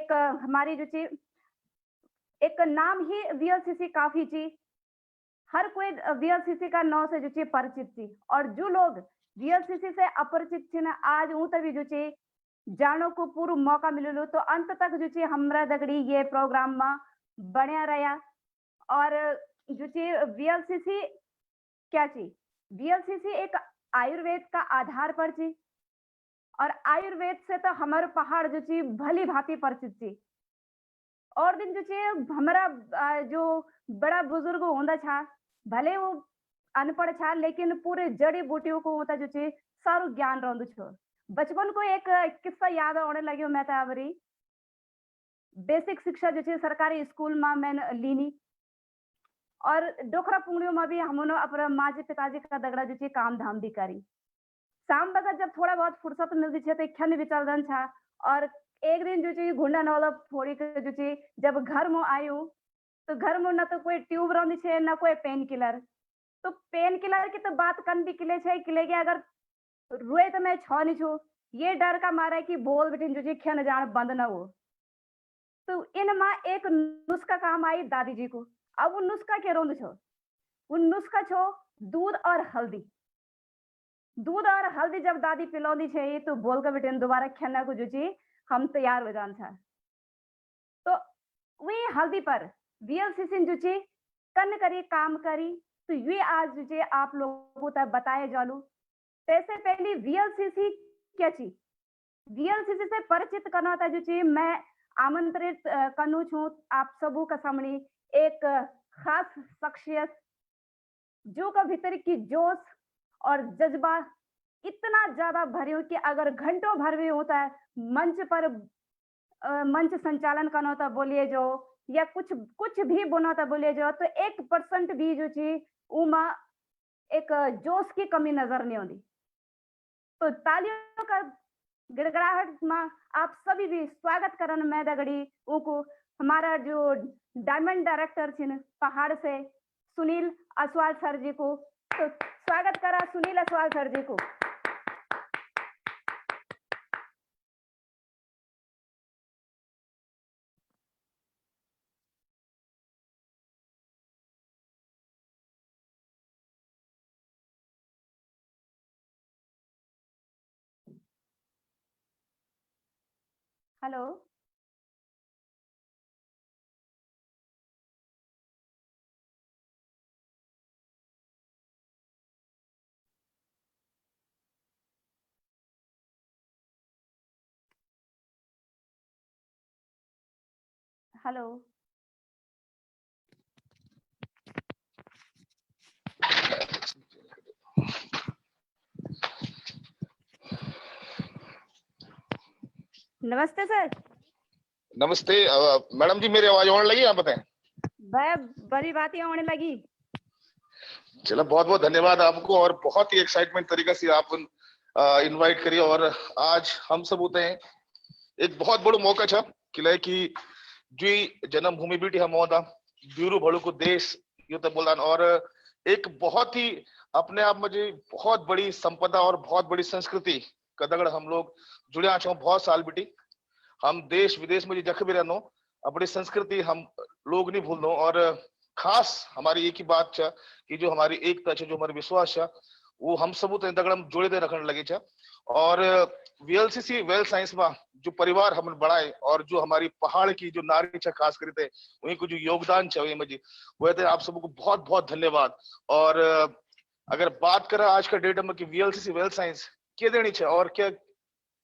एक हमारी जो ची एक नाम ही वीएलसीसी काफ़ी ची। हर कोई वीएलसीसी का नाम से जो ची परिचित थी और जो लोग वीएलसीसी से अपरिचित थी ना आज ऊँ तभी जो ची जानो को पूरा मौका मिललो तो अंत तक जो ची हमरा दगड़ी ये प्रोग्राम में बढ़िया रहा और जो ची वीएलसीसी क्या ची वीएलसीसी एक आयुर्वेद का आधार पर ची और आयुर्वेद से तो हमारे पहाड़ जो ची भली भांति परिचित थी और दिन जो ची हमारा जो बड़ा बुजुर्ग होंदा छा भले वो अनपढ़ छा लेकिन पूरे जड़ी बूटियों को होता जो ची सारू ज्ञान रहंदु छो बचपन को एक किस्सा याद आने लग्यो मैं तो आवरी बेसिक शिक्षा जो ची सरकारी स्कूल में मैंने लीनी और डोखरा पुंगड़ियों में भी हमने अपने माँ पिताजी का दगड़ा जो ची काम धाम भी करी शाम बगत जब थोड़ा बहुत फुर्सत मिलती है तो खन विचारन छा और एक दिन जो ची घुंडा नौला फोड़ी के जो ची जब घर में आयु तो घर में ना तो कोई ट्यूब रही है ना कोई पेन किलर तो पेन किलर की तो बात कन भी किले छे किले के अगर रुए तो मैं छो नहीं छू ये डर का मारा है कि बोल बिटिन जो ची खन जान बंद ना हो तो इन माँ एक नुस्खा काम आई दादी जी को अब वो नुस्खा क्या रोंद छो वो नुस्खा छो दूध और हल्दी दूध और हल्दी जब दादी पिलौदी छे तो बोल कर बेटे दोबारा खाना को जो ची हम तैयार हो जान था तो वही हल्दी पर वीएलसीसी जो ची कन करी काम करी तो ये आज जो ची आप लोगों तक बताए जालू तैसे पहली वीएलसीसी क्या ची वीएलसीसी से परिचित करना था जो ची मैं आमंत्रित करनू छू आप सबों का सामने एक खास शख्सियत जो का भीतर की जोश और जज्बा इतना ज्यादा भरे हो कि अगर घंटों भर भी होता है मंच पर मंच संचालन करना होता बोलिए जो या कुछ भी बोना होता बोलिए जो तो 1% भी जो चीज उमा एक जोश की कमी नजर नहीं आती तो तालियों का गिड़गड़ाहट में आप सभी भी स्वागत करन मैं दगड़ी उनको हमारा जो डायमंड डायरेक्टर छिन पहाड़ से सुनील असवाल सर जी को तो स्वागत करा सुनील असवाल सर जी को हेलो हेलो नमस्ते सर नमस्ते मैडम जी मेरी आवाज आने लगी आप बताएं बड़ी बातें होने लगी चलो बहुत बहुत धन्यवाद आपको और बहुत ही एक्साइटमेंट तरीके से आप इनवाइट करिए और आज हम सब होते हैं एक बहुत बड़ा मौका था किले की जी जन्मभूमि भी हम होता ब्यूरो भड़ू को देश यू तो बोलदान और एक बहुत ही अपने आप में जी बहुत बड़ी संपदा और बहुत बड़ी संस्कृति का दगड़ हम लोग जुड़े छो बहुत साल बिटी हम देश विदेश में जख भी रहनो अपनी संस्कृति हम लोग नहीं भूल दो और खास हमारी एक ही बात है कि जो हमारी एकता है जो हमारी विश्वास है वो हम सब दगड़ हम जोड़े दे रखने लगे छे और वीएलसीसी वेल साइंस में जो परिवार हम बढ़ाए और जो हमारी पहाड़ की जो नारी है खास करते वही को जो योगदान है वही वो आप सबको बहुत बहुत धन्यवाद और अगर बात करें आज का डेट में कि वीएलसीसी वेल साइंस क्या देनी है और क्या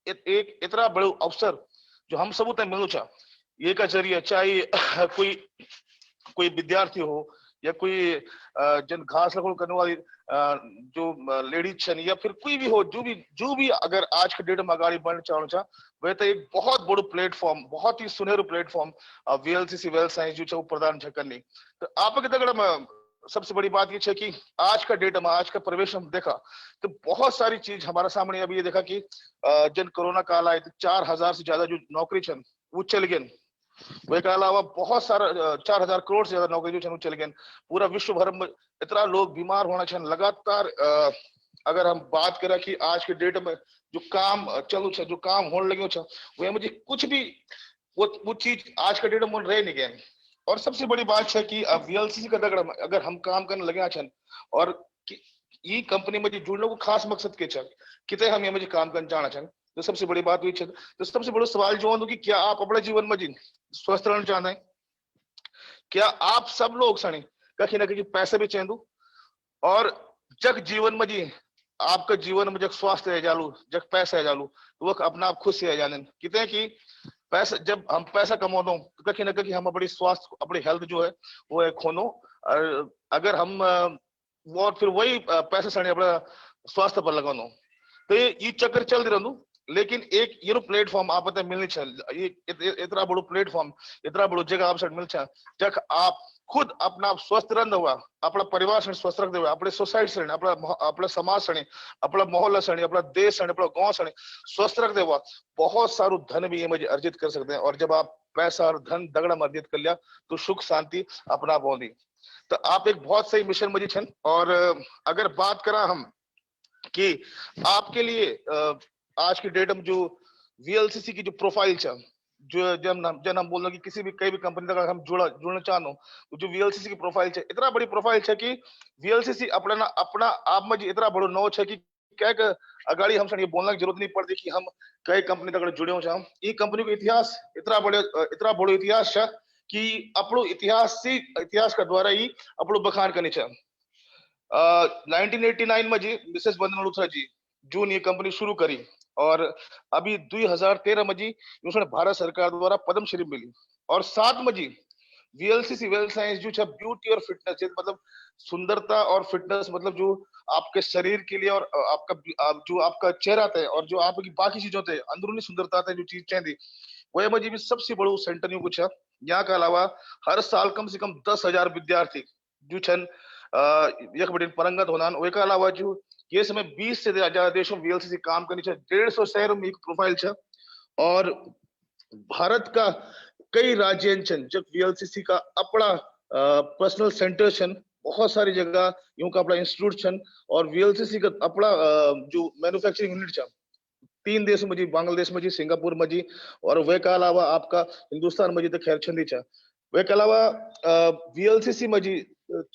एक इतना बड़ा अवसर जो हम सब मिलू चा ये का जरिए चाहे कोई विद्यार्थी हो या कोई जन घास लगोड़ करने वाली जो लेडीज छन या फिर कोई भी हो जो भी अगर आज के डेट में आगे बढ़ना चाहो चा वह तो एक बहुत बड़ो प्लेटफॉर्म बहुत ही सुनहरो प्लेटफॉर्म वीएलसीसी वेल साइंस जो प्रदान करनी तो आपके दगड़ में सबसे बड़ी बात ये है कि आज का डेट में आज का प्रवेश हम देखा तो बहुत सारी चीज हमारे सामने अभी ये देखा कि जन कोरोना काल आए तो 4000 से ज्यादा जो नौकरी छन वो चल गए वही अलावा बहुत सारा 4000 करोड़ से ज्यादा नौकरी जो चल गए पूरा विश्व भर में इतना लोग बीमार होना छन लगातार अगर हम बात करें कि आज के डेट में जो काम चलू जो काम होने लगे वह मुझे कुछ भी वो चीज आज का डेट में रह नहीं गया। और सबसे बड़ी बात है कि अब वीएलसीसी का दगड़ अगर हम काम करने लगे छन और ई कंपनी में जुड़ने को खास मकसद के छन किते हम ये में काम करने जाना छन, तो सबसे बड़ी बात हुई छन। तो सबसे बड़ा सवाल जो कि क्या आप अपने जीवन में जी स्वस्थ रहना चाहते हैं? क्या आप सब लोग सणी कहीं ना कहीं पैसे भी चेंदू और जग जीवन में जी आपका जीवन में जब स्वास्थ्य है जालू जब पैसा है जालू तो वो अपना आप खुश है जाने कितने कि पैसा जब हम पैसा कमाते हो तो कहीं ना कहीं हम अपनी स्वास्थ्य अपनी हेल्थ जो है वो है खोनो। और अगर हम वो फिर वही पैसा सणी अपना स्वास्थ्य पर लगानो तो ये चक्कर चल रहा। लेकिन एक ये प्लेटफॉर्म आप मिलनी चाहिए, ये इतना बड़ो प्लेटफॉर्म इतना बड़ो जगह आप मिल जब आप खुद अपना आप स्वस्थ रहते हुआ अपना परिवार से स्वस्थ रखते हुए अपने सोसाइटी से अपना समाज से अपना मोहल्ला से अपना देश से अपना गांव से स्वस्थ रखते हुआ बहुत सारू धन भी ये मुझे अर्जित कर सकते हैं। और जब आप पैसा और धन दगड़ा में अर्जित कर लिया तो सुख शांति अपना पौधी। तो आप एक बहुत सही मिशन मुझे छन। और अगर बात करा हम कि आपके लिए आज की डेट में जो वीएलसीसी की जो प्रोफाइल है जो जब हम बोल रहे कि किसी भी कई भी कंपनी तक हम जुड़ना चाहनो तो जो वीएलसीसी की प्रोफाइल है इतना बड़ी प्रोफाइल है कि वीएलसीसी अपना अपना आप में इतना बड़ो नोच है कि क्या अगाड़ी हम ये बोलने की जरूरत नहीं पड़ती कि हम कई कंपनी तक जुड़े हो चाह। ये कंपनी का इतिहास इतना बड़ो इतिहास है कि अपनो इतिहास का द्वारा ही अपनो बखान करनी चाहिए। 1989 में जी मिसेस वंदना लुथरा जी जून ये कंपनी शुरू करी और अभी 2013 में जी उसने भारत सरकार द्वारा पद्मश्री मिली। और साथ में जी वीएलसीसी वेल साइंस जो ब्यूटी और फिटनेस मतलब सुंदरता और फिटनेस मतलब जो आपके शरीर के लिए और आपका जो आपका चेहरा थे और जो आपकी बाकी चीजों थे अंदरूनी सुंदरता थे जो चीज चाहिए वह मुझे भी सबसे बड़ो सेंटर यूं कुछ है। यहाँ के अलावा हर साल कम से कम 10,000 विद्यार्थी जो छन यख बड़े परंगत होना। उसके अलावा जो ये समय 20 से ज्यादा देशों में वीएलसीसी काम करनी चाहिए 150 शहरों में एक प्रोफाइल है। और भारत का कई राज्य जब वीएलसीसी का अपना पर्सनल सेंटर छन बहुत सारी जगह यूं का अपना इंस्टीट्यूट छन और वीएलसीसी का अपना जो मैन्युफैक्चरिंग यूनिट छन 3 देश में जी बांग्लादेश में जी सिंगापुर में जी और वे का अलावा आपका हिंदुस्तान में जी तो खैर छंदी छा। वे के अलावा वीएलसीसी में जी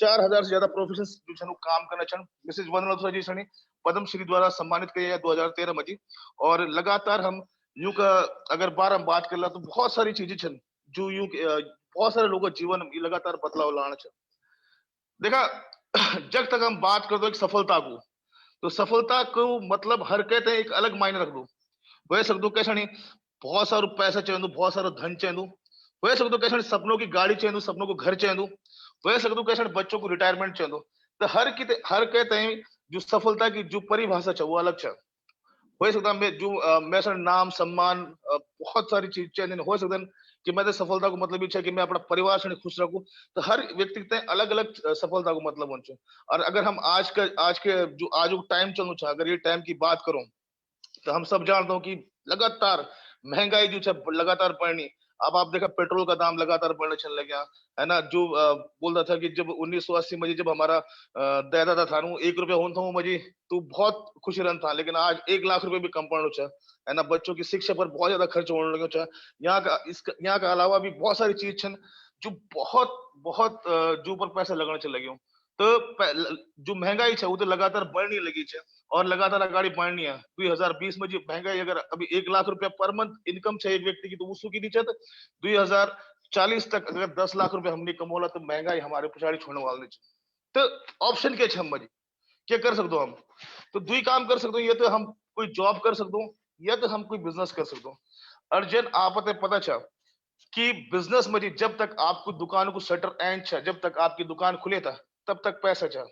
4,000 से ज्यादा प्रोफेशनल्स जो काम करना चाहन। मिसेज वंदना लुथरा जी सनी पद्मश्री द्वारा सम्मानित किया 2013 में जी। और लगातार हम यूं का अगर बार हम बात कर ला तो बहुत सारी चीजें छन जो यूं बहुत सारे लोगों जीवन में लगातार बदलाव लाना चाहिए। देखा जब तक हम बात कर दो एक सफलता को तो सफलता को मतलब हर कहते हैं एक अलग मायने रख दो वह सकते कैसा नहीं बहुत सारा पैसा चाहिए बहुत सारा धन चाहिए वह सकते कैसा सपनों की गाड़ी चाहिए सपनों को घर चाहिए वह सकते कैसा बच्चों को रिटायरमेंट चाहिए। तो हर कहते हैं जो सफलता की जो परिभाषा है वो अलग है। हो सकता मैं जो मैं नाम सम्मान बहुत सारी चीज चाहिए हो सकता कि मैं तो सफलता को मतलब है कि मैं अपना परिवार से खुश रखूं। तो हर व्यक्ति के अलग अलग सफलता को मतलब होना। और अगर हम आज के जो आज टाइम चलू चाह अगर ये टाइम की बात करूं तो हम सब जानते हो कि लगातार महंगाई जो है लगातार बढ़नी। अब आप देखा पेट्रोल का दाम लगातार बढ़ने चलने लग गया है ना। जो बोल रहा था कि जब 1980 में जब हमारा दादा था एक रुपया होता हूँ मुझे तो बहुत खुशी रहता था लेकिन आज 1 लाख रुपए भी कम पड़ना चाहिए है ना। बच्चों की शिक्षा पर बहुत ज्यादा खर्च होने लगे चाहिए। यहाँ का अलावा भी बहुत सारी चीज छन जो बहुत बहुत जो ऊपर पैसा लगना चल लगे। तो जो महंगाई है वो तो लगातार बढ़ने लगी है और लगातार गाड़ी बढ़नी है। 2020 में जो महंगाई अगर अभी 1 लाख रुपया पर मंथ इनकम है एक व्यक्ति की तो उसकी नीचे 2040 तक अगर 10 लाख रुपया हमने कमोला तो महंगाई हमारे पिछाड़ी छोड़ने वाले। तो ऑप्शन क्या हम मजी क्या कर सकते हो हम तो दुई काम कर सकते हो या तो हम कोई जॉब कर सकते हो या तो हम कोई बिजनेस कर सकते हो। अर्जन आप पता चल कि बिजनेस में जब तक आपको दुकान को शटर एंड जब तक आपकी दुकान खुले था तब तक पैसा चल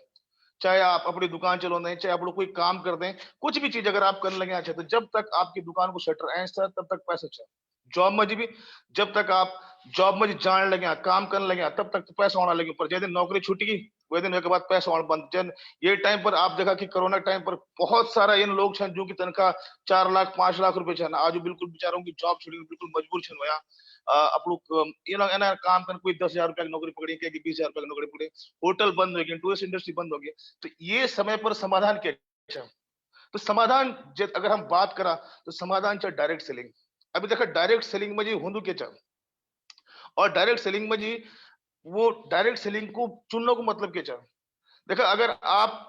चाहे आप अपनी दुकान चलो दें चाहे आप लोग कोई काम कर दें कुछ भी चीज अगर आप करने लगे अच्छा तो जब तक आपकी दुकान को शटर एंड था तब तक पैसा चल। जॉब में भी जब तक आप जॉब में जाने लगे काम करने लगे तब तक तो पैसा आना लगे पर जैसे नौकरी छूट गई वह दिन के बाद पैसा आना बंद। जन ये टाइम पर आप देखा कि कोरोना टाइम पर बहुत सारा इन लोग छन जो की तनख्वाह 4 लाख 5 लाख रुपए छन आज बिल्कुल बेचारों की जॉब छुड़ी बिल्कुल मजबूर छन वया आप लोग ये काम कर कोई 10,000 रुपया की नौकरी पकड़ी क्या 20,000 रुपया की नौकरी पकड़ी होटल बंद हो गए टूरिस्ट इंडस्ट्री बंद हो गई। तो ये समय पर समाधान क्या तो समाधान अगर हम बात करा तो समाधान चाहे डायरेक्ट सेलिंग। अभी देखा डायरेक्ट सेलिंग में जी होंदू क्या चाह और डायरेक्ट सेलिंग में जी वो डायरेक्ट सेलिंग को चुनने को मतलब क्या चाहे देखा अगर आप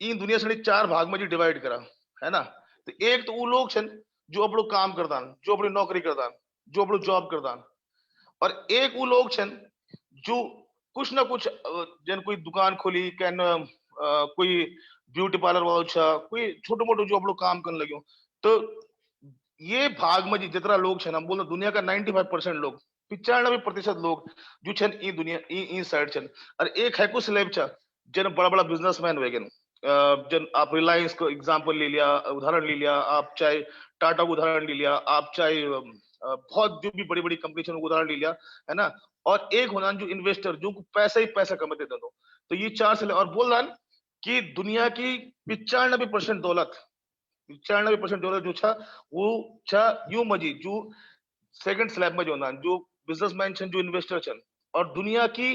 इन दुनिया से 4 भाग में जी डिवाइड करा है ना तो एक तो वो लोग छन जो अपनो काम करदान जो अपनी नौकरी करदान जो अपनो जॉब करदान और एक वो लोग छन जो कुछ ना कुछ जन कोई दुकान खोली कैन कोई ब्यूटी पार्लर वालों छा कोई छोटो मोटो जो अपनो काम करने लगे तो ये भाग में जी जितना लोग छन हम बोलो दुनिया का 95% लोग 95% लोग जो छन ई दुनिया ई साइड छन और एक है कुछ स्लेब छा जन बड़ा बड़ा बिजनेसमैन वेगन जन आप रिलायंस को एग्जांपल ले लिया उदाहरण ले लिया आप चाहे टाटा को उदाहरण ले लिया आप चाहे बहुत जो भी बड़ी बड़ी कंपनी छन उदाहरण ले लिया है ना और एक होना जो इन्वेस्टर जो पैसा ही पैसा कमाते दो तो ये चार से और बोल रहा कि दुनिया की 95% दौलत 95% डॉलर जो छा वो छा यू मजी जो सेकंड स्लैब में जो ना जो बिजनेसमैन छन जो इन्वेस्टर छन और दुनिया की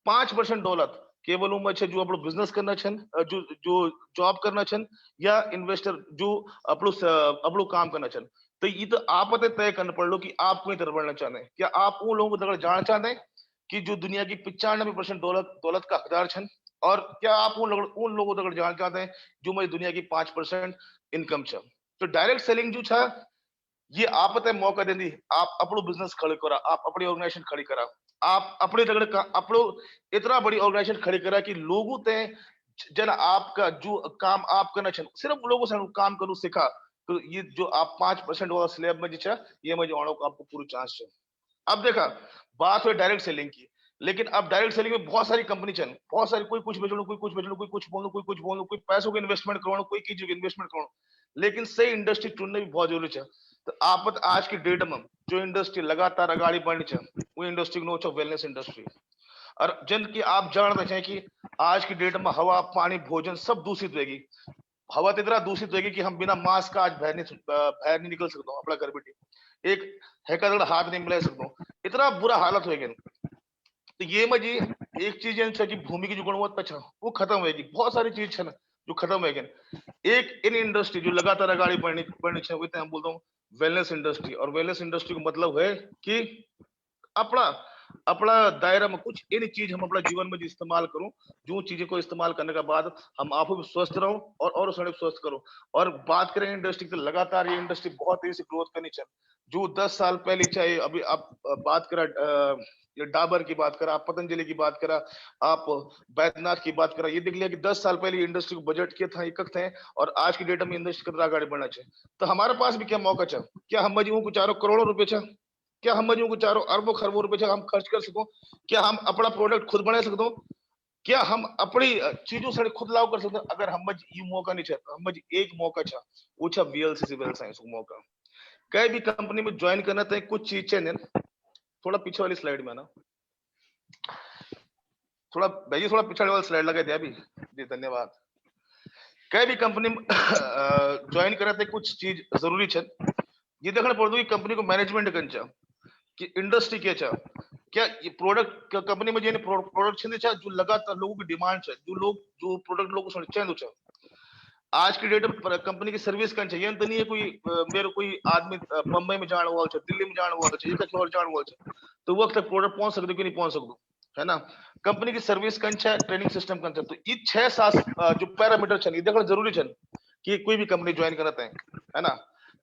5% दौलत केवल उम्र छे जो अपनो बिजनेस करना छन जो जो जॉब करना छन या इन्वेस्टर जो अपनो अपनो काम करना छन तो ये तो आप तय करना पड़ लो कि आप कोई तरफ बढ़ना चाहते हैं क्या आप उन लोगों को जानना चाहते हैं कि जो दुनिया की 95% दौलत दौलत का हकदार छन और क्या आप उन लोगों को जानना चाहते हैं जो मेरी दुनिया की 5% इनकम छ तो डायरेक्ट सेलिंग जो छा ये आप ते मौका देंदी आप अपनो बिजनेस खड़े करा आप अपनी ऑर्गेनाइजेशन खड़ी करा आप अपने तगड़े अपनो इतना बड़ी ऑर्गेनाइजेशन खड़ी करा कि लोगों ते जन आपका जो काम आप करना चाहिए सिर्फ लोगों से काम करूँ सिखा तो ये जो आप 5% वाला स्लैब में जी छा ये मुझे आने को आपको पूरी चांस है अब देखा बात हुई डायरेक्ट सेलिंग की लेकिन अब डायरेक्ट सेलिंग में बहुत सारी कंपनी चल बहुत सारी कोई कुछ बेचो कोई कुछ बेचो कोई कुछ बोलो कोई कुछ बोलो कोई पैसों को इन्वेस्टमेंट करो कोई की जगह इन्वेस्टमेंट करो लेकिन सही इंडस्ट्री चुनने भी बहुत जरूरी है तो आप आज की डेट में जो इंडस्ट्री लगातार अगाड़ी बढ़नी चाहिए वो इंडस्ट्री नो वेलनेस इंडस्ट्री और जन की आप जान रहे हैं कि आज की डेट में हवा पानी भोजन सब दूषित रहेगी हवा तो इतना दूषित रहेगी कि हम बिना मास्क का आज बाहर नहीं निकल सकते अपना घर बैठे एक हैकर हाथ नहीं मिला सकते इतना बुरा हालत होगी तो ये में जी एक चीज कि भूमि की जो गुणवत्ता है वो खत्म होगी बहुत सारी चीज है ना जो खत्म होगी एक इन इंडस्ट्री जो लगातार आगे बढ़नी चाहिए हम बोलता हूँ वेलनेस इंडस्ट्री और वेलनेस इंडस्ट्री का मतलब है कि अपना अपना दायरा में कुछ इन चीज हम अपना जीवन में इस्तेमाल करूं जो चीजें को इस्तेमाल करने के बाद हम आप भी स्वस्थ रहो और स्वस्थ करो और बात करें इंडस्ट्री की तो लगातार ये इंडस्ट्री बहुत तेजी से ग्रोथ करनी चाहिए जो 10 साल पहले चाहे अभी आप बात करा डाबर की बात करा आप पतंजलि की बात करा आप बैद्यनाथ की बात करा ये देख लिया कि 10 साल पहले इंडस्ट्री को बजट के था एक थे और आज की डेट में इंडस्ट्री कितना आगे बढ़ना चाहिए तो हमारे पास भी क्या मौका चाहिए क्या हम मजबूर को चारों करोड़ों रुपए चाहिए क्या हम मजबूर को चारों अरबों खरबों रुपए हम खर्च कर सको क्या हम अपना प्रोडक्ट खुद बना सकते क्या हम अपनी चीजों से खुद लाभ कर सकते अगर हम ये मौका नहीं चाहते हम एक मौका चाह वो छा वीएलसीसी वेल साइंस को मौका कई भी कंपनी में ज्वाइन करना था कुछ चीज चाहिए थोड़ा पीछे वाली स्लाइड में ना थोड़ा भैया थोड़ा पिछड़े वाली स्लाइड लगा दिया अभी जी धन्यवाद कई भी कंपनी ज्वाइन करना था कुछ चीज जरूरी है ये देखना पड़ कि कंपनी को मैनेजमेंट करना कि इंडस्ट्री क्या ये प्रोडक्ट कंपनी में जो प्रोडक्ट जो लगातार लोगों की डिमांड है जो प्रोडक्ट लोगों को चाहिए आज की डेट में कंपनी की सर्विस करनी चाहिए तो नहीं है कोई मेरे कोई आदमी बम्बई में जाने वाला दिल्ली में जाने वाला चाहिए जाने वाला तो वक्त तक प्रोडक्ट पहुंच सकते कि नहीं पहुंच सकते है ना कंपनी की सर्विस करनी ट्रेनिंग सिस्टम करना तो ये 6-7 जो पैरामीटर चाहिए देखना जरूरी है कि कोई भी कंपनी ज्वाइन करना है ना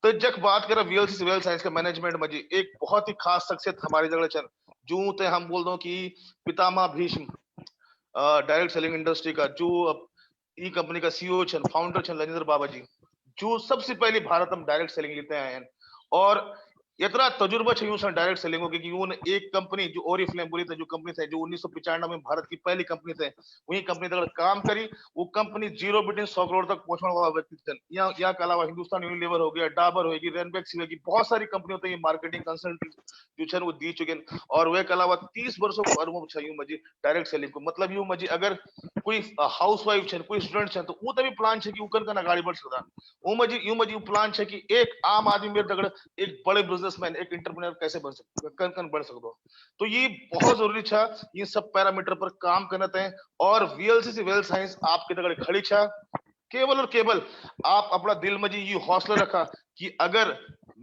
तो जब बात करें वीएलसी वेल साइंस के मैनेजमेंट में जी एक बहुत ही खास शख्सियत हमारी जगह चल जो ते हम बोल दो कि पितामह भीष्म डायरेक्ट सेलिंग इंडस्ट्री का जो ई कंपनी का सीईओ छन फाउंडर छन राजेंद्र बाबा जी जो सबसे पहले भारत में डायरेक्ट सेलिंग लेते आए हैं और इतना तजुर्बा चाहिए डायरेक्ट सेलिंग हो कि उन एक कंपनी जो ओरिफ्लेम बोली थी जो कंपनी थे जो 1995 में भारत की पहली कंपनी थे वही कंपनी तक काम करी वो कंपनी 0 बिटवीन 100 करोड़ तक पहुंचने वाला व्यक्ति थे यहाँ के अलावा हिंदुस्तान यूनिलीवर हो गया डाबर होगी रेनबेक्स होगी बहुत सारी कंपनी होती है मार्केटिंग कंसल्टेंट जो छन वो दी चुके और वे के अलावा 30 वर्षों को अनुभव चाहिए मजी डायरेक्ट सेलिंग को मतलब यू मजी अगर कोई हाउस वाइफ छन कोई स्टूडेंट छन तो वो तभी प्लान है कि वो कन गाड़ी बढ़ सकता वो मजी यू प्लान है कि एक आम आदमी मेरे तगड़ एक बड़े बिजनेसमैन एक इंटरप्रेन्योर कैसे बन सकते कन बढ़ सकते तो ये बहुत जरूरी था ये सब पैरामीटर पर काम करना है और वीएलसीसी वेल साइंस आपके तगड़े खड़ी छा केवल और केवल आप अपना दिल में जी ये हौसला रखा कि अगर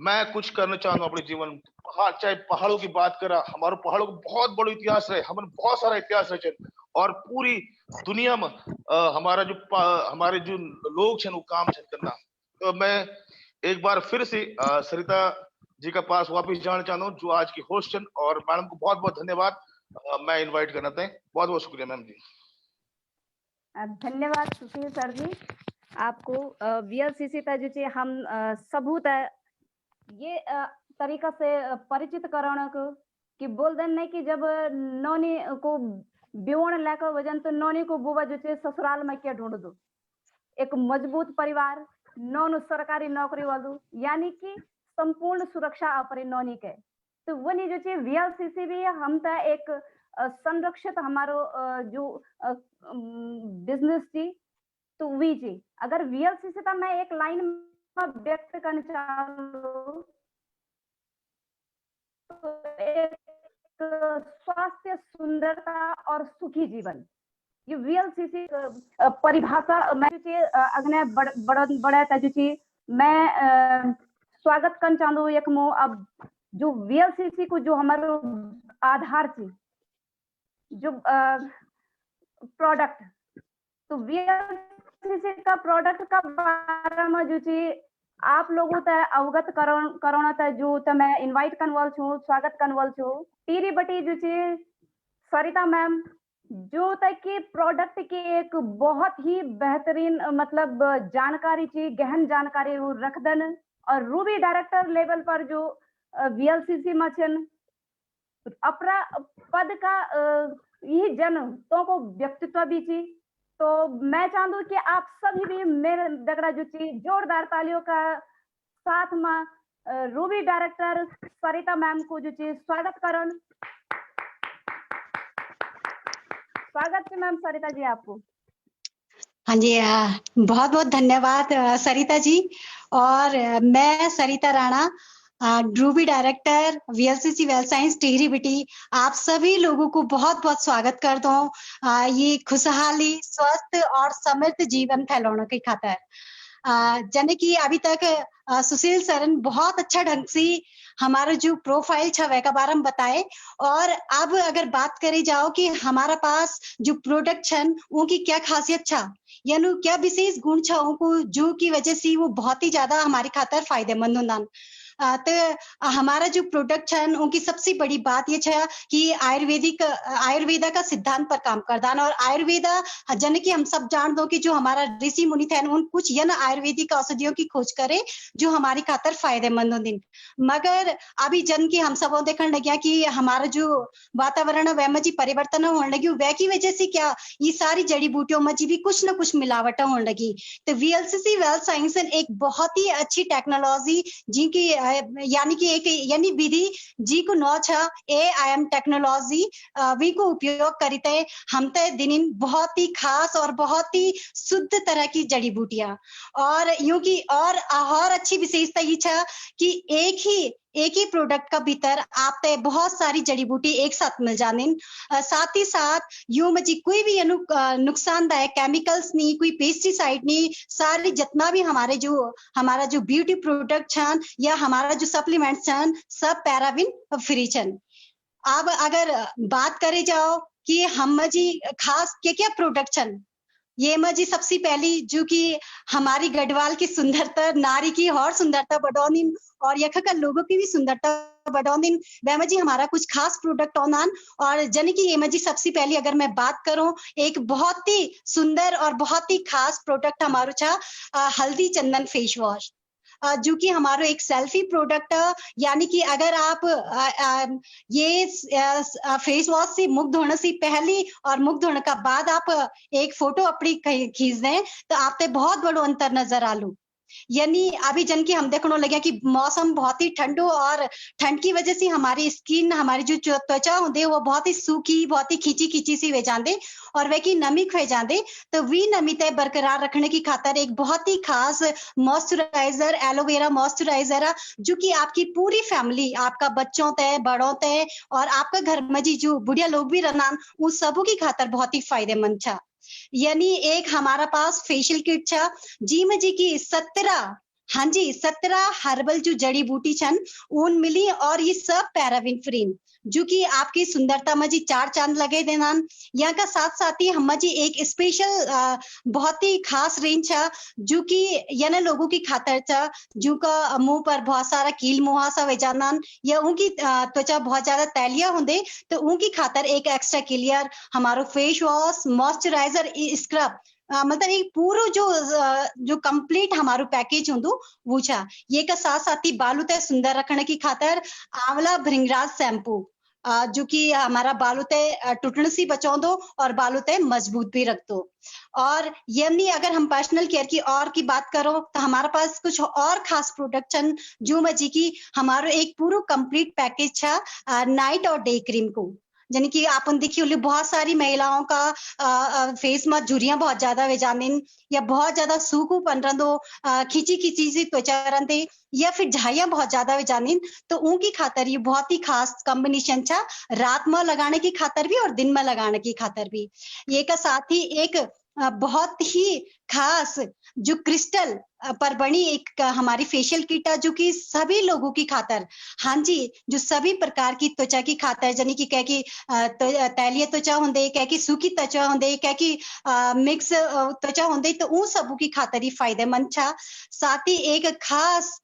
मैं कुछ करना चाहता हूँ अपने जीवन पहाड़, चाहे पहाड़ों की बात करा, हमारे पहाड़ों को बहुत बड़ो इतिहास रहे, हमने बहुत सारा इतिहास रहे और पूरी दुनिया में हमारे जो लोग छन वो काम छन करना। तो मैं एक बार फिर से सरिता जी का पास वापस जाना चाहता हूँ, जो आज की होस्ट छन, और मैडम को बहुत बहुत धन्यवाद। मैं इनवाइट करना था, बहुत बहुत शुक्रिया मैम जी। धन्यवाद सुशील सर जी आपको। वीएलसीसी ता जो चे हम सबूत ये तरीका से परिचित कराना को कि बोल देन नहीं कि जब नौनी को बिवण लेकर वजन तो नौनी को बुआ जो चे ससुराल में क्या ढूंढ दो, एक मजबूत परिवार, नौनु सरकारी नौकरी वालू, यानी कि संपूर्ण सुरक्षा अपने नौनी के। तो वो नहीं जो चे वीएलसीसी भी हम ता एक संरक्षित हमारो जो बिजनेस थी तो वी जी अगर वीएलसीसी ता मैं एक लाइन में व्यक्त करना चाहूँ तो एक स्वास्थ्य, सुंदरता और सुखी जीवन, ये वीएलसीसी परिभाषा मैं अगने बड़ा तजुची मैं स्वागत करना चाहूँ एक मो अब जो वीएलसीसी को जो हमारो आधार थी जो प्रोडक्ट, तो वीएलसीसी का प्रोडक्ट का बारे में जो ची आप लोगों तक अवगत करोना था जो तो मैं इनवाइट करनवाल छूं, स्वागत करनवाल छूं। टीरी बटी जो ची सरिता मैम जो तक की प्रोडक्ट की एक बहुत ही बेहतरीन मतलब जानकारी थी, गहन जानकारी वो रखदन, और रूबी डायरेक्टर लेवल पर जो वीएलसीसी मचन अपना पद का यही जन तो को व्यक्तित्व भी थी। तो मैं चाहूँ कि आप सभी भी मेरे दगड़ा जो ची जोरदार तालियों का साथ में रूबी डायरेक्टर सरिता मैम को जो ची स्वागत करन। स्वागत है मैम सरिता जी आपको। हाँ जी, बहुत बहुत धन्यवाद सरिता जी। और मैं सरिता राणा, ड्रूबी director VLCC well science Tehri बिटी, आप सभी लोगों को बहुत बहुत स्वागत कर दो ये खुशहाली, स्वस्थ और समृद्ध जीवन फैलाने की खातिर। जने कि अभी तक सुशील सरन बहुत अच्छा ढंग से हमारा जो प्रोफाइल छा का बारे में बताए, और अब अगर बात करी जाओ कि हमारा पास जो प्रोडक्ट छन उनकी क्या खासियत छा, यानी क्या विशेष गुण छा उनको जो की वजह से वो बहुत ही ज्यादा हमारे खातिर फायदेमंद होंदन। तो हमारा जो प्रोडक्ट है उनकी सबसे बड़ी बात ये है कि आयुर्वेदा का सिद्धांत पर काम करदान, और आयुर्वेदा जन की हम सब जान दो कि जो हमारा ऋषि मुनि थे उन कुछ यन आयुर्वेदिक औषधियों की खोज करे जो हमारी खातर फायदेमंद हो दिन। मगर अभी जन की हम सब देखने लगे कि हमारा जो वातावरण वह में जी परिवर्तन होने लगी, वह की वजह से क्या ये सारी जड़ी बूटियों में जी भी कुछ न कुछ मिलावट होने लगी। तो वीएलसीसी वेल साइंस एक बहुत ही अच्छी टेक्नोलॉजी जिनकी यानी कि एक यानी विधि जी को नौ छा एआईएम टेक्नोलॉजी वी को उपयोग करते हम ते दिन बहुत ही खास और बहुत ही शुद्ध तरह की जड़ी बूटियां, और यूं की और अच्छी विशेषता ये छा कि एक ही प्रोडक्ट का भीतर आप ते बहुत सारी जड़ी बूटी एक साथ मिल जाने, साथ ही साथ यूं में जी कोई भी नुकसानदायक केमिकल्स नहीं, कोई पेस्टिसाइड नहीं, सारी जितना भी हमारा जो ब्यूटी प्रोडक्ट छन या हमारा जो सप्लीमेंट छन सब पैराबिन फ्री छन। अब अगर बात करे जाओ कि हम जी खास क्या प्रोडक्ट छन, ये में जी सबसे पहली जो कि हमारी गढ़वाल की सुंदरता, नारी की और सुंदरता बढ़ाउन और यख का लोगों की भी सुंदरता बढ़ाउन, वह में जी हमारा कुछ खास प्रोडक्ट ऑनन। और जन की ये में जी सबसे पहली अगर मैं बात करूं एक बहुत ही सुंदर और बहुत ही खास प्रोडक्ट हमारो छा हल्दी चंदन फेस वॉश, जो कि हमारा एक सेल्फी प्रोडक्ट है। यानी कि अगर आप ये फेस वॉश से मुग्ध होने से पहले और मुग्ध होने का बाद आप एक फोटो अपनी खींच दें तो आप पे बहुत बड़ा अंतर नजर आलू। यानी अभी जन की हम देखने लगे कि मौसम बहुत ही ठंडो और ठंड की वजह से हमारी स्किन, हमारी जो त्वचा होती है वो बहुत ही सूखी, बहुत ही खींची सी वे जाते और वे की नमी खो जाते। तो वी नमी तय बरकरार रखने की खातर एक बहुत ही खास मॉइस्चराइजर, एलोवेरा मॉइस्चराइजर, जो कि आपकी पूरी फैमिली, आपका बच्चों तय, बड़ों तय और आपका घर में जी जो बुढ़िया लोग भी रहना उन सबों की खातर बहुत ही फायदेमंद था। यानी एक हमारा पास फेशियल किट छा जी में जी की 17 हाँ जी, 17 हर्बल जो जड़ी बूटी छन उन मिली और ये सब पैराबिन फ्री जो कि आपकी सुंदरता में जी 4 चांद लगे देनान। यहाँ का साथ साथ ही हम जी एक स्पेशल बहुत ही खास रेंज छा जो कि याना लोगों की खातर छा जो का मुंह पर बहुत सारा कील मुहासा वे जानन या उनकी त्वचा बहुत ज्यादा तैलिया होंदे तो उनकी खातर एक एक्स्ट्रा क्लियर हमारो फेस वॉश मॉइस्चराइजर स्क्रब मतलब एक पूरा जो कंप्लीट हमारो पैकेज होंदो वो छा। ये का साथ साथ ही बालू ते सुंदर रखने की खातर आंवला भृंगराज शैम्पू जो कि हमारा बालू ते टूटने से बचाओ दो और बालू ते मजबूत भी रख दो। और ये नहीं अगर हम पर्सनल केयर की और की बात करो तो हमारे पास कुछ और खास प्रोडक्शन जो मजी की हमारो एक पूरा कंप्लीट पैकेज छा नाइट और डे क्रीम को यानी कि आपन देखिए बहुत सारी महिलाओं का फेस में झुरियां बहुत ज्यादा वे जानिन या बहुत ज्यादा सूखूपन रंदो खींची खींची सी त्वचा रंदे या फिर झाइयां बहुत ज्यादा वे जानिन तो उनकी खातर ये बहुत ही खास कॉम्बिनेशन छा रात में लगाने की खातर भी और दिन में लगाने की खातर भी। ये का साथ ही एक बहुत ही खास जो क्रिस्टल पर बनी एक हमारी फेशियल किट है जो कि सभी लोगों की खातर हाँ जी जो सभी प्रकार की त्वचा की खातर यानी कि कह की तैलीय त्वचा होंदे कह की सूखी त्वचा होंदे कह की मिक्स त्वचा होंदे तो उन सबों की खातर ही फायदेमंद छा। साथ ही एक खास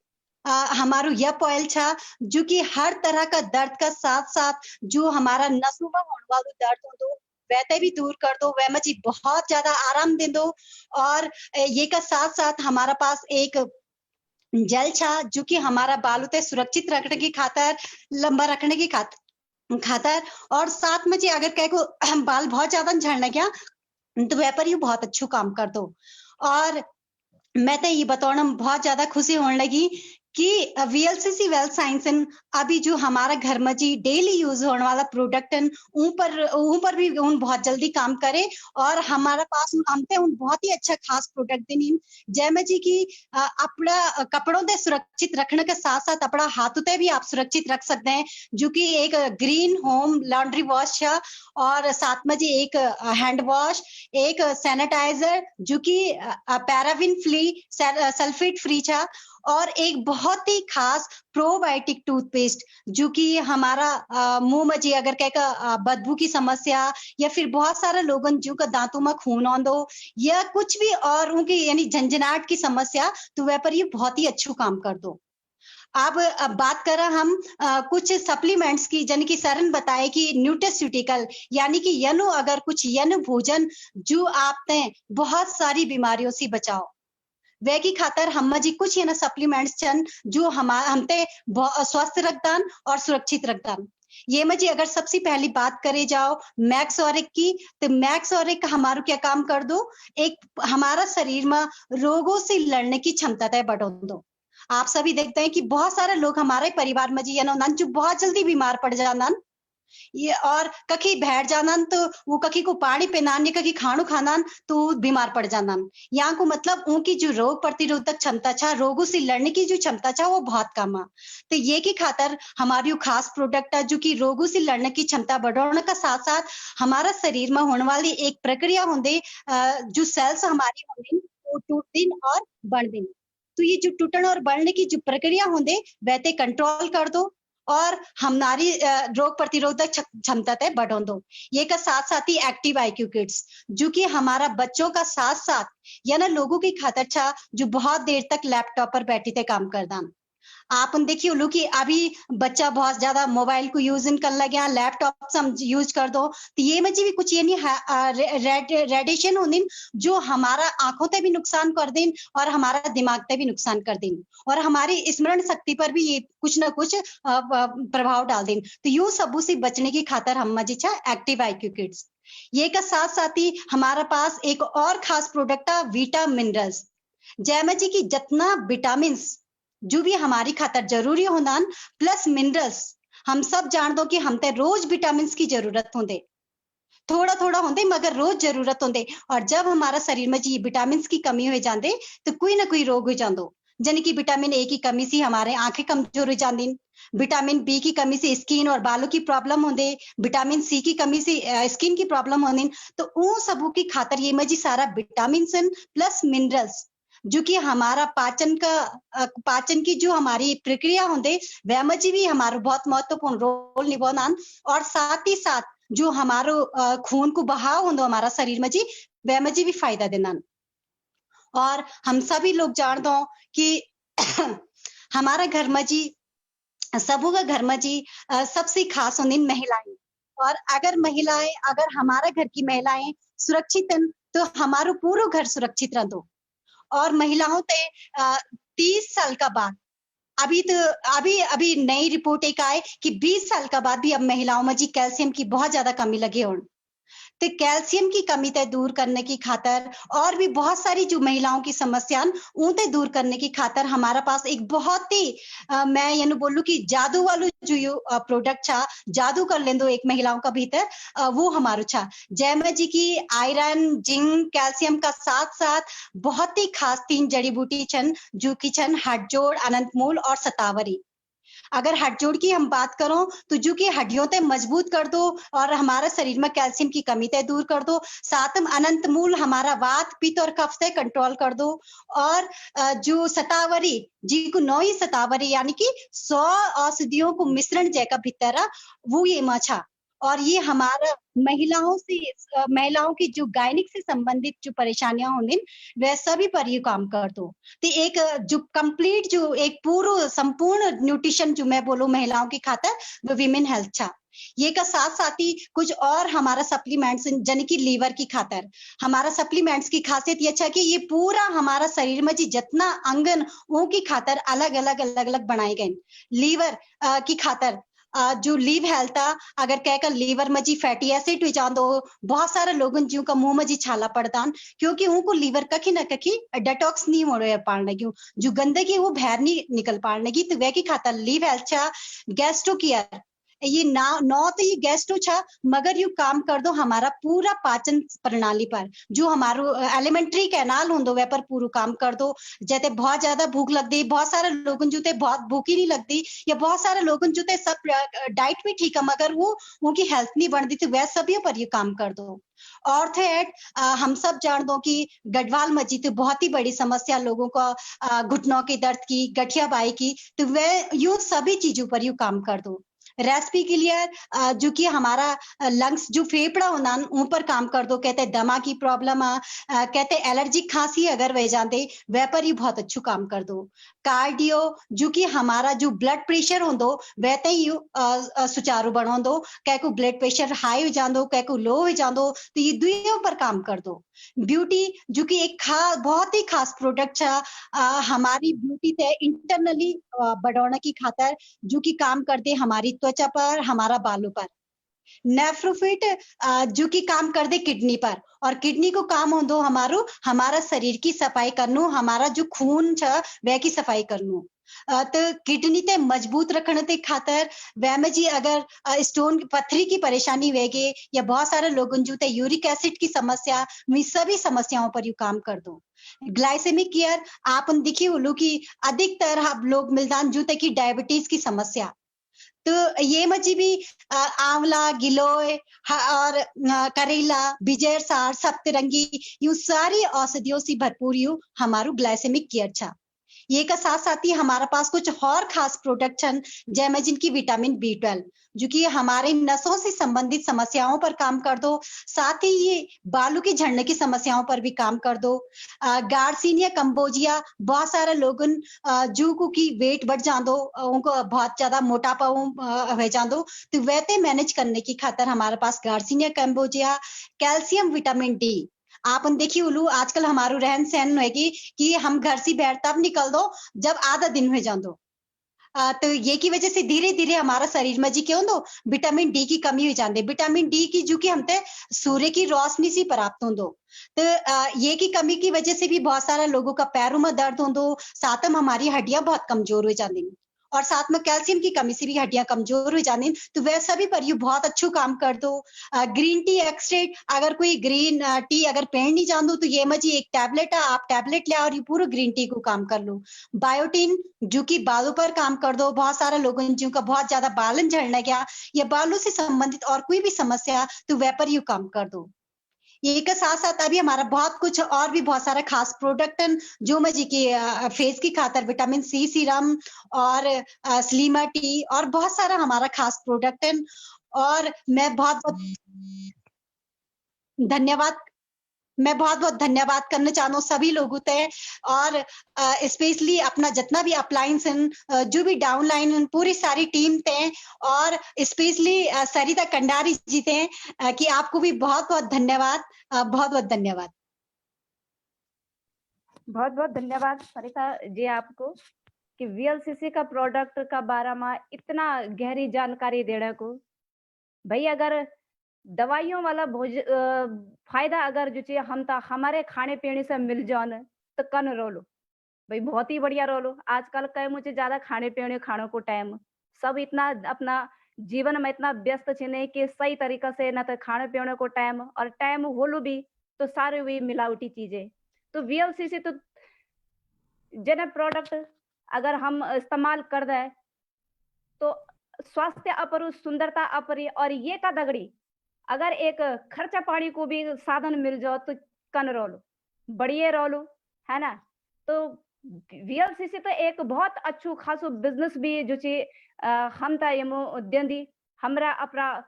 हमारो यह ऑयल छा जो कि हर तरह का दर्द का साथ साथ जो हमारा नसों में होने वाला दर्द होंदो वैसे भी दूर कर दो वह मुझे बहुत ज्यादा आराम दे दो। और ये का साथ साथ हमारा पास एक जल छा जो कि हमारा बालू ते सुरक्षित रखने की खातर लंबा रखने की खातर और साथ में जी अगर कह को बाल बहुत ज्यादा झड़ने गया तो वह पर ये बहुत अच्छू काम कर दो। और मैं तो ये बताना बहुत ज्यादा खुशी होने लगी कि वीएलसीसी वेल साइंस अभी जो हमारा घर में जी डेली यूज होने वाला प्रोडक्ट है ऊपर भी उन बहुत जल्दी काम करे और हमारा पास हमते उन बहुत ही अच्छा खास प्रोडक्ट देनी जैमे जी की अपना कपड़ों से सुरक्षित रखने के साथ साथ अपना हाथों से भी आप सुरक्षित रख सकते हैं जो कि एक ग्रीन होम लॉन्ड्री वॉश है और साथ में जी एक हैंड वॉश एक सैनिटाइजर जो कि पैराबिन फ्री सल्फेट फ्री था और एक बहुत ही खास प्रोबायोटिक टूथपेस्ट जो कि हमारा मुंह में जी अगर कह बदबू की समस्या या फिर बहुत सारे लोगों जो का दांतों में खून आंदो या कुछ भी और उनकी यानी झंझनाहट की समस्या तो वह पर ये बहुत ही अच्छू काम कर दो। अब बात करें हम कुछ सप्लीमेंट्स की जन की सरन बताए कि न्यूट्रास्यूटिकल यानी कि यनु अगर कुछ यनु भोजन जो आपने बहुत सारी बीमारियों से बचाओ वे की खातर हम जी कुछ ये ना सप्लीमेंट्स चन जो हमते स्वस्थ रखदान और सुरक्षित रखदान। ये में जी अगर सबसे पहली बात करे जाओ मैक्सोरिक की तो मैक्सोरिक हमारो क्या काम कर दो एक हमारा शरीर में रोगों से लड़ने की क्षमता तय बढ़ा दो। आप सभी देखते हैं कि बहुत सारे लोग हमारे परिवार में जी या ना जो बहुत जल्दी बीमार पड़ जाना ये और कखी बैठ जाना तो वो कखी को पानी पिनान या कखी खाणु खानान तो बीमार पड़ जाना। यहाँ को मतलब उनकी जो रोग प्रतिरोधक क्षमता छा रोगों से लड़ने की जो क्षमता छा वो बहुत कम है तो ये की खातर हमारी खास प्रोडक्ट है जो कि रोगों से लड़ने की क्षमता बढ़ाने का साथ साथ हमारा शरीर में होने वाली एक प्रक्रिया होंगे जो सेल्स हमारी होंगी वो टूटदिन और बढ़दिन तो ये जो टूटन और बढ़ने की जो प्रक्रिया होंगे वैसे कंट्रोल कर दो और हमारी रोग प्रतिरोधक क्षमता तय बढ़ो दो। ये का साथ साथ ही एक्टिव आईक्यू किट्स जो कि हमारा बच्चों का साथ साथ या ना लोगों की खातर छा जो बहुत देर तक लैपटॉप पर बैठी थे काम करदा आप देखिए लो कि अभी बच्चा बहुत ज्यादा मोबाइल को यूज कर लगे लैपटॉप हम यूज कर दो तो ये में भी कुछ ये नहीं रेडिएशन होने जो हमारा आंखों ते भी नुकसान कर दें और हमारा दिमाग ते भी नुकसान कर दें और हमारी स्मरण शक्ति पर भी ये कुछ ना कुछ प्रभाव डाल दें तो यूं सबू से बचने की खातर हम मजीछा एक्टिव आईक्यू किड्स। ये का साथ साथ ही हमारा पास एक और खास प्रोडक्ट है वीटा मिनरल्स जैमे जी की जितना विटामिन जो भी हमारी खातर जरूरी होना प्लस मिनरल्स हम सब जान दो कि हम ते रोज विटामिन की जरूरत होंगे थोड़ा थोड़ा होंगे मगर रोज जरूरत होंगे और जब हमारा शरीर में जी विटामिन की कमी हो जाते तो कोई ना कोई रोग हो जातो यानी कि विटामिन ए की कमी से हमारे आंखें कमजोर हो जाती विटामिन बी की कमी से स्किन और बालों की प्रॉब्लम होंगे विटामिन सी की कमी से स्किन की प्रॉब्लम होने तो उन सबों की खातर ये में जी सारा विटामिन प्लस मिनरल्स जो कि हमारा पाचन की जो हमारी प्रक्रिया होंदे वह में जी भी हमारा बहुत महत्वपूर्ण रोल निभाउन। और साथ ही साथ जो हमारो खून को बहाव होंदो हमारा शरीर में जी वह में जी भी फायदा देनन। और हम सभी लोग जान दो कि हमारा घर में जी सबों का घर में जी सबसे खास होंदी महिलाएं। और अगर हमारा घर की महिलाएं सुरक्षित हैं तो हमारो पूरा घर सुरक्षित रहतो। और महिलाओं ते 30 साल का बाद अभी नई रिपोर्ट एक आए कि 20 साल का बाद भी अब महिलाओं में जी कैल्शियम की बहुत ज्यादा कमी लगी हो। तो कैल्शियम की कमी ते दूर करने की खातर और भी बहुत सारी जो महिलाओं की समस्या उनते दूर करने की खातर हमारा पास एक बहुत ही मैं ये बोलूं कि जादू वालू जो प्रोडक्ट छा जादू कर लेंदो एक महिलाओं का भीतर वो हमारो छा जैमे जी की आयरन जिंक कैल्शियम का साथ साथ बहुत ही खास 3 जड़ी बूटी छन जो कि छन हटजोड़ अनंतमूल और सतावरी। अगर हटजोड़ की हम बात करो तो जो कि हड्डियों ते मजबूत कर दो और हमारे शरीर में कैल्शियम की कमी ते दूर कर दो। साथ में अनंत मूल हमारा वात पित्त और कफ से कंट्रोल कर दो। और जो सतावरी जी को 9 ही सतावरी यानी कि 100 औषधियों को मिश्रण जैका भीतर वो ये मछा। और ये हमारा महिलाओं की जो गायनिक से संबंधित जो परेशानियां होंगी वह सभी पर ये काम कर दो। तो एक जो कंप्लीट जो एक पूरा संपूर्ण न्यूट्रिशन जो मैं बोलूं महिलाओं की खातर वो विमेन हेल्थ छा। ये का साथ साथ ही कुछ और हमारा सप्लीमेंट्स जन की लीवर की खातर हमारा सप्लीमेंट्स की खासियत ये अच्छा कि ये पूरा हमारा शरीर में जी जितना अंगन वो की खातर अलग अलग बनाए गए। लीवर की खातर जो लीव हेल्थ अगर कह कर लीवर में जी फैटी एसिड हो जान दो बहुत सारे लोगों जी का मुंह में जी छाला पड़ता क्योंकि उनको लीवर कखी ना कखी डिटॉक्स नहीं हो रहे पाने की जो गंदगी वो बाहर नहीं निकल पाने की तो वह की खाता लीव हेल्थ छा गैस्ट्रो केयर ये नौ तो ये गैस्ट्रो छा मगर यू काम कर दो हमारा पूरा पाचन प्रणाली पर जो हमारो एलिमेंट्री कैनाल होंदो वह पर पूरा काम कर दो। जैसे बहुत ज्यादा भूख लगती बहुत सारे लोगों जुते बहुत भूख ही नहीं लगती या बहुत सारे लोगों जुते सब डाइट भी ठीक है मगर वो उनकी हेल्थ नहीं बढ़ती थी वह सभी पर ये काम कर दो। और हम सब जान दो कि गढ़वाल मजी तो बहुत ही बड़ी समस्या लोगों का घुटनों के दर्द की गठियाबाई की तो वह यूं सभी चीजों पर यू काम कर दो। रेस्पी क्लियर जो कि हमारा लंग्स जो फेफड़ा होना उन पर काम कर दो। कहते दमा की प्रॉब्लम कहते एलर्जी खांसी अगर वह जाते वह पर ही बहुत अच्छू काम कर दो। कार्डियो जो कि हमारा जो ब्लड प्रेशर हो दो वह ही सुचारू बनो दो कह को ब्लड प्रेशर हाई हो जानो कह को लो हो जानो तो ये दुइयों पर काम कर दो। ब्यूटी जो कि एक बहुत ही खास प्रोडक्ट है हमारी ब्यूटी से इंटरनली बढ़ाने की खातर जो कि काम करते हमारी त्वचा पर हमारा बालों पर। नेफ्रोफिट जो कि काम कर दे किडनी पर और किडनी को काम हो दो हमारा शरीर की सफाई करनो हमारा जो खून छ वह की सफाई करनो। तो किडनी ते मजबूत रखने ते खातर वह में जी अगर स्टोन पथरी की परेशानी वेगे या बहुत सारे लोगों जो ते यूरिक एसिड की समस्या में सभी समस्याओं पर यू काम कर दो। ग्लाइसेमिक केयर आप देखिए बोलो कि अधिकतर हम लोग मिलदान जूते की डायबिटीज की समस्या तो ये मजी भी आंवला गिलोय और करेला बिजेर सार सप्तरंगी यूं सारी औषधियों से भरपूर यू हमारू ग्लाइसेमिक केयर छा। ये का साथ साथ ही हमारा पास कुछ और खास प्रोडक्ट हैं जैसे जिनकी विटामिन B12 जो कि हमारे नसों से संबंधित समस्याओं पर काम कर दो। साथ ही ये बालों की झड़ने की समस्याओं पर भी काम कर दो। गार्सिनिया कंबोजिया बहुत सारे लोगों जो को की वेट बढ़ जा दो उनको बहुत ज्यादा मोटापा हो जा दो तो वैसे मैनेज करने की खातर हमारे पास garcinia cambogia calcium vitamin D आप देखिए उलू आजकल हमारो रहन सहन होगी कि हम घर से बाहर तब निकल दो जब आधा दिन हो जा दो तो ये की वजह से धीरे धीरे हमारा शरीर में जी क्यों दो विटामिन D की कमी हो जाती है। विटामिन D की जो कि हमते सूर्य की रोशनी से प्राप्त हो दो तो ये की कमी की वजह से भी बहुत सारे लोगों का पैरों में दर्द हो दो साथ में हमारी हड्डियां बहुत कमजोर हो जाती और साथ में कैल्शियम की कमी से भी हड्डियां कमजोर हो जाती तो वह सभी पर यू बहुत अच्छू काम कर दो। ग्रीन टी एक्सट्रेट अगर कोई ग्रीन टी अगर पहन नहीं जान दो तो ये मजी एक टैबलेट है आप टैबलेट ले और ये पूरा ग्रीन टी को काम कर लो। बायोटिन जो कि बालों पर काम कर दो बहुत सारे लोगों जिनका बहुत ज्यादा बालन झड़ने गया या बालों से संबंधित और कोई भी समस्या तो वह पर यू काम कर दो। ये के साथ साथ अभी हमारा बहुत कुछ और भी बहुत सारा खास प्रोडक्ट जो मजी की फेस की खातर विटामिन सी सीरम और स्लीमा टी और बहुत सारा हमारा खास प्रोडक्ट है। और मैं बहुत बहुत धन्यवाद करना चाहता हूँ सभी लोगों ते और स्पेशली अपना जितना भी अपलायंस जो भी डाउनलाइन पूरी सारी टीम ते और स्पेशली सरिता कंडारी जी ते कि आपको भी बहुत बहुत धन्यवाद। बहुत धन्यवाद। बहुत धन्यवाद सरिता जी आपको कि वीएलसीसी का प्रोडक्ट का बारे में इतना गहरी जानकारी देने को। भाई अगर दवाइयों वाला फायदा अगर जो चीज हम हमारे खाने पीने से मिल जाओ न तो कन रोलो भाई बहुत ही बढ़िया रोलो। आजकल कई मुझे ज्यादा खाने पीने खानों को टाइम सब इतना अपना जीवन में इतना व्यस्त छिने कि सही तरीका से ना तो खाने पीने को टाइम और टाइम होलो भी तो सारे हुई मिलावटी चीजें। तो वीएलसीसी तो जन प्रोडक्ट अगर हम इस्तेमाल कर दे तो स्वास्थ्य अपरु सुंदरता अपरी और ये का दगड़ी अगर एक खर्चा पानी को भी साधन मिल जाओ तो कन रोलो बढ़िया रोलो है ना। तो वीएलसीसी तो एक बहुत अच्छू खासो बिजनेस भी जो ची हम ता यमो देंदी हमरा अपना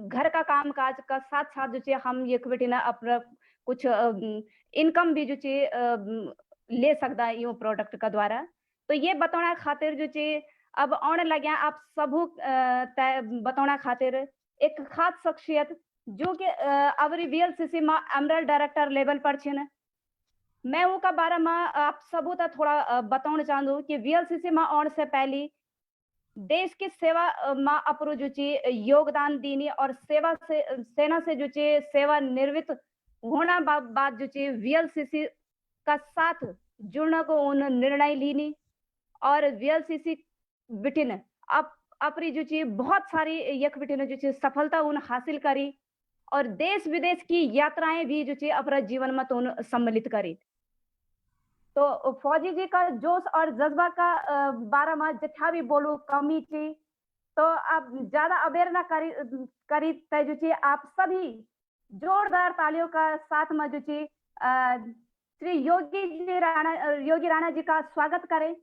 घर का काम काज का साथ साथ जो ची हम ये बेटी ना अपना कुछ इनकम भी जो ची ले सकता है यो प्रोडक्ट का द्वारा। तो ये बताना खातिर जो ची अब आने लगे आप सबू बताना खातिर एक खास शख्सियत जो कि अवरी वीएलसीसी में एमरल्ड डायरेक्टर लेवल पर छिन। मैं उनका बारे में आप सबू तक थोड़ा बताना चाहूँ कि वीएलसीसी में आने से पहले देश की सेवा में अपरो जो ची योगदान दीनी और सेना से जो ची सेवा निर्वृत्त होना बाद जो ची वीएलसीसी का साथ जुड़ने को उन निर्णय लीनी और वीएलसीसी बिटिन अपनी जो चीज बहुत सारी यक बिटिन जो चीज सफलता उन हासिल करी और देश विदेश की यात्राएं भी जो चीज अपना जीवन में तो उन सम्मिलित करी। तो फौजी जी का जोश और जज्बा का बारे में जितना भी बोलू कमी थी तो आप ज्यादा अवेयर ना करी तय जो चीज आप सभी जोरदार तालियों का साथ में जो चीज श्री योगी राणा जी का स्वागत करें।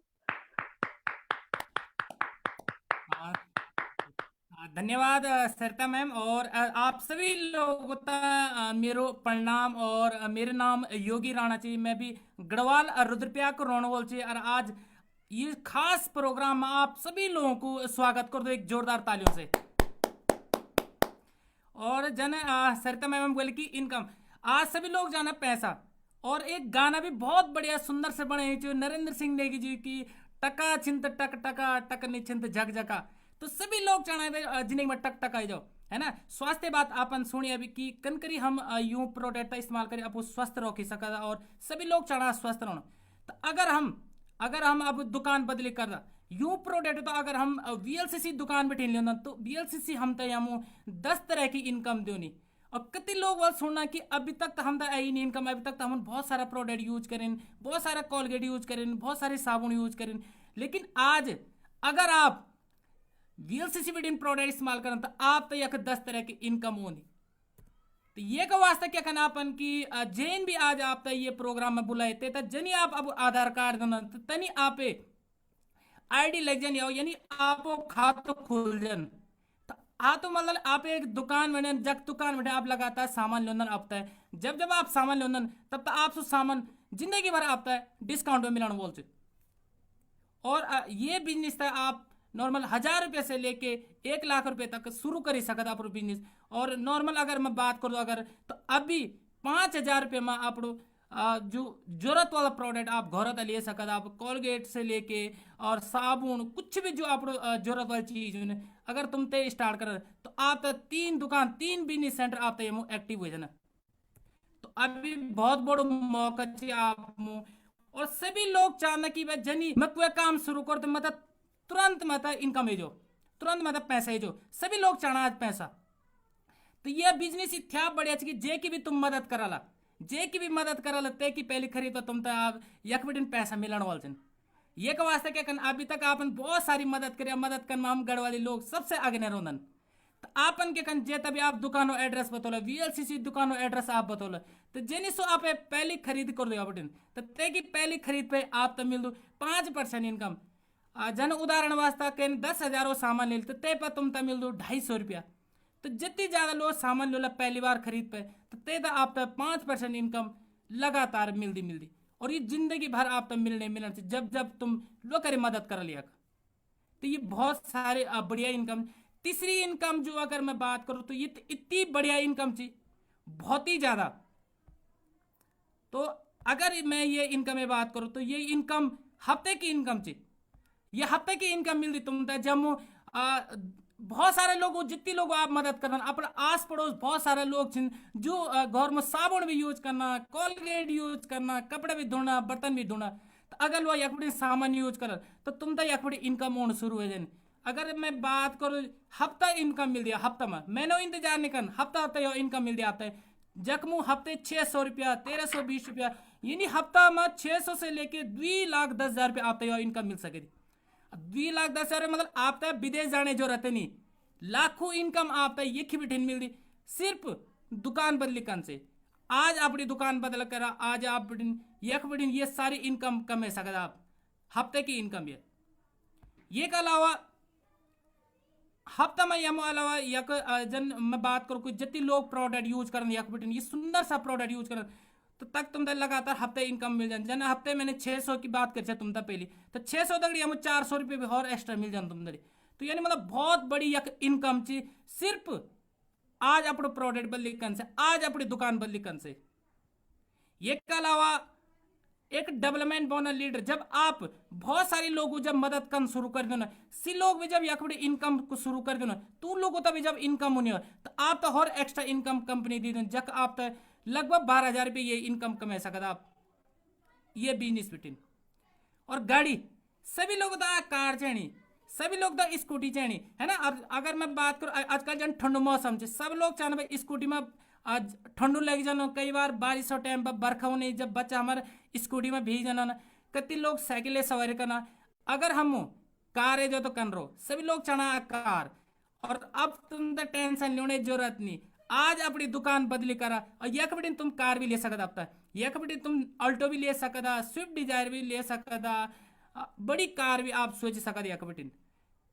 धन्यवाद सरिता मैम और आप सभी लोगों का मेरो प्रणाम और मेरे नाम योगी राणा जी। मैं भी गढ़वाल रुद्रप्रयाग को रोणवल से और आज ये खास प्रोग्राम में आप सभी लोगों को स्वागत कर दो एक जोरदार तालियों से। और जन सरिता मैम बोले कि इनकम आज सभी लोग जाना पैसा और एक गाना भी बहुत बढ़िया सुंदर से बने जो नरेंद्र सिंह नेगी जी की टका छिंत टक टका टक निछिंत जग जका। तो सभी लोग चाहना जिन्हें में टक टक आई जाओ है ना। स्वास्थ्य बात आपन सुनी अभी कि कनकरी हम यूं प्रोडक्ट इस्तेमाल करें आप स्वस्थ रखी सका और सभी लोग चाहना स्वस्थ रहना। तो अगर हम अब दुकान बदली कर रहा यूं प्रोडक्ट तो अगर हम वीएलसीसी दुकान बैठे लेना तो वीएलसीसी हम तो यहाँ 10 तरह की इनकम दोनी। और कितने लोग वो सुनना कि अभी तक तो हम तो आई नहीं इनकम, अभी तक तो हम बहुत सारा प्रोडक्ट यूज करें, बहुत सारा कोलगेट यूज करें, बहुत सारे साबुन यूज करें, लेकिन आज अगर आप वीएलसीसी विडिन प्रोडक्ट इस्तेमाल करें तो आप तो यक 10 तरह की इनकम होनी। तो ये का वास्ता क्या करना अपन की जैन भी आज आप ये प्रोग्राम में बुलाए थे जनी आप अब आधार कार्ड देना तो तनी आप आईडी लग जानी हो यानी आप खातो खुल जन तो मतलब आप एक दुकान में जग दुकान में आप लगातार सामान लेन आपता है। जब आप सामान लेन तब तो आप सामान जिंदगी भर आपता है डिस्काउंट में मिलाना बोलते। और ये बिजनेस था आप नॉर्मल 1000 रुपये से लेके 1 लाख रुपए तक शुरू कर सकता आप बिजनेस। और नॉर्मल अगर मैं बात करूँ अगर तो अभी 5000 रुपये में आप जो जरूरत वाला प्रोडक्ट आप घर तक ले सकते। आप कोलगेट से लेके और साबुन कुछ भी जो आप जरूरत वाली चीज अगर तुम ते स्टार्ट कर तो आप 3 दुकान 3 बिजनेस सेंटर आप एक्टिव हो जाना। तो अभी बहुत बड़ा मौका चाहिए आप और सभी लोग चाहना कि भाई जनी मैं कोई काम शुरू कर तो मतलब तुरंत मतलब इनकम है जो तुरंत मतलब पैसा है जो सभी लोग चाहना आज पैसा। तो यह बिजनेस इतना बढ़िया कि जे की भी तुम मदद कराला जे की भी मदद कराला ते की पहले खरीद तो तुम तो आप यक बिटिन पैसा मिलने वाले जन ये का वास्ते क्या करना अभी तक आपन बहुत सारी मदद करे मदद करना हम गढ़वाली लोग सबसे आगे न रोंदन। तो आपन के कन जे तभी आप दुकानो एड्रेस बतौल वीएलसीसी दुकानो एड्रेस आप बतौल तो जेनी सो आप पहली खरीद कर दो बटन तो ते की पहली खरीद पे आप तो मिल दो 5% इनकम। जन उदाहरण वास्ता कहीं 10,000 सामान ले तो ते पर तुम तो मिल दो 250 रुपया। तो जितनी ज्यादा लोग सामान लो पहली बार खरीद पे तो ते तो आप 5% इनकम लगातार मिलती और ये जिंदगी भर आप तो मिलने जब जब तुम लोग करे मदद कर लिया। तो ये बहुत सारे बढ़िया इनकम। तीसरी इनकम जो अगर मैं बात करूं तो ये इतनी बढ़िया इनकम थी, बहुत ही ज्यादा। तो अगर मैं ये इनकम में बात करूं तो ये इनकम हफ्ते की इनकम थी। ये हफ्ते की इनकम मिलती तुम जम्मू बहुत सारे लोग जितनी लोग आप मदद करना अपने आस पड़ोस बहुत सारे लोग छिन जो घर में साबुन भी यूज करना, कोलगेट यूज करना, कपड़े भी धोना, बर्तन भी धोना। तो अगर वो यकबड़ी सामान यूज कर तो तुम तो यकबड़ी इनकम होना शुरू हो जाए। अगर मैं बात करूँ हफ्ता इनकम मिल दिया हफ्ता में मैंने इंतजार नहीं करना हफ्ता हफ्ता इनकम मिल दिया आपको जखमू हफ्ते 600 रुपया 1320 रुपया यानी हफ्ता में 600 से लेके 2,10,000 रुपया आपको इनकम मिल सकेगी। 2,10,000 मतलब आप तक विदेश जाने जो रहते नहीं लाखों इनकम आप तक ये खिबिठिन मिलती सिर्फ दुकान बदली कन से। आज अपनी दुकान बदल कर आज आप यख बिटिन ये सारी इनकम कमा सकते आप हफ्ते की इनकम ये के अलावा हफ्ता में यम अलावा यक जन मैं बात करूँ जितनी लोग प्रोडक्ट यूज कर यख बिटिन ये सुंदर सा प्रोडक्ट यूज कर तो तक तुम लगातार हफ्ते इनकम मिल जाए। जन हफ्ते मैंने 600 की बात कर तुम पहली तो 600 तक हमें 400 रुपये भी और एक्स्ट्रा मिल जाए तुम तो यानी मतलब बहुत बड़ी यक इनकम ची सिर्फ आज अपने प्रोडक्ट बदली कन से आज अपनी दुकान बदली कन से। ये के अलावा एक डेवलपमेंट बोनस लीडर जब आप बहुत सारे लोगों जब मदद करना शुरू कर दो ना सी लोग भी जब यकबड़ी इनकम को शुरू कर दो ना तो लोगों तभी जब इनकम होनी हो तो आप तो और एक्स्ट्रा इनकम कंपनी दी दो जब आप तो लगभग 12,000 रुपये ये इनकम कमा सकते आप ये बिजनेस बिटिन। और गाड़ी सभी लोग तो कार चाहिए सभी लोग तो स्कूटी चाहिए है ना। अगर मैं बात करूँ आजकल जन ठंडू मौसम से सब लोग चाहे भाई स्कूटी में आज ठंडू लग जाना कई बार बारिश हो टाइम पर बरखा होने जब बच्चा हमारे स्कूटी में भीग जाना ना कति लोग साइकिल सवारी करना अगर हम कार है जो तो कर रो सभी लोग चढ़ा कार। और अब तुम तो टेंशन लेने जरूरत नहीं आज अपनी दुकान बदली करा और यक बड़ी तुम कार भी ले सकता अब तक यक बड़ी तुम अल्टो भी ले सकता स्विफ्ट डिजायर भी ले सकता बड़ी कार भी आप सोच सकते यक बटी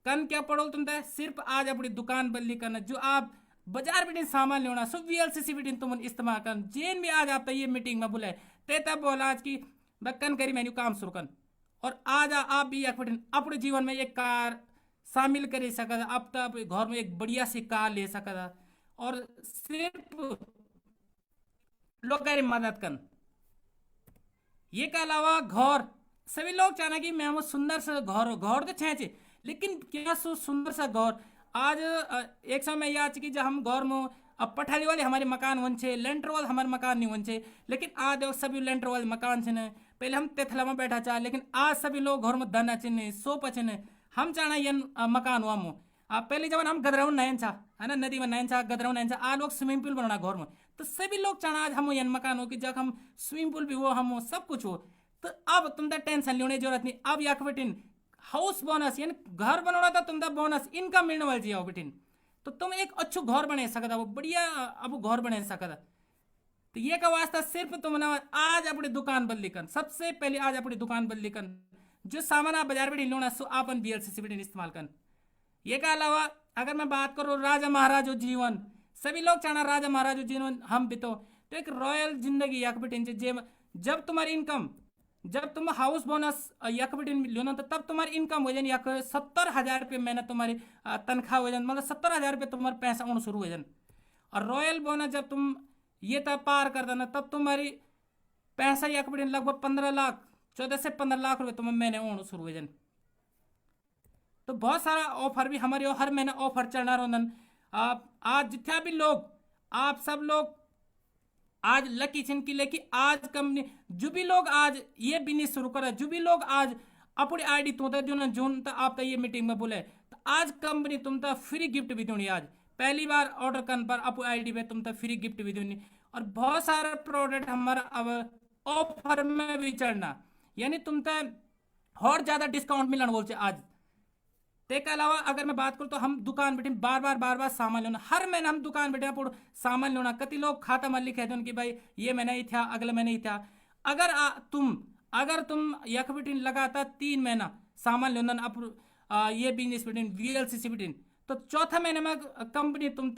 कन क्या पढ़ो तुम तो सिर्फ आज अपनी दुकान बदली करना जो आप बाजार बिटिन सामान लेना सब वीएलसीसी बिटिन तुम इस्तेमाल कर जेन भी आज आप ये मीटिंग में बुलाए ते तब बोला आज की बक्कन करी मैंने काम शुरू कर और आज आप भी अपने जीवन में एक कार शामिल कर सकता अब तो घर में एक बढ़िया सी कार ले सकता और सिर्फ लोग मदद कर। ये के अलावा घर सभी लोग चाहना कि मैं सुंदर सा घर तो छे लेकिन क्या सुंदर सा घर आज एक समय याद कि जब हम घर में अब पठाली वाले हमारे मकान वन छे लेंटर वाले हमारे मकान नहीं वन छे लेकिन आज सभी लेंटर वाले मकान छे पहले हम तेथला में बैठा चाह लेकिन आज सभी लोग घर में दना चिन्ह सोप चिन्ह हम चाहना ये मकान हुआ मो पहले जब हम गदराउन नयन छा है ना नदी में नयन छा गदराउन नयन छा आज लोग स्विमिंग पूल बनाना घर में तो सभी लोग चाहना आज हम ये मकान हो कि जब हम स्विमिंग पूल भी हो हम सब कुछ हो तो अब तुम तो टेंशन लेने की जरूरत नहीं। अब यक बेटिन हाउस बोनस यानी घर बनाना था तुम बोनस इनकम मिलने वाली चाहिए बेटिन तो तुम एक अच्छो घर बना सकता वो बढ़िया अब घर बना सकता। तो ये का वास्ता सिर्फ तुम आज अपनी दुकान बदली कर सबसे पहले आज अपनी दुकान बदली कर जो सामान आप बाजार में लोना सो आप वीएलसीसी बिटिन इस्तेमाल कर। ये के अलावा अगर मैं बात करूँ राजा महाराजो जीवन सभी लोग चाहना राजा महाराजो जीवन हम बितो तो एक रॉयल जिंदगी यक बिटिन जब तुम्हारी इनकम जब तुम हाउस बोनस यक बिटिन लो ना तो तब तुम्हारी इनकम हो जाए 70,000 रुपये महीना तुम्हारी तनख्वाह हो जाए मतलब 70,000 रुपये तुम्हारे पैसा आना शुरू हो जाए। और रॉयल बोनस जब तुम ये तब पार कर देना तब तुम्हारी पैसा यक बिटिन लगभग 15 लाख 14 से 15 लाख रुपये तुम्हें महीने आना शुरू हो जाए। तो बहुत सारा ऑफर भी हमारे हर महीने ऑफर चलना रोन आज जितना भी लोग आप सब लोग आज लकी छिन की लेकिन आज कंपनी जो भी लोग आज ये बिजनेस शुरू कर जो भी लोग आज अपनी आईडी तो जोन तो आप ये मीटिंग में बोले तो आज कंपनी तुम तो फ्री गिफ्ट भी दूनी आज पहली बार ऑर्डर करने पर अपनी आईडी पे तुम तो फ्री गिफ्ट भी दूनी और बहुत सारा प्रोडक्ट हमारा अब ऑफर में भी चढ़ना यानी तुम तो और ज्यादा डिस्काउंट मिलना बोलते आज ते के अलावा अगर मैं बात करूँ तो हम दुकान बैठे बार बार सामान लेना, हर महीने हम दुकान बैठे पूरा सामान लेना। कति लोग खाता में लिखे थे कि भाई ये महीना ही था, अगले महीने ही था। अगर तुम यख बिटिन लगातार 3 महीना सामान लेना अप ये बिजनेस बिटिन वीएलसीसी बिटिन, तो चौथा महीने में कंपनी तुम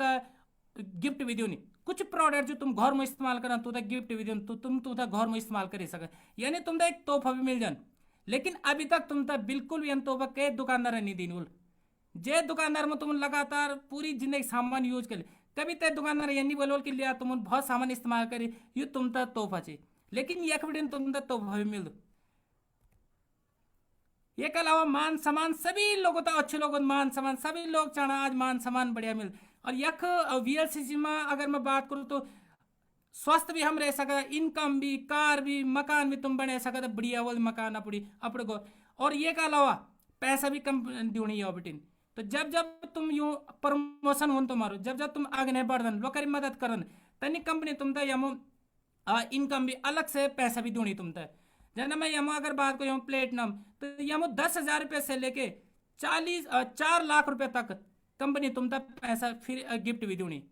गिफ्ट भी दूनी। कुछ प्रोडक्ट जो तुम घर में इस्तेमाल करना तो गिफ्ट भी दूनी, तो तुम घर में इस्तेमाल कर सके, यानी तुम एक तोहफा भी मिल जान। लेकिन अभी तक तुम बिल्कुल भी तोहफा के दुकानदार नहीं दी बोल। जे दुकानदार में तुम लगातार पूरी जिंदगी सामान यूज कर, कभी ते दुकानदार ये नहीं बोलो कि लिया तुम बहुत सामान इस्तेमाल करी ये तुम तोहफा चाहिए, लेकिन यख बिटिन तुम तोहफा भी मिल दो। ये के अलावा मान सम्मान सभी लोगों तो अच्छे लोगों मान सम्मान सभी लोग चाहना आज मान सम्मान बढ़िया मिल। और यख वीएलसीसी में अगर मैं बात करूँ तो स्वस्थ भी हम रह सका, इनकम भी, कार भी, मकान भी तुम बने सका बढ़िया वो मकान अपनी अपने को। और ये के अलावा पैसा भी कम दूनी है बिटिन। तो जब जब तुम यूं प्रमोशन हो तुम्हारो, जब जब तुम आगे बढ़न लोग मदद करन, तनी कंपनी तुम यमो इनकम भी अलग से पैसा भी दूनी तुम जना। मैं यमो अगर बात करूँ प्लेटिनम तो यमो 10,000 रुपये से लेके 4 लाख रुपए तक कंपनी तुम पैसा फिर गिफ्ट भी दूनी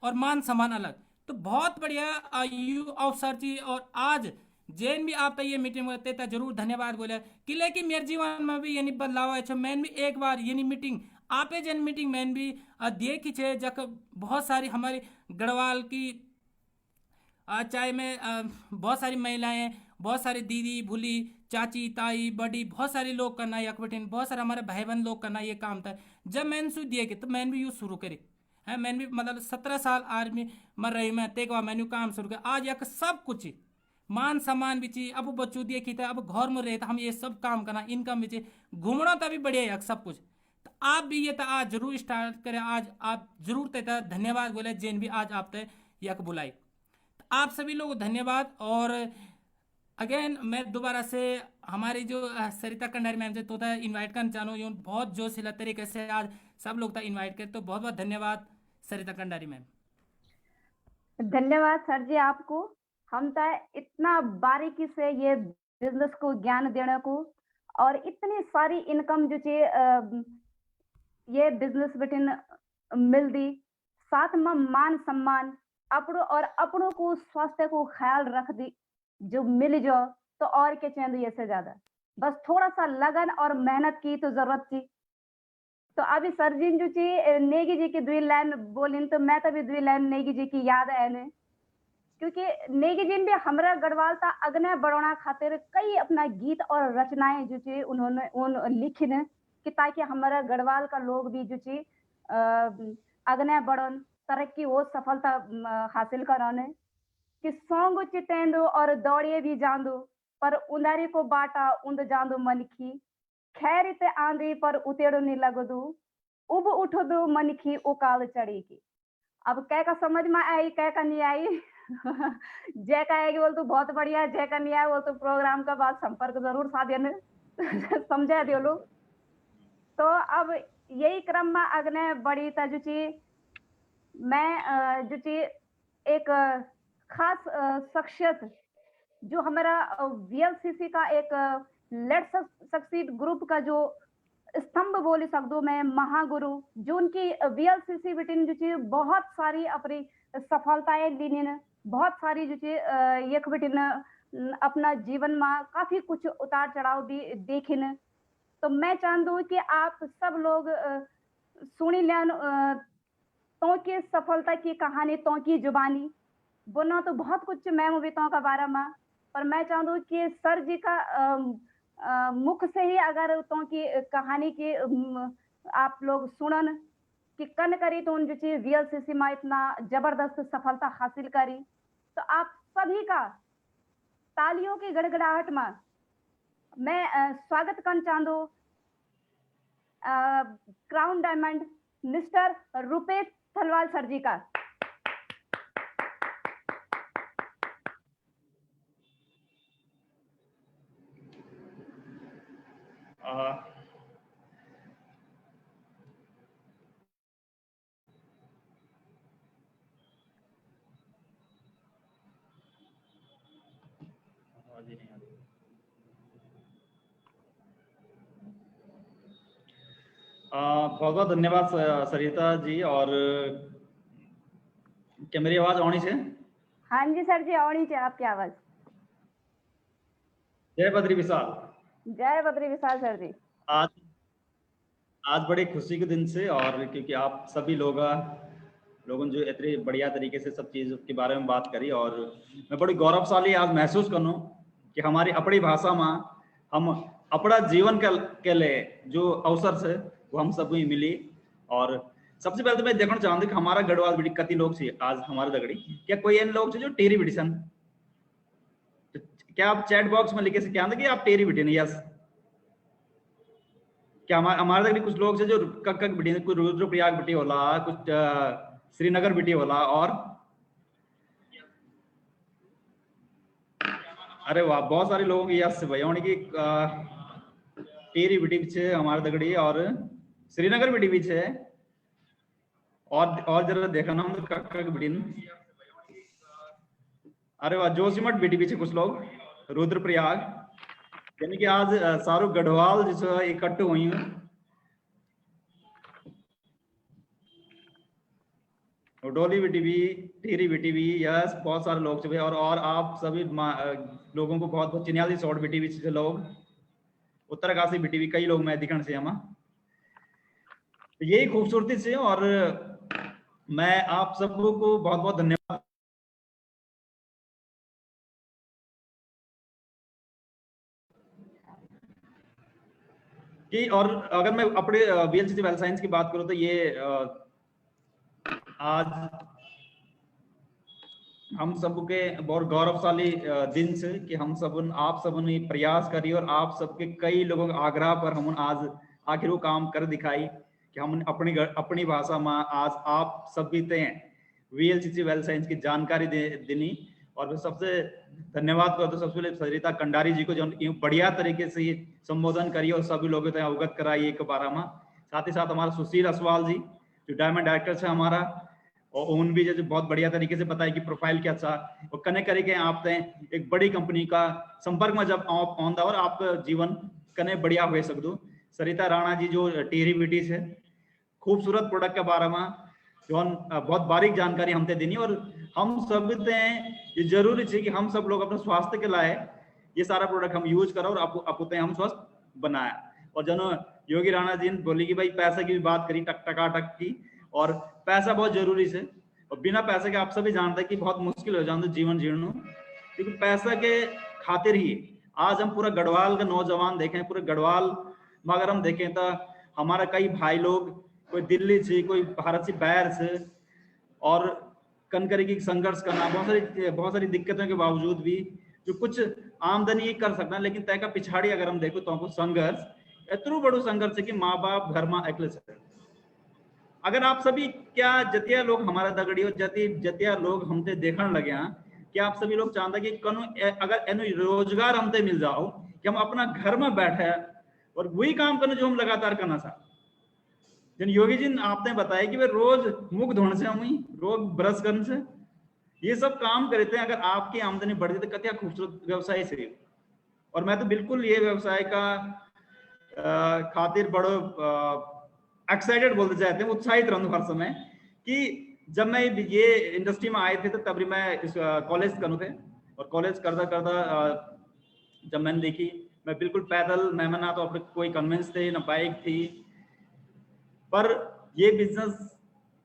और मान सम्मान अलग। तो बहुत बढ़िया यू अवसर थी। और आज जैन भी आप ये मीटिंग में थे जरूर धन्यवाद बोले कि लेकिन मेरे जीवन में भी यानी बदलाव है। मैंने भी एक बार यानी मीटिंग आपे जन मीटिंग मैंने भी देखी छे, जब बहुत सारी हमारी गढ़वाल की चाहे मैं बहुत सारी महिलाएं, बहुत सारी दीदी भूली, चाची ताई बड़ी, बहुत सारे लोग करना है यकबटिन, बहुत सारे हमारे भाई बहन लोग करना ये काम था। जब मैंने सु दिए कि तो मैंने भी यूँ शुरू करी है। मैंने भी मतलब 17 साल आर्मी मर रही मैं ते बाद मैंने काम शुरू किया। आज यक सब कुछ मान सम्मान भी चाहिए, अब बच्चों दिए की था, अब घर में रहे हम ये सब काम करना, इनकम भी चाहिए, घूमना था भी बढ़िया यक सब कुछ। तो आप भी ये था आज जरूर स्टार्ट करें, आज आप जरूर तय धन्यवाद बोले जैन भी आज आप तय यक बुलाई। आप सभी लोग धन्यवाद। और अगेन मैं दोबारा से हमारी जो सरिता कंडारी मैम से तो था इनवाइट करना चाहूँ, यूँ बहुत जोशीला तरीके से आज सब लोग था इनवाइट कर, तो बहुत बहुत धन्यवाद सरिता कंडारी मैम। धन्यवाद सर जी आपको, हम तो इतना बारीकी से ये बिजनेस को ज्ञान देने को और इतनी सारी इनकम जो ये बिजनेस बिटिन मिल दी, साथ में मान सम्मान अपनों और अपनों को स्वास्थ्य को ख्याल रख दी जो मिल जाओ, तो और क्या चाहिए इससे ज्यादा। बस थोड़ा सा लगन और मेहनत की तो जरूरत थी। तो अभी सर जी जो ची नेगी जी की 2 लाइन बोलिन तो मैं तभी 2 लाइन नेगी जी की याद आए ने, क्योंकि नेगी जी भी हमरा गढ़वाल ता अग्ने बढ़ाना खातिर कई अपना गीत और रचनाएं जो ची उन्होंने उन लिखिन कि ताकि हमारा गढ़वाल का लोग भी जो ची अग्ने बढ़न, तरक्की हो, सफलता हासिल कराने कि सोंग चितेंदो और दौड़िए भी जांदो पर उंदारी को बाटा उंद जांदो मनखी, खैरिते आंधी पर उतेड़ो नहीं लगदू, उब उठो दो मनखी उकाल चढ़ी की। अब कह का समझ में आई कह का नहीं आई जय का आएगी बोल तो बहुत बढ़िया, जय का नहीं आया बोल तो प्रोग्राम का बाद संपर्क जरूर साधन समझा दियो लोग। तो अब यही क्रम में अग्ने बड़ी तजुची मैं जुची एक खास शख्सियत जो हमारा वीएलसीसी का एक लेट्स सक्सीड ग्रुप का जो स्तंभ बोली सकदो मैं, महागुरु जो उनकी वीएलसीसी बिटिन जो बहुत सारी अपनी सफलताएं लीन, बहुत सारी जो एक बिटिन अपना जीवन में काफी कुछ उतार चढ़ाव भी देखिन। तो मैं चाहूँ कि आप सब लोग सुनी लेन तो की सफलता की कहानी, तो की जुबानी बोलना तो बहुत कुछ मैं मुविताओं का बारे में, पर मैं चाहूँ कि सर जी का मुख से ही अगर तो की कहानी की आप लोग सुनन कि कन करी तो उन जो चीज वीएलसीसी में इतना जबरदस्त सफलता हासिल करी, तो आप सभी का तालियों की गड़गड़ाहट में मैं स्वागत करना चाहूँ crown diamond mister Rupesh Thalwal sir ji का। बहुत बहुत धन्यवाद सरिता जी। और क्या मेरी आवाज आनी से? हाँ जी सर जी, आवनी चाहिए आपकी आवाज। जय बद्री विशाल। जय बद्री विशाल सर जी। आज बड़ी खुशी के दिन से, और क्योंकि आप सभी लोगों जो इतने बढ़िया तरीके से सब चीज़ के बारे में बात करी, और मैं बड़ी गौरवशाली आज महसूस करूँ कि हमारी अपनी भाषा में हम अपना जीवन के लिए जो अवसर से वो हम सब ही मिली। और सबसे पहले तो मैं देखना चाहूँगा कि हमारा गढ़वाल बिटी कति लोग से आज हमारे दगड़ी, क्या कोई इन लोग से जो टेरी बिटी सन? क्या आप चैट बॉक्स में लिखे से क्या कि आप टेरी बिटी नहीं? यस, क्या हमारे दगड़ी कुछ लोग से जो कक बिटी, कुछ रुद्रप्रयाग बिटी होला, कुछ श्रीनगर बिटी होला, और अरे वाह, बहुत सारे लोगों की यस भैया होने की टेरी बिटी पीछे हमारे दगड़ी, और श्रीनगर बिटी पीछे, और जरा देखा ना हम कक बिटी। अरे वाह, जोशीमठ बिटी पीछे कुछ लोग, रुद्रप्रयाग, यानी कि आज सारू गढ़वाल जिस इकट्ठे हुई हैं। डोली बिटी भी, टीरी बिटी भी, यस, बहुत सारे लोग थे। और आप सभी लोगों को बहुत बहुत चिन्याली शॉर्ट बिटी भी से लोग, उत्तरकाशी बिटी भी कई लोग मैं दिखण से हम, यही खूबसूरती से। और मैं आप सबको बहुत बहुत धन्यवाद कि। और अगर मैं अपने वीएलसीसी वेल साइंस की बात करूं तो ये आज हम सबके बहुत गौरवशाली दिन से कि हम सब आप सब ने प्रयास करी, और आप सबके कई लोगों के आग्रह पर हम आज आखिर वो काम कर दिखाई कि हम अपनी भाषा में आज आप सभी ते वीएलसीसी वेल साइंस की जानकारी देनी। और सबसे धन्यवाद करते सबसे पहले सरिता कंडारी जी को जो बढ़िया तरीके से संबोधन करिए और सभी लोगों तक अवगत कराइए एक बार में। साथ ही साथ हमारा सुशील असवाल जी जो डायमंड डायरेक्टर है हमारा, और उन भी जैसे बहुत बढ़िया तरीके से बताया कि प्रोफाइल क्या था, और कनेक्ट करके आप एक बड़ी कंपनी का संपर्क में जब आप ऑन और आप जीवन कने बढ़िया हो सकते। सरिता राणा जी जो टेरी बिटी से खूबसूरत प्रोडक्ट के बारे में जो बहुत बारीक जानकारी हमसे देनी, और हम सब ये जरूरी है कि हम सब लोग अपने स्वास्थ्य के लिए ये सारा प्रोडक्ट हम यूज करो और आपको हम स्वस्थ बनाए। और जनो योगी राणा जी ने बोली कि भाई पैसे की भी बात करी टकाटक की, और पैसा बहुत जरूरी है, और बिना पैसे के आप सभी जानते हैं कि बहुत मुश्किल हो जाता है जीवन जीना, क्योंकि पैसा के खातिर ही आज हम पूरा गढ़वाल का नौजवान देखें, पूरे गढ़वाल में अगर हम देखें तो हमारा कई भाई लोग, कोई दिल्ली से, कोई भारत से बाहर से, और कनकरी की संघर्ष करना, बहुत सारी दिक्कतों के बावजूद भी जो कुछ आमदनी कर सकना, लेकिन तय का पिछाड़ी अगर हम देखो तो संघर्ष इतना बड़ो संघर्ष है कि माँ बाप घर में अकेले से। अगर आप सभी क्या जतिया लोग हमारा दगड़ी और जतिया लोग हमसे देखने लगे हैं, क्या आप सभी लोग चाहते कि कनु अगर एनु रोजगार हमसे मिल जाओ कि हम अपना घर में बैठे और वही काम करना जो हम लगातार करना चाहते। जिन योगी जी आपने बताया कि वे रोज मुख धोने से, हम रोज ब्रश करने से ये सब काम करते हैं, अगर आपकी आमदनी बढ़ती तो कितना खूबसूरत व्यवसाय से। और मैं तो बिल्कुल ये व्यवसाय का खातिर बड़ो एक्साइटेड बोलते चाहते हैं, उत्साहित रहूं हर समय कि जब मैं ये इंडस्ट्री में आए थे तो तभी मैं इस कॉलेज करूँ थे, और कॉलेज करता करता जब मैंने देखी, मैं बिल्कुल पैदल, मैं ना तो अपने कोई कन्वेंस थे ना बाइक थी, पर ये बिजनेस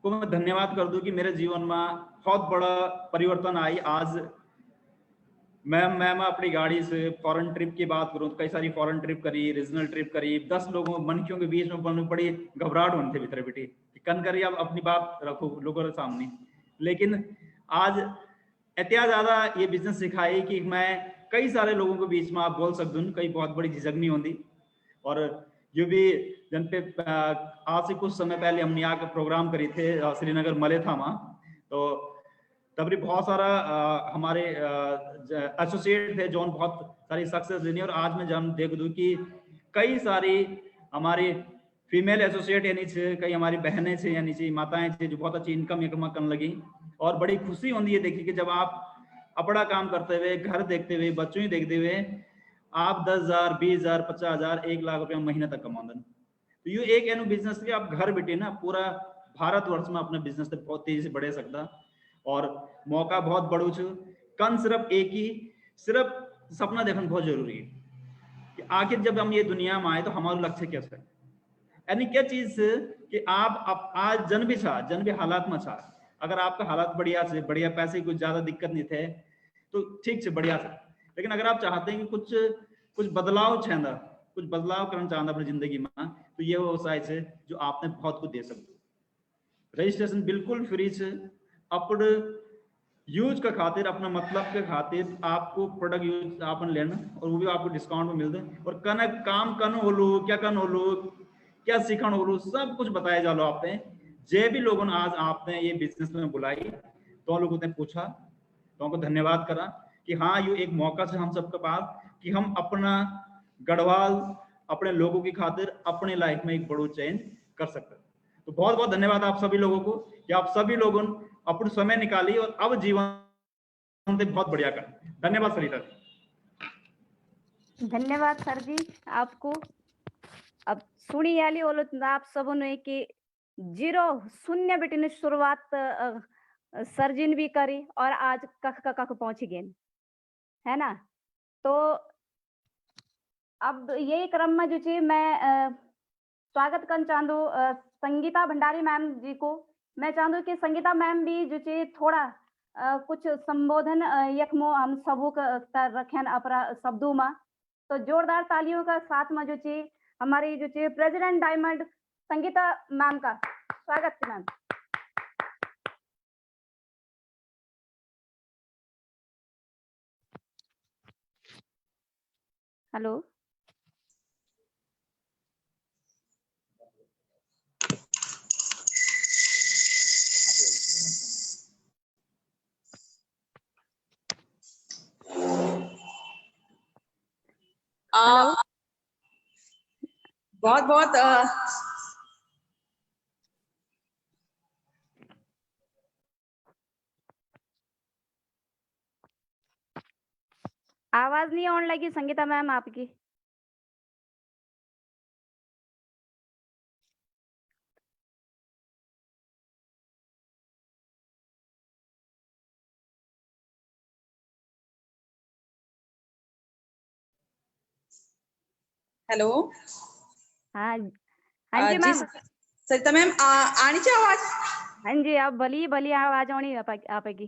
को मैं धन्यवाद कर दूं कि मेरे जीवन में बहुत बड़ा परिवर्तन आई। आज मैं अपनी गाड़ी से फॉरेन ट्रिप की बात करूं तो कई सारी फॉरेन ट्रिप करी, रीजनल ट्रिप करी, 10 लोगों मनखियों के बीच में बड़ी घबराहट होनी थी भीतर बेटी कन करी आप अपनी बात रखो लोगों के सामने। लेकिन आज इतना ज्यादा ये बिजनेस सिखाई कि मैं कई सारे लोगों के बीच में आप बोल सकते हूँ, कई बहुत बड़ी झिझक नहीं होती। और ये भी जन पे आज से कुछ समय पहले हमने आकर प्रोग्राम करी थे श्रीनगर मलेथा में, तो तभी बहुत सारा हमारे एसोसिएट थे जो बहुत सारी सक्सेस लेनी, और आज मैं जब देख दूं कि कई सारी हमारी फीमेल एसोसिएट यानी कई हमारी बहनें से यानी माताएं थे जो बहुत अच्छी इनकम करने लगी। और बड़ी खुशी होती है देखिए कि जब आप अपना काम करते हुए, घर देखते हुए, बच्चों ही देखते हुए आप 10,000, 20,000, 50,000, 1 लाख रुपया महीने तक कमाते हैं। तो ये एक एनु बिजनेस के आप घर बैठे ना पूरा भारतवर्ष में अपना बिजनेस बहुत तेजी से बढ़े सकता और मौका बहुत बड़ो छु। कन सिर्फ एक ही सिर्फ सपना देखना बहुत जरूरी है कि आखिर जब हम ये दुनिया में आए तो हमारा लक्ष्य क्या है, यानी क्या चीज कि आप आज जन भी हालात में छा, अगर आपका हालात बढ़िया से बढ़िया, पैसे कुछ ज्यादा दिक्कत नहीं थे तो ठीक से बढ़िया से, लेकिन अगर आप चाहते हैं कि कुछ बदलाव चाहता, कुछ बदलाव करना चाहता अपनी जिंदगी में, तो ये वो साइज है जो आपने बहुत कुछ दे सकते। रजिस्ट्रेशन बिल्कुल फ्री से अपने यूज का खातिर, अपना मतलब के खातिर आपको प्रोडक्ट यूज आपन लेना और वो भी आपको डिस्काउंट में मिलता है। और कन काम कन होलो क्या कन होलो क्या सीखन होलो सब कुछ बताया जालो आपने। जे भी लोगों ने आज आपने ये बिजनेस में बुलाई तो लोगों ने पूछा तो उनको धन्यवाद करा कि हाँ ये एक मौका से हम सबके पास कि हम अपना गढ़वाल अपने लोगों की खातिर अपने लाइफ में एक बड़ो चेंज कर सकते हैं। तो बहुत बहुत धन्यवाद आप सभी लोगों को कि आप सभी लोगों ने अपना समय निकाली और अब जीवन बहुत बढ़िया कर। धन्यवाद सरिता जी। धन्यवाद सर जी आपको। अब सुनी आली बोलो आप सबों ने कि 0 बेटी शुरुआत सर्जिन भी करी और आज कख पहुंच गए है ना। तो अब यही क्रम में जो ची मैं स्वागत कर चाहूँ संगीता भंडारी मैम जी को। मैं चाहूँ कि संगीता मैम भी जो ची थोड़ा कुछ संबोधन यखमो हम सबू का रखें अपना शब्दों में। तो जोरदार तालियों का साथ में जो ची हमारी जो ची प्रेसिडेंट डायमंड संगीता मैम का स्वागत मैम। हेलो बहुत बहुत आवाज नहीं आने लगी संगीता मैम आपकी। हेलो हाँ हाँ जी मैम। सरिता मैम आनी चाहिए आवाज। हाँ जी आप भली आवाज आनी आपकी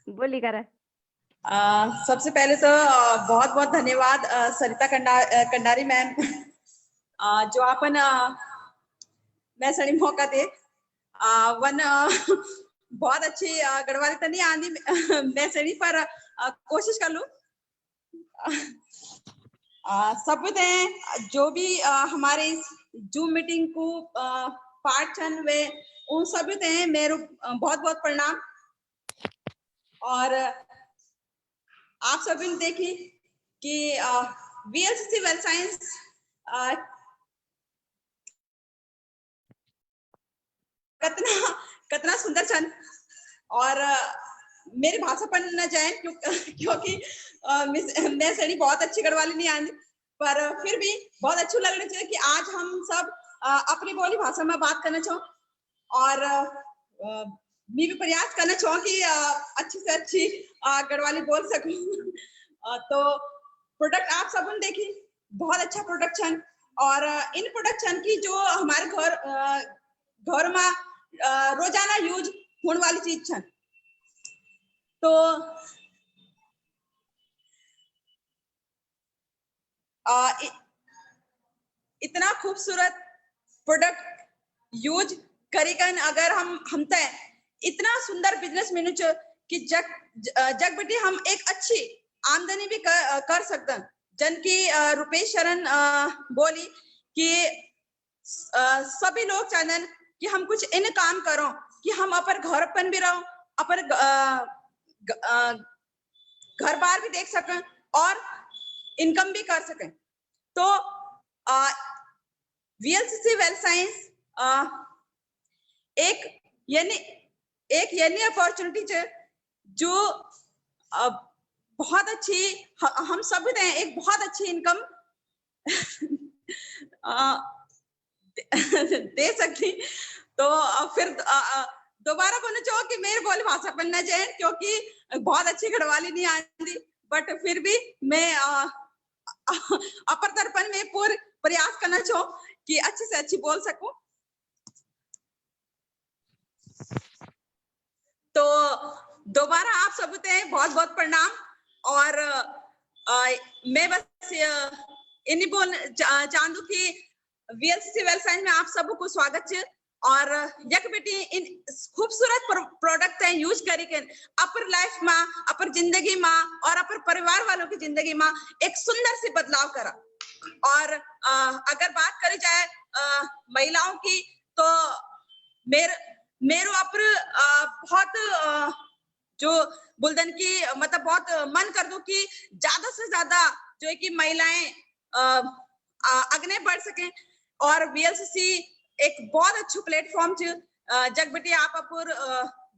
बोली कर। सबसे पहले तो बहुत बहुत धन्यवाद सरिता कंडारी मैम जो आपन मैं सड़ी मौका दे वन बहुत अच्छी गढ़वाली तो नहीं आंदी मैं सड़ी पर कोशिश कर लूं। सब जो भी हमारे जूम मीटिंग को पार्ट छन वे उन सभी मेरे बहुत बहुत प्रणाम। और आप सभी ने देखी कि वीएलसीसी वेल साइंस कितना सुंदर छन। और मेरी भाषा पर न जाए क्योंकि मैं सड़ी बहुत अच्छी गढ़वाली नहीं आती, पर फिर भी बहुत अच्छा लगना चाहिए कि आज हम सब अपनी बोली भाषा में बात करना चाहो। और मैं भी प्रयास करना चाहूँ कि अच्छी से अच्छी गढ़वाली बोल सकूं। तो प्रोडक्ट आप सब ने देखी बहुत अच्छा प्रोडक्शन और इन प्रोडक्शन की जो हमारे घर में रोजाना यूज होने वाली चीज छन। तो इतना खूबसूरत प्रोडक्ट यूज करीकन अगर हम तय इतना सुंदर बिजनेस मेनू कि जग बेटी हम एक अच्छी आमदनी भी कर सकते हैं। जन की रुपेश शरण बोली कि सभी लोग चाहते कि हम कुछ इन काम करो कि हम अपन घर पर भी रहो, अपन घर बार भी देख सकें और इनकम भी कर सकें। तो वीएलसीसी वेल साइंस एक यानी अपॉर्चुनिटी है जो बहुत अच्छी हम सब एक बहुत अच्छी इनकम दे सकती तो फिर दोबारा बोलना चाहो कि मेरे बोले भाषा पढ़ना चाहिए, क्योंकि बहुत अच्छी गढ़वाली नहीं आती, बट फिर भी मैं अपर दर्पण में पूरे प्रयास करना चाहूँ कि अच्छी से अच्छी बोल सकूं। तो दोबारा आप सबको बहुत बहुत प्रणाम। और मैं बस इन्हीं बोल चाहूँ कि वीएलसीसी वेल्थ साइंस में आप सबको स्वागत है। और यक बेटी इन खूबसूरत प्रोडक्ट है यूज करी के अपर लाइफ में, अपर जिंदगी में और अपर परिवार वालों की जिंदगी में एक सुंदर सी बदलाव करा। और अगर बात करी जाए महिलाओं की, तो मेरे अपर बहुत जो बुलदन की मतलब बहुत मन कर दो कि ज्यादा से ज्यादा जो है कि महिलाएं आगे बढ़ सकें। और वीएलसीसी एक बहुत अच्छो प्लेटफॉर्म छ जग बेटी आप अपुर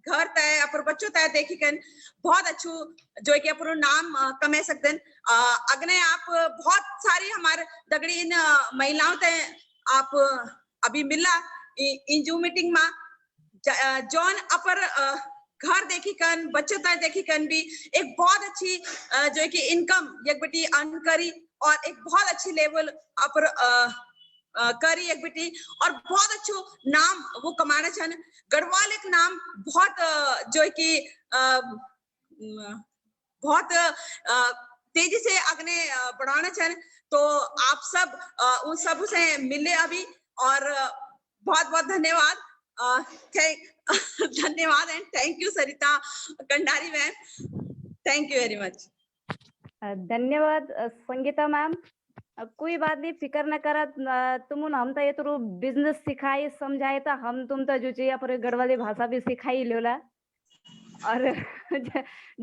घर तय अपुर बच्चों तय देखी कर बहुत अच्छो जो है कि अपुर नाम कमा सकते हैं। अगने आप बहुत सारी हमारे दगड़ी इन महिलाओं तय आप अभी मिला इन जू मीटिंग में जॉन अपर घर देखी कन बच्चों तय देखी कन भी एक बहुत अच्छी जो है कि इनकम यक बेटी अर्न करी और एक बहुत अच्छी लेवल अपर करी एक बेटी और बहुत अच्छो नाम वो कमाना चाहने। गढ़वाल एक नाम बहुत जो है कि बहुत तेजी से आगे बढ़ाना चाहने। तो आप सब उन सब से मिले अभी और बहुत बहुत धन्यवाद। धन्यवाद and thank you Sarita Kandari ma'am, thank you very much. धन्यवाद संगीता मैम। कोई बात नहीं, फिकर न करा। तुम हम तो ये तो बिजनेस सिखाई समझाए तो हम तुम तो जो चाहिए पर गढ़वाली भाषा भी सिखाई लोला और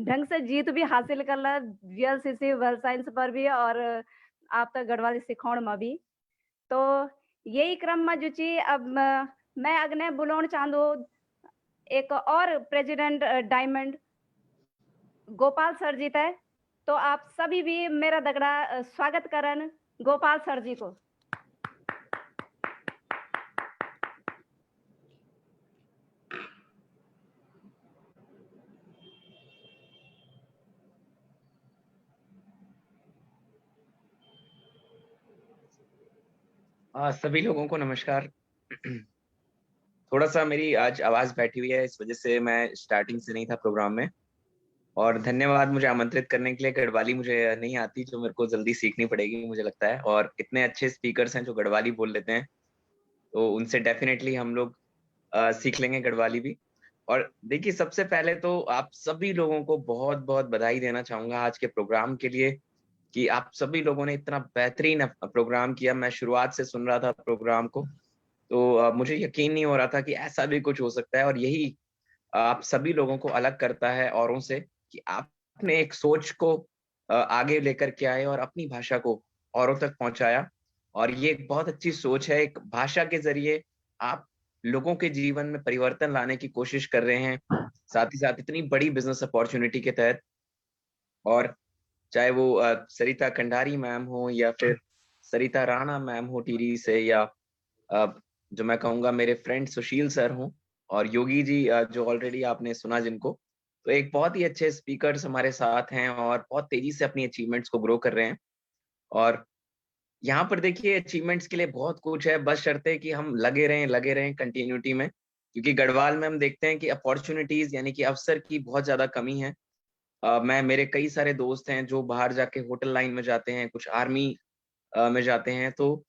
ढंग से जीत भी हासिल कर ला वीएलसीसी वेल्थ साइंस पर भी और आप तो गढ़वाली सिखाउण में भी। तो यही क्रम में जो चाहिए अब मैं अगने बुलाउण चाहूँ एक और प्रेसिडेंट डायमंड गोपाल सर जी थे। तो आप सभी भी मेरा दगड़ा स्वागत करन गोपाल सर जी को। सभी लोगों को नमस्कार। थोड़ा सा मेरी आज आवाज बैठी हुई है, इस वजह से मैं स्टार्टिंग से नहीं था प्रोग्राम में। और धन्यवाद मुझे आमंत्रित करने के लिए। गढ़वाली मुझे नहीं आती, जो मेरे को जल्दी सीखनी पड़ेगी मुझे लगता है। और इतने अच्छे स्पीकर्स हैं जो गढ़वाली बोल लेते हैं, तो उनसे डेफिनेटली हम लोग सीख लेंगे गढ़वाली भी। और देखिए, सबसे पहले तो आप सभी लोगों को बहुत बहुत बधाई देना चाहूंगा आज के प्रोग्राम के लिए कि आप सभी लोगों ने इतना बेहतरीन प्रोग्राम किया। मैं शुरुआत से सुन रहा था प्रोग्राम को, तो मुझे यकीन नहीं हो रहा था कि ऐसा भी कुछ हो सकता है। और यही आप सभी लोगों को अलग करता है औरों से कि आपने एक सोच को आगे लेकर के आए और अपनी भाषा को औरों तक पहुंचाया। और ये एक बहुत अच्छी सोच है। एक भाषा के जरिए आप लोगों के जीवन में परिवर्तन लाने की कोशिश कर रहे हैं, साथ ही साथ इतनी बड़ी बिजनेस अपॉर्चुनिटी के तहत। और चाहे वो सरिता कंडारी मैम हो या फिर सरिता राणा मैम हो टिहरी से, या जो मैं कहूँगा मेरे फ्रेंड सुशील सर हों और योगी जी जो ऑलरेडी आपने सुना जिनको, तो एक बहुत ही अच्छे स्पीकर्स हमारे साथ हैं और बहुत तेजी से अपनी अचीवमेंट्स को ग्रो कर रहे हैं। और यहाँ पर देखिए, अचीवमेंट्स के लिए बहुत कुछ है, बस शर्त है कि हम लगे रहें कंटिन्यूटी में। क्योंकि गढ़वाल में हम देखते हैं कि अपॉर्चुनिटीज यानी कि अवसर की बहुत ज्यादा कमी है। मेरे कई सारे दोस्त हैं जो बाहर जाके होटल लाइन में जाते हैं, कुछ आर्मी में जाते हैं, तो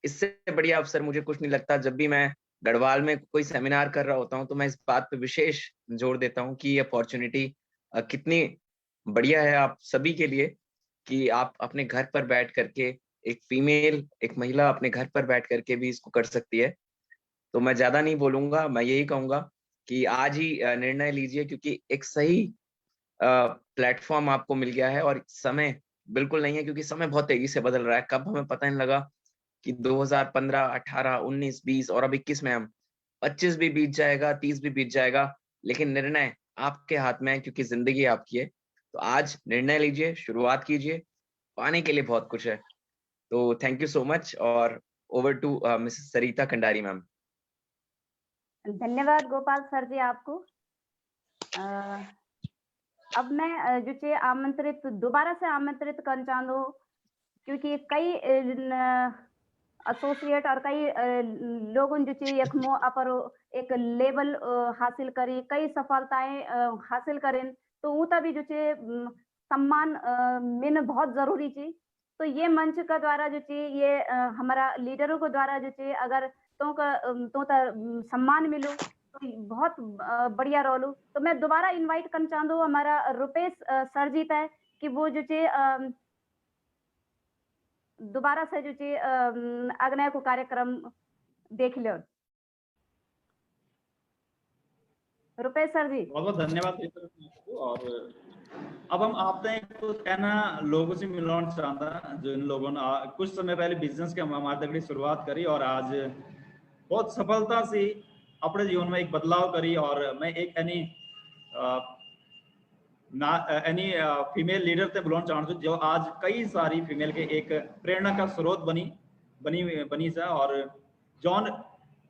इससे बढ़िया अवसर मुझे कुछ नहीं लगता। जब भी मैं गढ़वाल में कोई सेमिनार कर रहा होता हूँ तो मैं इस बात पे विशेष जोर देता हूँ कि ये अपॉर्चुनिटी कितनी बढ़िया है आप सभी के लिए कि आप अपने घर पर बैठ करके, एक महिला अपने घर पर बैठ करके भी इसको कर सकती है। तो मैं ज्यादा नहीं बोलूंगा, मैं यही कहूंगा कि आज ही निर्णय लीजिए, क्योंकि एक सही प्लेटफॉर्म आपको मिल गया है। और समय बिल्कुल नहीं है, क्योंकि समय बहुत तेजी से बदल रहा है। कब हमें पता नहीं लगा कि 2015, 18, 19, 20 और अब 21 में हम 25 भी बीत जाएगा, 30 भी बीत जाएगा। लेकिन निर्णय आपके हाथ में है, क्योंकि जिंदगी आपकी है। तो आज निर्णय लीजिए, शुरुआत कीजिए, पाने के लिए बहुत कुछ है। तो थैंक यू सो मच। और over to Mrs. Sarita Kandari ma'am. धन्यवाद गोपाल सर जी आपको। अब मैं जो चे आमंत्रित दोबारा से आमंत्रित करना चाहूँ, क्योंकि कई एसोसिएट और कई लोगों जो चे यखमो अपर एक लेवल हासिल करी, कई सफलताएं हासिल करें, तो ऊता भी जो चे सम्मान मिलना बहुत जरूरी थी। तो ये मंच का द्वारा जो चे ये हमारा लीडरों को द्वारा जो चे अगर तो सम्मान मिलो तो बहुत बढ़िया रोल। तो मैं दोबारा इनवाइट करना चाहूँ हमारा रुपेश सर जी है कि वो जो चे दोबारा से जो चे अग्नय को कार्यक्रम देख लो। रुपेश सर जी बहुत बहुत धन्यवाद। और अब हम आपने तो कहना लोगों से मिलना चाहता, जो इन लोगों ने कुछ समय पहले बिजनेस के हमारे तक शुरुआत करी और आज बहुत सफलता से अपने जीवन में एक बदलाव करी। और मैं एक एनी फीमेल लीडर से बुलाना चाहता हूँ जो आज कई सारी फीमेल के एक प्रेरणा का स्रोत बनी सा। और जॉन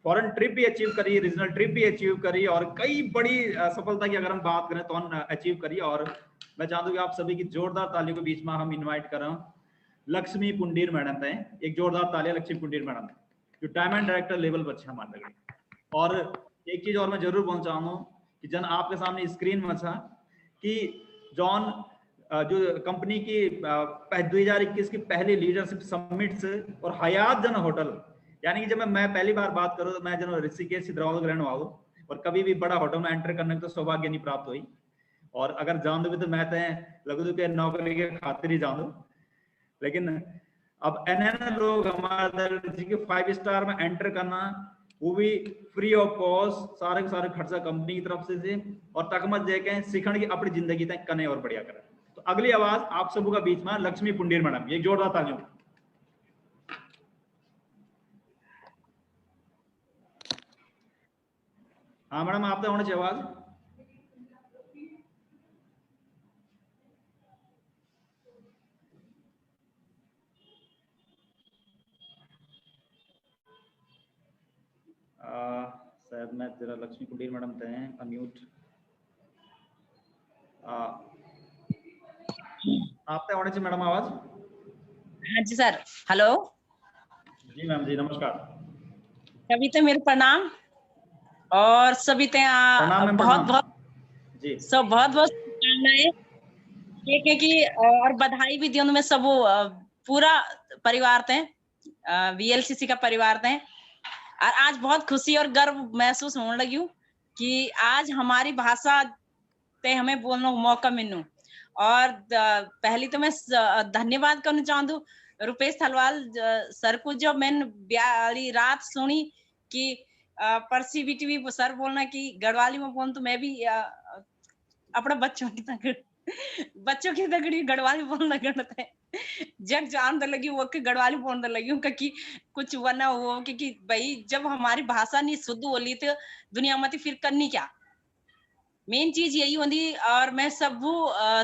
फॉरेन ट्रिप भी अचीव करी, रीजनल ट्रिप भी अचीव करी और कई बड़ी सफलता की अगर हम बात करें तो अचीव करी। और मैं चाहता हूँ कि आप सभी की जोरदार तालियों के बीच में हम इनवाइट कर रहा हूँ लक्ष्मी पुंडीर मैडम थे। एक जोरदार तालियां लक्ष्मी पुंडीर मैडम जो डायमंड डायरेक्टर लेवल पर अच्छा मान लगे। और एक चीज और मैं जरूर बोलना चाहूँ कि जन आपके सामने स्क्रीन में था कि जॉन जो कंपनी की 2021 की पहली लीडरशिप समिट और हयात जन होटल, यानी कि जब मैं पहली बार बात करूँ तो मैं जन ऋषिकेश सिद्धरावल रहने वाला हूँ और कभी भी बड़ा होटल में एंटर करने तो सौभाग्य नहीं प्राप्त हुई। और अगर जान दो भी तो मैं लगू के नौकरी के खातिर ही जान दो। लेकिन अब एनएन लोग हमारे 5 स्टार में एंटर करना वो भी फ्री ऑफ कॉस्ट, सारे के सारे खर्चा कंपनी की तरफ से और तकमत देके सीखने की अपनी जिंदगी तक कने और बढ़िया करें। तो अगली आवाज आप सबों का बीच में लक्ष्मी पुंडीर मैडम, एक जोरदार तालियों। हाँ मैडम आप तो होनी चाहिए आवाज। शायद मैं तेरा लक्ष्मी कुंडीर मैडम थे अनम्यूट। आप तो होने चाहिए मैडम आवाज। हाँ जी सर, हेलो जी मैम जी नमस्कार। सभी ते मेरे प्रणाम और सभी ते बहुत बहुत जी सब बहुत बहुत शुभकामनाएं कि और बधाई भी दियों में सब पूरा परिवार थे वीएलसीसी का परिवार थे। और आज बहुत खुशी और गर्व महसूस होने लगी हूँ कि आज हमारी भाषा ते हमें बोलने का मौका मिलू। और पहली तो मैं धन्यवाद करना चाहती हूँ रुपेश थलवाल सर को, जो मैंने वाली रात सुनी कि परसी बीटीवी सर बोलना कि गढ़वाली में बोल, तो मैं भी अपने बच्चों की तगड़ी गढ़वाली बोलना करते जग जान लगी वो के गढ़वाली बोलने लगी हूँ कि कुछ वरना हो कि भाई जब हमारी भाषा नहीं शुद्ध बोली तो दुनिया में फिर करनी क्या, मेन चीज यही होती। और मैं सब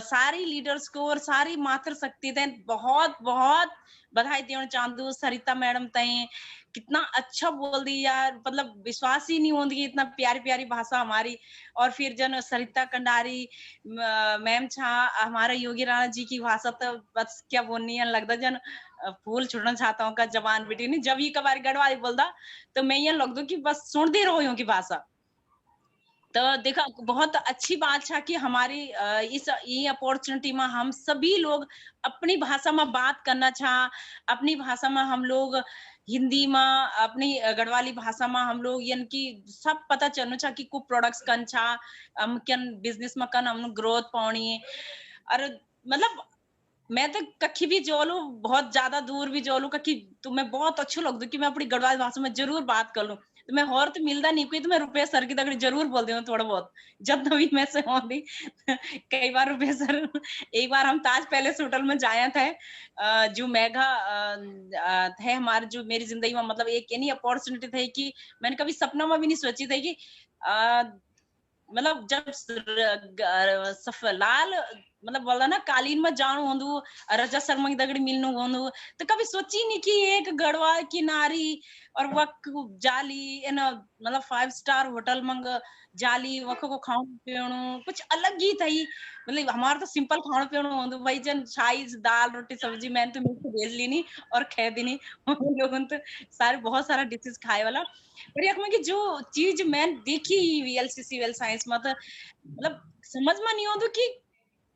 सारी लीडर्स को और सारी मातृ शक्ति थे बहुत बहुत बधाई देना चाहती हूँ। सरिता मैडम तय कितना अच्छा बोल दी यार, मतलब विश्वास ही नहीं होती इतना प्यारी प्यारी भाषा हमारी। और फिर जन सरिता कंडारी मैम छा हमारे योगी राणा जी की भाषा तो बस क्या बोलनी है, लगता जन फूल छुड़ना चाहता हूँ का जवान बेटी नहीं। जब ये कबारी गढ़वाली बोलता तो मैं ये लग दू कि बस सुनती रहो की भाषा। तो देखा बहुत अच्छी बात है कि हमारी इस अपॉर्चुनिटी में हम सभी लोग अपनी भाषा में बात करना चाह, अपनी भाषा में हम लोग हिंदी में अपनी गढ़वाली भाषा में हम लोग यानी कि सब पता चलना चाह कि को प्रोडक्ट्स कन छा हम कन बिजनेस में कन हम ग्रोथ पानी। और मतलब मैं तो कखी भी जोलू बहुत ज्यादा दूर भी जोलू कखी तो मैं बहुत अच्छू लगता कि मैं अपनी गढ़वाली भाषा में जरूर बात कर लूं। तो मैं और तो मिलता नहीं कोई तो मैं रुपेश सर की तगड़ी जरूर बोल दूं थोड़ा बहुत जब भी मैं से होती कई बार रुपेश सर। एक बार हम ताज पैलेस होटल में जाया थे जो मेगा थे हमारे जो मेरी जिंदगी में मतलब एक यानी अपॉर्चुनिटी थी कि मैंने कभी सपना में भी नहीं सोची थी कि मतलब जब लाल मतलब बोला ना कालीन में जाणु होंदु रजा शर्मा की दगड़ी मिलनु होंदु तो कभी सोची नहीं कि एक गढ़वाल की नारी और वक जाली इन मतलब 5 स्टार होटल मंग जाली वक को खाऊं पीणु कुछ अलग ही थई मतलब हमारा तो सिंपल खाणु पीणु होंदु भाई जन छाई दाल रोटी सब्जी मैंने तो मिल भेज ली नहीं और खे दी नहीं लोगों तो सारे बहुत सारा डिशेस खाए वाला पर एक में कि जो चीज मैं देखी वीएलसीसी वेल साइंस में तो मतलब समझ में नहीं होंदु कि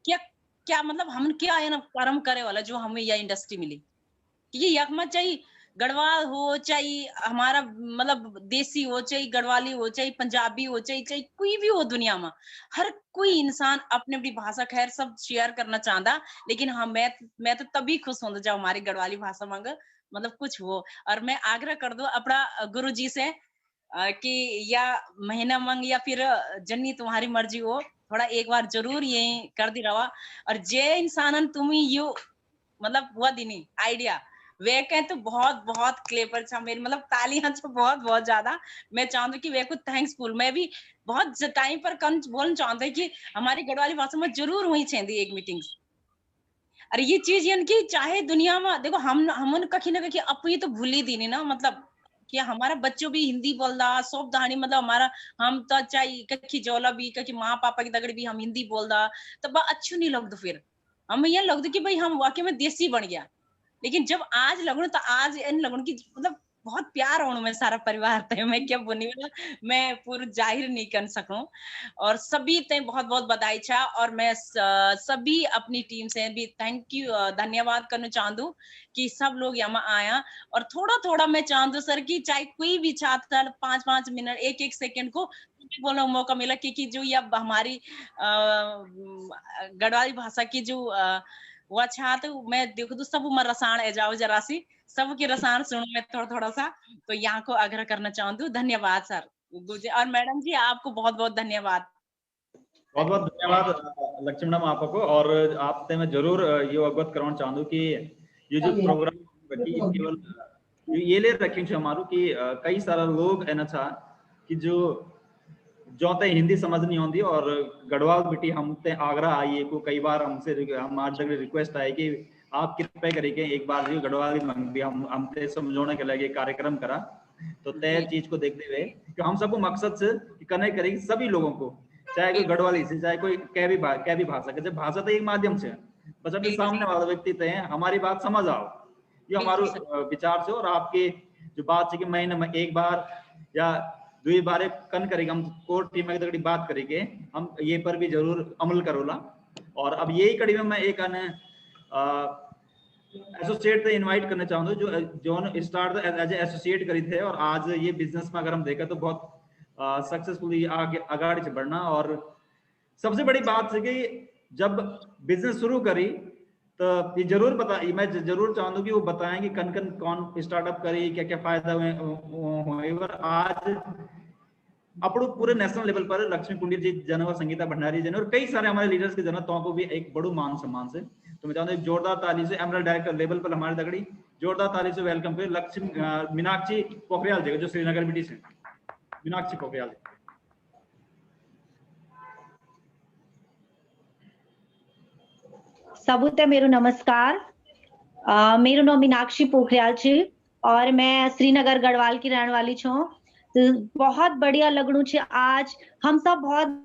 क्या क्या मतलब हम क्या है ना कर्म करे वाला जो हमें यह इंडस्ट्री मिली कि ये यक मत चाहिए गढ़वाल हो चाहे हमारा मतलब देसी हो चाहे गढ़वाली हो चाहे पंजाबी हो चाहे कोई भी हो दुनिया में हर कोई इंसान अपनी अपनी भाषा खैर सब शेयर करना चाहता लेकिन हाँ मैं तो तभी खुश हूँ जब हमारी गढ़वाली भाषा मांग मतलब कुछ हो और मैं आग्रह कर दूं अपना गुरु जी से कि या महीना मंग या फिर जन्नी तुम्हारी मर्जी हो थोड़ा एक बार जरूर ये कर दी रवा और जे इंसान तुम्हें यू मतलब हुआ दिनी आइडिया वे कहें तो बहुत बहुत क्लेवर था मेरी मतलब तालियां तो बहुत बहुत ज्यादा मैं चाहती कि वे को थैंक्सफुल मैं भी बहुत टाइम पर कम बोलना चाहते कि हमारी गढ़वाली भाषा में जरूर हुई चाहिए एक मीटिंग और ये चीज इनकी चाहे दुनिया में देखो हम कहीं ना कहीं अपनी तो भूली दी नहीं ना मतलब कि हमारा बच्चों भी हिंदी बोलदा सब दहानी मतलब हमारा हम तो चाहे कखी जोला भी कखी माँ पापा की दगड़ी भी हम हिंदी बोलदा तो बा अच्छू नहीं लगता फिर हम ये लगता कि भाई हम वाकई में देसी बन गया लेकिन जब आज लगू तो आज इन लगू की मतलब बहुत प्यार होने में सारा परिवार थे मैं क्या बोनी मैं पूरा जाहिर नहीं कर सकूं और सभी ते बहुत बहुत बधाई छा और मैं सभी अपनी टीम से भी थैंक यू धन्यवाद करना चाहूँ कि सब लोग यहाँ आया और थोड़ा थोड़ा मैं चाहूँ सर कि चाहे कोई भी छात्र 5-5 मिनट 1-1 सेकंड को बोलने मौका मिला क्योंकि जो ये हमारी गढ़वाली भाषा की जो वो छात्र मैं देखो तो सब उम्र रसायन है जाओ जरा सी सबकी रसायन सुनो मैं थोड़ा थोड़ा सा तो यहाँ को आग्रह करना चाहती हूँ धन्यवाद सर और मैडम जी आपको बहुत बहुत धन्यवाद बहुत बहुत धन्यवाद लक्ष्मी मैडम आपको और आपसे मैं जरूर ये अवगत कराना चाहूँ कि ये जो प्रोग्राम केवल ये ले रखी हमारू कि कई सारा लोग है ना था कि जो ते हिंदी समझ नहीं आती और गढ़वाल बेटी हमसे आगरा आई को कई बार हमसे हमारे रिक्वेस्ट आई कि आप कृपया करिए एक बार जो गढ़वाली भी हमसे समझाने के लिए कार्यक्रम करा तो तय चीज को देखते हुए कि हम सबको मकसद से कनेक्ट करेगी सभी लोगों को चाहे कोई गढ़वाली से चाहे कोई क्या भी भाषा का जब भाषा तो एक माध्यम से बस अपने सामने वाला व्यक्ति तय हमारी बात समझ आओ ये हमारे विचार से और आपके जो बात है कि महीने में एक बार या 2 बार कन करेंगे हम कोर टीम में बात करेंगे हम ये पर भी जरूर अमल करोला और अब यही कड़ी में मैं एक एसोसिएट से इनवाइट करना चाहूँगा जो स्टार्ट एज एसोसिएट करी थे और आज ये बिजनेस में अगर हम देखें तो बहुत सक्सेसफुली आगे आगे से बढ़ना और सबसे बड़ी बात है कि जब बिजनेस शुरू करी तो ये जरूर मैं जरूर चाहूँगा कि वो बताएं कि कौन स्टार्टअप करी क्या क्या फायदा हुए और आज अपने पूरे नेशनल लेवल पर लक्ष्मी कुंडीर जी जन और संगीता भंडारी जन और कई सारे हमारे लीडर्स के जन तो को भी एक बड़ू मान सम्मान से तो मैं चाहता हूँ जोरदार ताली से एमरल्ड डायरेक्टर लेवल पर हमारे दगड़ी जोरदार ताली से वेलकम करें लक्ष्मी मीनाक्षी पोखरियाल जी जो श्रीनगर बीटी से मीनाक्षी पोखरियाल जी सबूते मेरो नमस्कार मेरो नाम मीनाक्षी पोखरियाल छे और मैं श्रीनगर गढ़वाल की रहने वाली छूं तो बहुत बढ़िया लगणु छे आज हम सब बहुत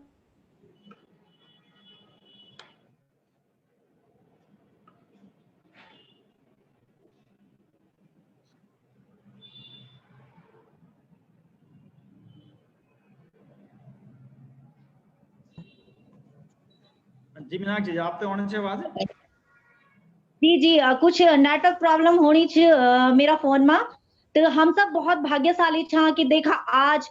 जी मीनाक्षी जी आप तो होने से आवाज जी कुछ नेटवर्क प्रॉब्लम होनी छे मेरा फोन में तो हम सब बहुत भाग्यशाली छा कि देखा आज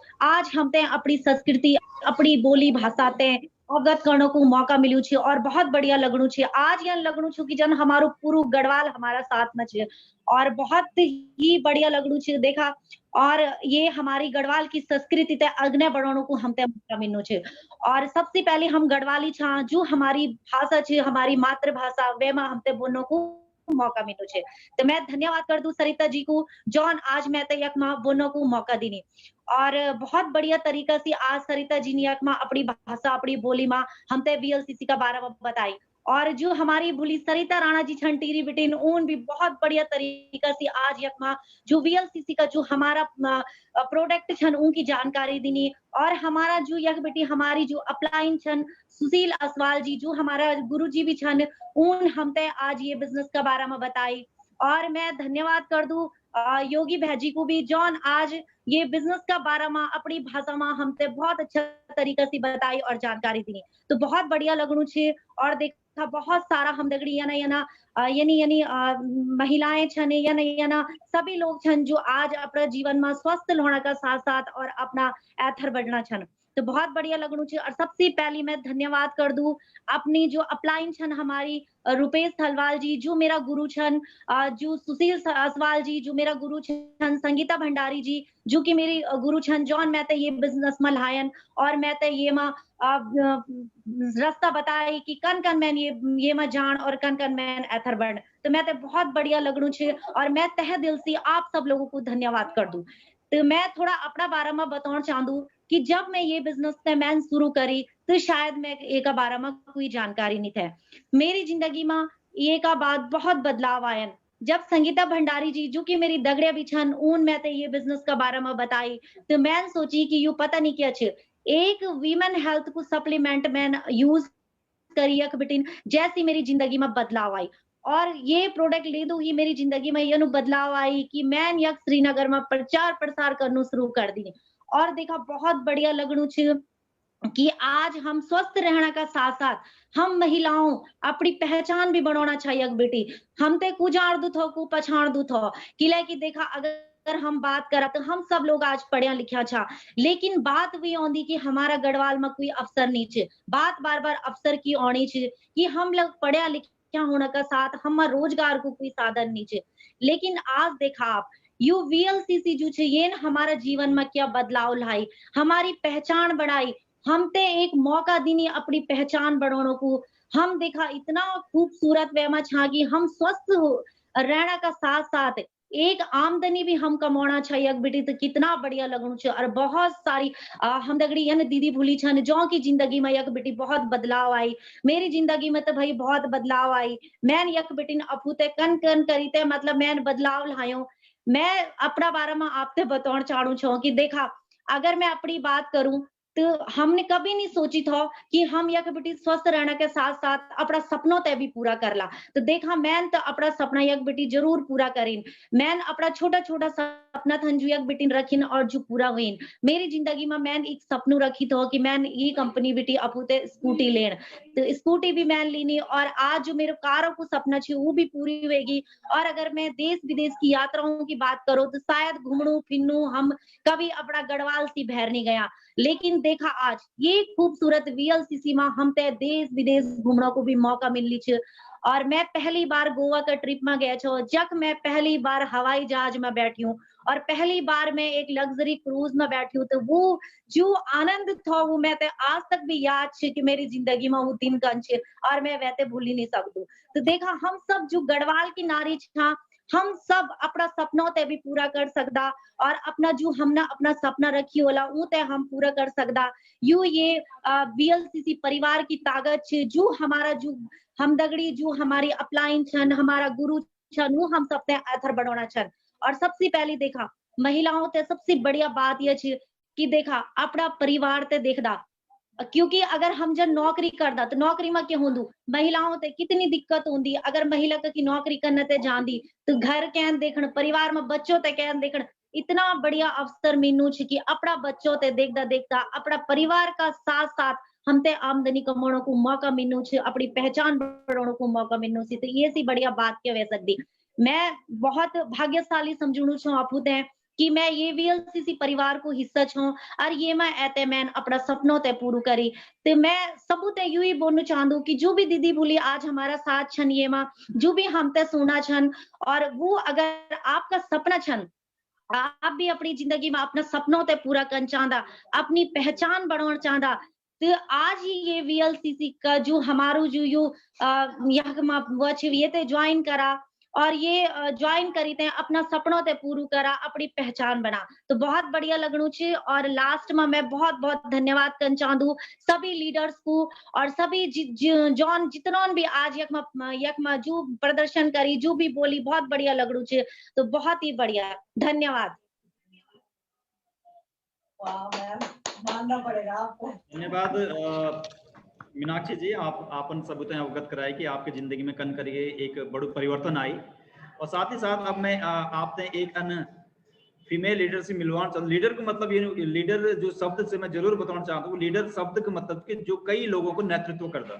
हम ते अपनी संस्कृति अपनी बोली भाषा ते अवगत करने को मौका मिलू छे और बहुत बढ़िया लगणु छे आज यह लगणु छे कि जन हमारो पूरा गढ़वाल हमारा साथ में छे और बहुत ही बढ़िया लगणु छे देखा और ये हमारी गढ़वाल की संस्कृति ते अग्ने बढ़ाने को हम ते मौका मिलू छे और सबसे पहले हम गढ़वाली छा जो हमारी भाषा छे हमारी मातृभाषा वे में हम ते बोलने को मौका मिलो छे तो मैं धन्यवाद कर दूं सरिता जी को जॉन आज मैं ते यक मां बोलने को मौका दीनी और बहुत बढ़िया तरीका से आज सरिता जी ने यक मां अपनी भाषा अपनी बोली मां हम ते वीएलसीसी का बारे में बताई और जो हमारी भूली सरिता राणा जी छन टीरी बिटिन उन भी बहुत बढ़िया तरीका से आज यकमा जो वीएलसीसी का जो हमारा प्रोडक्ट छन उनकी जानकारी दिनी। और हमारा जो यक बेटी हमारी जो अपलाइन छन सुशील असवाल जी जो हमारा गुरु जी भी छन उन हमते आज ये बिजनेस का बारे में बताई। और मैं धन्यवाद कर दूं योगी भैजी को भी जॉन आज ये बिजनेस का बारे में अपनी भाषा में हमसे बहुत अच्छा तरीका से बताई और जानकारी दी। तो बहुत बढ़िया लगणु छे। और देखा बहुत सारा हम दगड़ी यानी महिलाएं छन याना सभी लोग छन जो आज अपना जीवन में स्वस्थ होने का साथ साथ और अपना एथर बढ़ना छन। तो बहुत बढ़िया लगणु छे। और सबसे पहली मैं धन्यवाद कर दूं अपनी जो अपलाइन छन हमारी रुपेश थलवाल जी जो मेरा गुरु छन, जो सुशील असवाल जी जो मेरा गुरु छन, संगीता भंडारी जी जो कि मेरी गुरु छन। जॉन मैं ते ये बिजनेस में लायन और मैं ते ये मा रास्ता बताई कि कन कन मैन ये मा जान और कन कन मैन एथर बढ़। तो मैं ते बहुत बढ़िया लगणु छे और मैं तहे दिल से आप सब लोगों को धन्यवाद कर दूं। तो मैं थोड़ा अपना बारे में बताना चाहूँ कि जब मैं ये बिजनेस मैंने शुरू करी तो शायद मैं एक बारे में कोई जानकारी नहीं थे। मेरी जिंदगी में ये का बाद बहुत बदलाव आयन जब संगीता भंडारी जी जो कि मेरी दगड़े भी छन उन मैं ये बिजनेस का बारे में बताई। तो मैंने सोची कि यू पता नहीं क्या छे एक वीमेन हेल्थ को सप्लीमेंट मैंने यूज करी बिटिन जैसी मेरी जिंदगी में बदलाव आई। और ये प्रोडक्ट ले दो ही मेरी जिंदगी में ये बदलाव आई कि मैं यक श्रीनगर में प्रचार प्रसार करना शुरू कर दी। और देखा बहुत बढ़िया लगणु छे कि आज हम स्वस्थ रहने का साथ साथ हम महिलाओं अपनी पहचान भी बनाना चाहिए बेटी। हम ते कुजाड़ दू थो को पछाड़ दू थो कि देखा अगर हम बात करा तो हम सब लोग आज पढ़िया लिखा छा लेकिन बात भी आंदी कि हमारा गढ़वाल में कोई अफसर नहीं छे। बात बार बार अफसर की आनी छे कि हम लोग पढ़िया लिखा होने का साथ हम रोजगार को कोई साधन नहीं छे। लेकिन आज देखा आप यू वीएलसीसी जो छे ये हमारा जीवन में क्या बदलाव लाई, हमारी पहचान बढ़ाई, हम ते एक मौका दिनी अपनी पहचान बढ़ाने को। हम देखा इतना खूबसूरत वेमा छा कि हम स्वस्थ रहने का साथ साथ एक आमदनी भी हम कमाना चाहिए बेटी। तो कितना बढ़िया लगणु छे। और बहुत सारी हम दगड़ी यानी दीदी भूली छन जो की जिंदगी में यक बेटी बहुत बदलाव आई। मेरी जिंदगी में तो भाई बहुत बदलाव आई। मैन यक बेटी अपूते कन कन करी ते मतलब मैन बदलाव लायो। मैं अपना बारे में आपसे बताना चाहूँ छो कि देखा अगर मैं अपनी बात करूं तो हमने कभी नहीं सोची था कि हम यक बेटी स्वस्थ रहने के साथ साथ अपना सपनों तय भी पूरा करला। तो देखा मैंने तो अपना सपना यक बेटी जरूर पूरा करीन। मैंने अपना छोटा छोटा सपना था जो यक बेटी रखीन और जो पूरा हुईन। मेरी जिंदगी में मैंने एक सपनू रखी था कि मैंने ये कंपनी बेटी अपूते स्कूटी लेन। तो स्कूटी भी मैंने लीनी और आज जो मेरे कारों को सपना छे वो भी पूरी होगी। और अगर मैं देश विदेश की यात्राओं की बात करूं तो शायद घूमनू फिरनू हम कभी अपना गढ़वाल से बाहर नहीं गया। लेकिन देखा आज ये खूबसूरत वीएलसीसी में हम ते देश विदेश घूमने को भी मौका मिली छे। और मैं पहली बार गोवा का ट्रिप में गया छो जब मैं पहली बार हवाई जहाज में बैठी हूँ और पहली बार मैं एक लग्जरी क्रूज में बैठी हूँ। तो वो जो आनंद था वो मैं आज तक भी याद छे कि मेरी जिंदगी में वो दिन कन छे और मैं वैसे भूल ही नहीं सकती। तो देखा हम सब जो गढ़वाल की नारी छा हम सब अपना सपनों ते भी पूरा कर सकदा और अपना जो हमने अपना सपना रखी होला वो ते हम पूरा कर सकदा। यू ये वीएलसीसी परिवार की ताकत छे जो हमारा जो हमदगड़ी जो हमारी अपलाइन छन हमारा गुरु छन वो हम सब ते अथर बढ़ाना छन। और सबसे पहले देखा महिलाओं ते सबसे बढ़िया बात ये छे कि देखा अपना परिवार ते देखदा क्योंकि अगर हम जब नौकरी करदा तो नौकरी में क्या होंदू महिलाओं ते कितनी दिक्कत होंदी। अगर महिला की नौकरी करने ते जांदी तो घर कैन देखण परिवार में बच्चों ते कैन देखण इतना बढ़िया अवसर मीनू छे कि अपना बच्चों ते देखदा देखता अपना परिवार का साथ साथ हम ते आमदनी कमाने को मौका मिलू छे अपनी पहचान बढ़ाने को मौका मिलू छे। तो ये सी बढ़िया बात क्या वे सकती। मैं बहुत भाग्यशाली समझू छू अपूते कि मैं ये वीएलसीसी परिवार को हिस्सा छू और ये मैं ऐते मैन अपना सपनों ते पूरू करी। तो मैं सबूते यू ही बोलना चाहूँ कि जो भी दीदी बोली आज हमारा साथ छन ये माँ जो भी हम ते सुना छन और वो अगर आपका सपना छन आप भी अपनी जिंदगी में अपना सपनों ते पूरा करना चाहता अपनी पहचान बढ़ाना चाहता तो आज ही ये वीएलसीसी का जो हमारू जो यू ये ते ज्वाइन करा और ये ज्वाइन करी थे, अपना सपनों ते पूरू करा, अपनी पहचान बना। तो बहुत बढ़िया लगणु छे। और लास्ट में मैं बहुत बहुत धन्यवाद करना चाहूँ सभी लीडर्स को और सभी जॉन जितनों भी आज यकमा जो प्रदर्शन करी, जो भी बोली, बहुत बढ़िया लगणु छे। तो बहुत ही बढ़िया, धन्यवाद। मानना पड़ेगा आपको। धन्यवाद मीनाक्षी जी, आपन सबूत अवगत कराए कि आपके जिंदगी में कन करिए एक बड़ू परिवर्तन आई। और साथ ही साथ अब मैं आपने एक अन्य फीमेल लीडर से मिलवाना चाहता हूँ। लीडर का मतलब ये, लीडर जो शब्द से मैं जरूर बताना चाहता हूँ, लीडर शब्द का मतलब कि जो कई लोगों को नेतृत्व करता।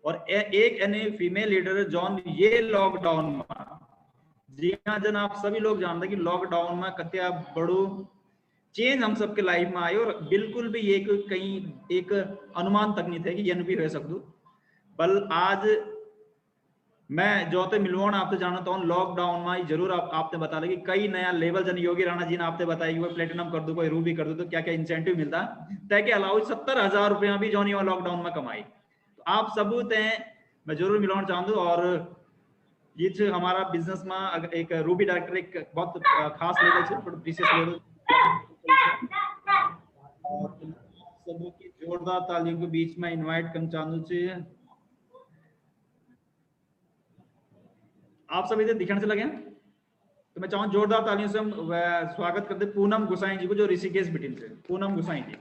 और एक अन्य फीमेल लीडर जॉन ये लॉकडाउन में, जी हाँ जन आप सभी लोग जानते कि लॉकडाउन में कत्या बड़ो चेंज हम सबके लाइफ में आए। और बिल्कुल भी ये कहीं एक अनुमान तक नहीं थे कि यन भी हो सकता। बल आज मैं जो ते मिलवाना आपसे जानता हूँ, लॉकडाउन में जरूर आपने बता कि कई नया लेवल जन योगी राणा जी ने आपने बताया कि कोई प्लेटिनम कर दो, कोई रूबी कर दो, तो क्या क्या इंसेंटिव मिलता तय के अलावा 70,000 रुपया भी जो नहीं लॉकडाउन में कमाई। तो आप सबूत हैं मैं जरूर मिलवाना चाहूँ। और ये हमारा बिजनेस में एक रूबी डायरेक्टर एक बहुत खास लेवल से विशेष लेवल और सबों की जोरदार तालियों के बीच में इनवाइट करना चाहूँ छे। आप सभी से दिखने से लगे तो मैं चाहूँ जोरदार तालियों से हम स्वागत करते पूनम गुसाई जी को, जो ऋषिकेश बिटिल से। पूनम गुसाई जी।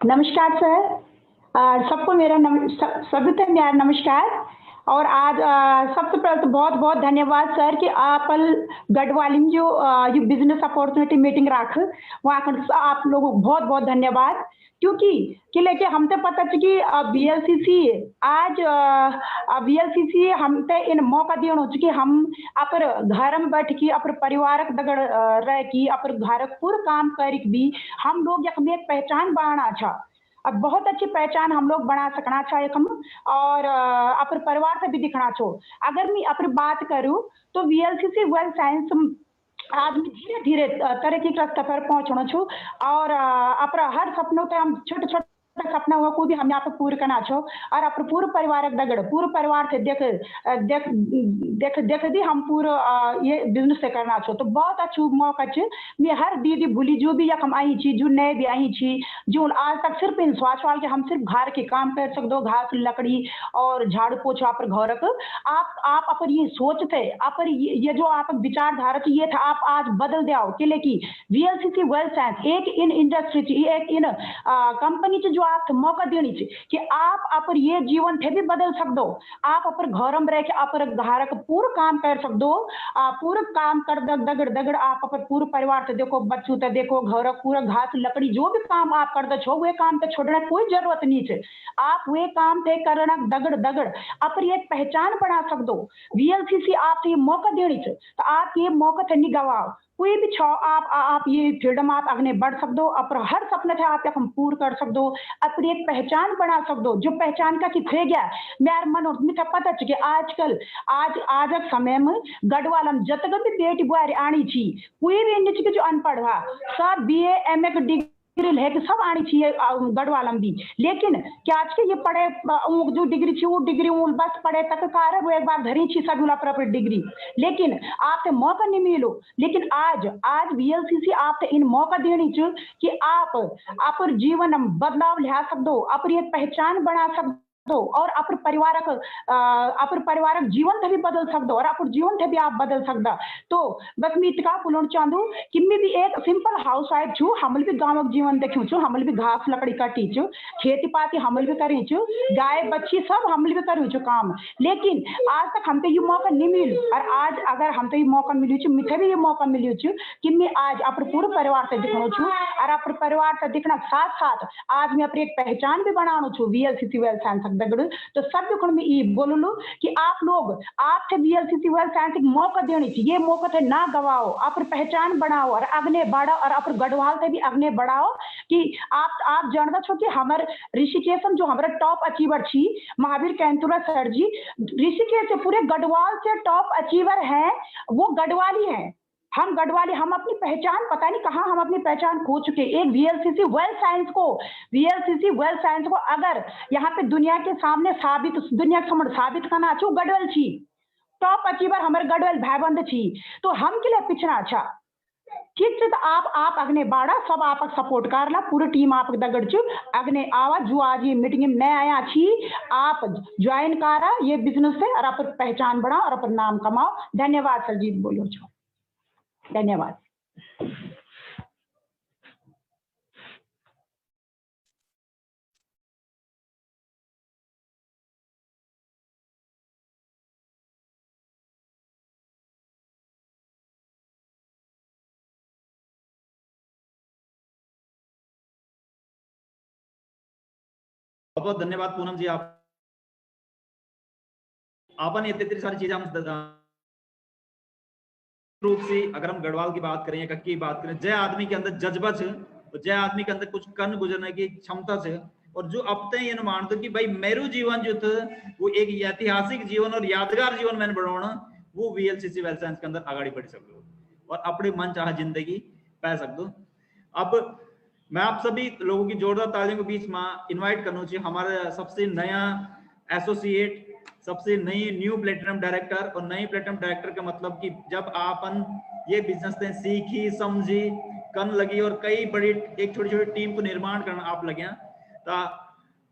नमस्कार सर, सबको मेरा सभी से मेरा नमस्कार। और आज सबसे पहले तो बहुत बहुत धन्यवाद सर कि आप गढ़वाली में जो बिजनेस अपॉर्चुनिटी मीटिंग रख, वहाँ कर आप लोगों को बहुत बहुत धन्यवाद। क्योंकि लेके हम तो पता कि VLCC आज VLCC हम तो इन मौका दियो हो कि हम अपर घर में बैठ के अपर परिवारक दगड़ रह की अपर घर पूरा काम कर भी हम लोग एक पहचान बनाना था। अब बहुत अच्छी पहचान हम लोग बना सकना चाहिए हम, और अपने परिवार से भी दिखना छो। अगर मैं अपनी बात करूं तो VLCC वेल्थ साइंस आज धीरे धीरे तरक्की के रास्ते पर पहुंचना छो। और अपना हर सपनों पे हम छोटे छोटे सपना हुआ को भी हम यहाँ पे पूरा करना छो। और अपने पूरे परिवार दगड़ पूरे परिवार से देख दी हम पूरा ये बिजनेस से करना छो। तो बहुत अच्छा मौका छे। मैं हर दीदी भूली जो भी हम आई छी, जो नए भी आई छी, जो आज तक सिर्फ इन स्वास्थ्य के हम सिर्फ घर के काम कर सकते, घास लकड़ी और झाड़ू पोछा पर घर आप अपन ये सोच थे, अपन ये जो आप विचारधारा ये था, आप आज बदल दिया। कि VLCC वेल्थ साइंस एक इन इंडस्ट्री एक इन कंपनी जो आप मौका देनी चाहिए कि आप अपन ये जीवन थे भी बदल सकते हो। आप अपन घर में रह के अपन घर का पूरा काम कर सकते हो, पूरा काम कर दगड़ दगड़ आप अपन पूरे परिवार से देखो, बच्चों से देखो, घर पूरा घास लकड़ी जो भी काम आप करते छो वे काम पे छोड़ने कोई जरूरत नहीं है। आप वे काम थे करना दगड़ दगड़ अपन ये पहचान बना सकते हो। VLCC आपसे ये मौका देनी चाहिए, तो आप ये मौका थे नहीं गवाओ। कोई भी छो आप ये फ्रीडम आप आगे बढ़ सकते हो, अपन हर सपने थे आप हम पूरा कर सकते हो, अपनी एक पहचान बना सकते हो। जो पहचान का कि थे गया मेरा मन और मुझे पता है कि आजकल आज समय में गढ़वाल में जतक भी बेटी बुआरी आनी छी, कोई भी नहीं जो अनपढ़ हुआ सब BA MA के डिग्री है कि सब आनी चाहिए गढ़वाल में भी। लेकिन क्या आज के ये पढ़े जो डिग्री थी वो डिग्री बस पढ़े तक कार वो एक बार धरी छी सब पर डिग्री, लेकिन आपसे मौका नहीं मिलो। लेकिन आज VLCC आपसे इन मौका देनी चाहिए कि आप अपन जीवन में बदलाव ला सकते हो, अपनी एक पहचान बना सकते हो, और अपन परिवारक जीवन थे भी बदल सकते हो, और अपन जीवन थे भी आप बदल सकता। तो बस मैं इतना बोलना चाहूँ कि मैं भी एक सिंपल हाउस वाइफ छू, हमल भी गाँव जीवन देखी छू, हमल भी घास लकड़ी काटी छू, खेती पाती हमल भी करी छू, गाय बच्ची सब हमल भी करी छू काम। लेकिन आज तक हमको ये मौका नहीं मिली, और आज अगर हमको ये मौका मिली छू, मुझे भी ये मौका मिली छू कि मैं आज अपने पूरे परिवार से दिखना छू, और अपने परिवार से दिखना साथ साथ आज मैं अपनी एक पहचान भी बनाना छू VLCC वेल्थ साइंस दगड़। तो सब को मैं ये बोलूँ कि आप लोग आपसे VLCC वेल्थ साइंस मौका देनी चाहिए, ये मौका थे ना गवाओ, अपनी पहचान बनाओ और अगने बढ़ाओ, और अपने गढ़वाल से भी अगने बढ़ाओ। कि आप जानता छो कि हमारे ऋषिकेश जो हमारे टॉप अचीवर छी महावीर कैंतुरा सर जी, ऋषिकेश से पूरे गढ़वाल से टॉप अचीवर है, वो गढ़वाली है। हम गढ़वाली, हम अपनी पहचान, पता नहीं कहाँ हम अपनी पहचान खो चुके। एक वीएलसीसी वेल्थ साइंस को अगर यहाँ पे दुनिया के सामने साबित करना छू, गढ़वाल छी टॉप अचीवर हमारे गढ़वाल भाईबंद छी, तो हम के लिए पिछड़ा अच्छा ठीक से। तो आप अग्ने बाड़ा सब आप सपोर्ट करला, पूरी टीम आप दगड़ चु अग्ने आवा जो आज ये मीटिंग में नए आया छी, आप ज्वाइन करा ये बिजनेस से और आप पहचान बढ़ाओ और अपन नाम कमाओ। धन्यवाद सरजीत, बोलो छो, धन्यवाद। बहुत बहुत धन्यवाद पूनम जी। आप आपने इतनी सारी चीजें हम रूप से अगर हम गढ़वाल की बात करें या कक्की की बात करें, जय आदमी के अंदर जज्बा है, तो जय आदमी के अंदर कुछ कन गुजरने की क्षमता से, और जो अब तक ये मानते कि भाई मेरू जीवन जो था वो एक ऐतिहासिक जीवन और यादगार जीवन मैंने बढ़ाना, वो वीएलसीसी वेल्थ साइंस के अंदर आगाड़ी बढ़ सकते और अपने मन चाह जिंदगी पै सकते। अब मैं आप सभी लोगों की जोरदार तालियों के बीच में इनवाइट करना चाहिए हमारे सबसे नया एसोसिएट, सबसे नई न्यू प्लेटिनम डायरेक्टर। और नई प्लेटिनम डायरेक्टर का मतलब कि जब आपन ये बिजनेस ने सीखी समझी कन लगी और कई बड़ी एक छोटी छोटी टीम को निर्माण करना आप लगे, तो